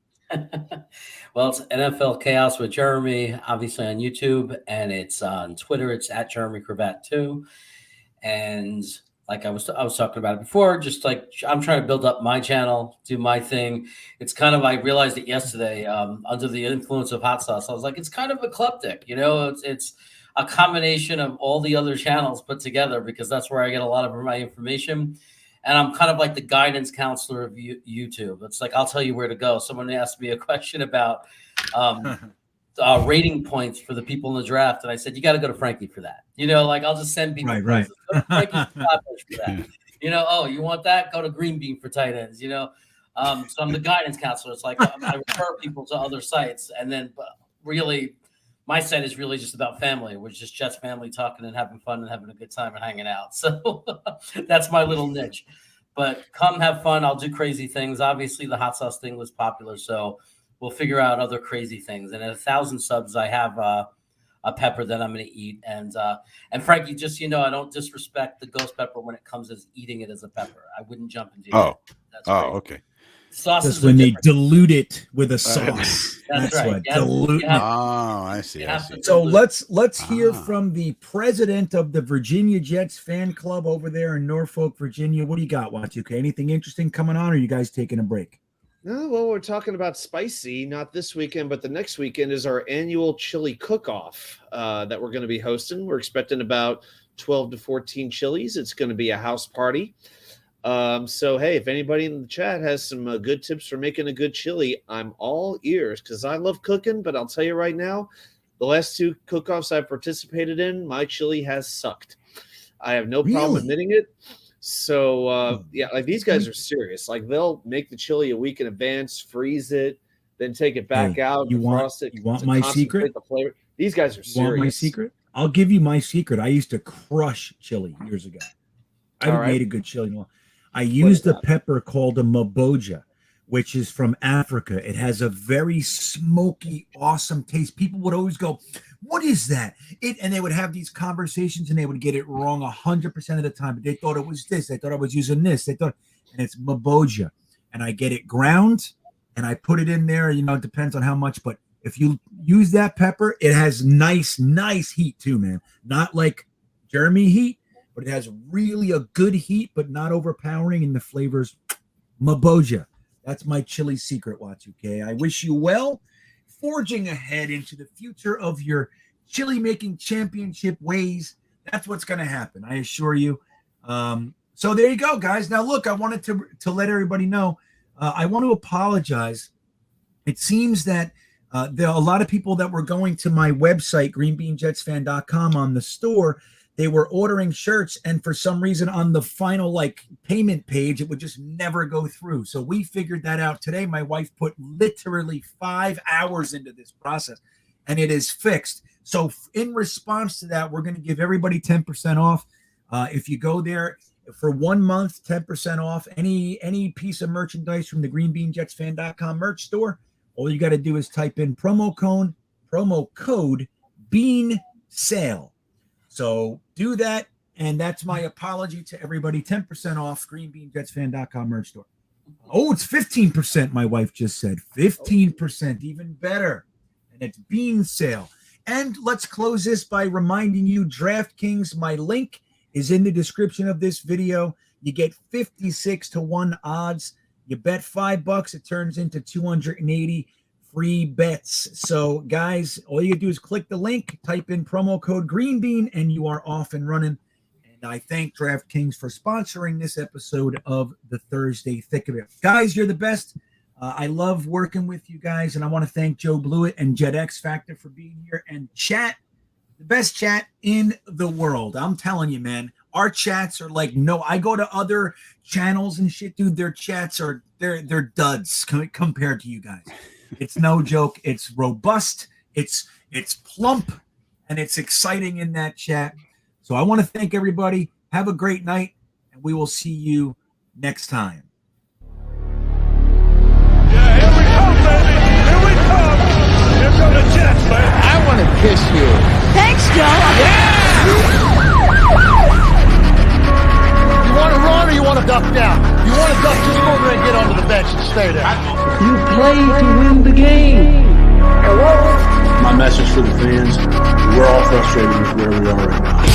S10: Well, it's NFL Chaos with Jeremy, obviously on YouTube, and it's on Twitter. It's at Jeremy Cravat 2. And like I was talking about it before, just like I'm trying to build up my channel, do my thing. It's kind of, I realized it yesterday, under the influence of hot sauce. I was like, it's kind of eclectic, it's a combination of all the other channels put together, because that's where I get a lot of my information. And I'm kind of like the guidance counselor of YouTube. It's like, I'll tell you where to go. Someone asked me a question about rating points for the people in the draft. And I said, you got to go to Frankie for that. I'll just send people.
S6: Right.
S10: Go to Frankie for that. You want that? Go to GreenBean for tight ends, So I'm the guidance counselor. It's like I refer people to other sites. And then really, my site is really just about family. We're just Jets family talking and having fun and having a good time and hanging out. So that's my little niche. But come have fun. I'll do crazy things. Obviously, the hot sauce thing was popular, so we'll figure out other crazy things. And at 1,000 subs, I have a pepper that I'm going to eat. And Frankie, just I don't disrespect the ghost pepper when it comes as eating it as a pepper. I wouldn't jump into it. That's crazy.
S7: Okay.
S6: That's when they dilute it with a sauce.
S10: That's right.
S6: What dilute.
S7: I see.
S6: So let's hear from the president of the Virginia Jets fan club over there in Norfolk, Virginia. What do you got, Y2K? Anything interesting coming on, or are you guys taking a break?
S8: No, well, we're talking about spicy, not this weekend, but the next weekend is our annual chili cook-off that we're going to be hosting. We're expecting about 12 to 14 chilies. It's going to be a house party. So, hey, if anybody in the chat has some good tips for making a good chili, I'm all ears, because I love cooking. But I'll tell you right now, the last 2 cook-offs I've participated in, my chili has sucked. I have no problem admitting it. So, like these guys are serious. Like they'll make the chili a week in advance, freeze it, then take it back out.
S6: You want my secret?
S8: The flavor. These guys are serious.
S6: You want my secret? I'll give you my secret. I used to crush chili years ago. I haven't made a good chili. I used a pepper called a maboja, which is from Africa. It has a very smoky, awesome taste. People would always go, what is that? And they would have these conversations and they would get it wrong 100% of the time. But they thought it was this. They thought I was using this. And it's maboja. And I get it ground and I put it in there. It depends on how much. But if you use that pepper, it has nice heat too, man. Not like Jeremy heat, but it has really a good heat, but not overpowering, and the flavors maboja. That's my chili secret, Y2K. I wish you well, forging ahead into the future of your chili making championship ways. That's what's going to happen, I assure you. So there you go, guys. Now, look, I wanted to let everybody know. I want to apologize. It seems that There are a lot of people that were going to my website, greenbeanjetsfan.com, on the store. They were ordering shirts, and for some reason on the final payment page, it would just never go through. So we figured that out today. My wife put literally 5 hours into this process, and it is fixed. So in response to that, we're going to give everybody 10% off. If you go there for 1 month, 10% off any piece of merchandise from the greenbeanjetsfan.com merch store. All you got to do is type in promo code Bean Sale. So do that, and that's my apology to everybody. 10% off greenbeanjetsfan.com merch store. Oh, it's 15%, my wife just said. 15%, even better. And it's Bean Sale. And let's close this by reminding you, DraftKings, my link is in the description of this video. You get 56-1 odds. You bet $5, it turns into 280 free bets. So, guys, all you do is click the link, type in promo code GreenBean, and you are off and running. And I thank DraftKings for sponsoring this episode of the Thursday Thick of It. Guys, you're the best. I love working with you guys, and I want to thank Joe Blewett and Jet X Factor for being here. And chat, the best chat in the world. I'm telling you, man, our chats are I go to other channels and shit, dude. Their chats are they're duds compared to you guys. It's no joke. It's robust. It's plump, and it's exciting in that chat. So I want to thank everybody. Have a great night, and we will see you next time.
S1: Yeah, here we come, baby. Here we come. Here come the Jets, man. I want to kiss you.
S3: Thanks, Joe.
S1: Yeah! You want to run or you want to duck down? You want to duck, just go over and get onto the bench and stay there.
S3: You play to win the game.
S4: My message for the fans, we're all frustrated with where we are right now.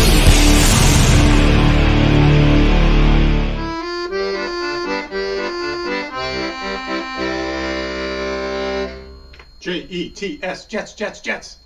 S5: Jets, Jets, Jets.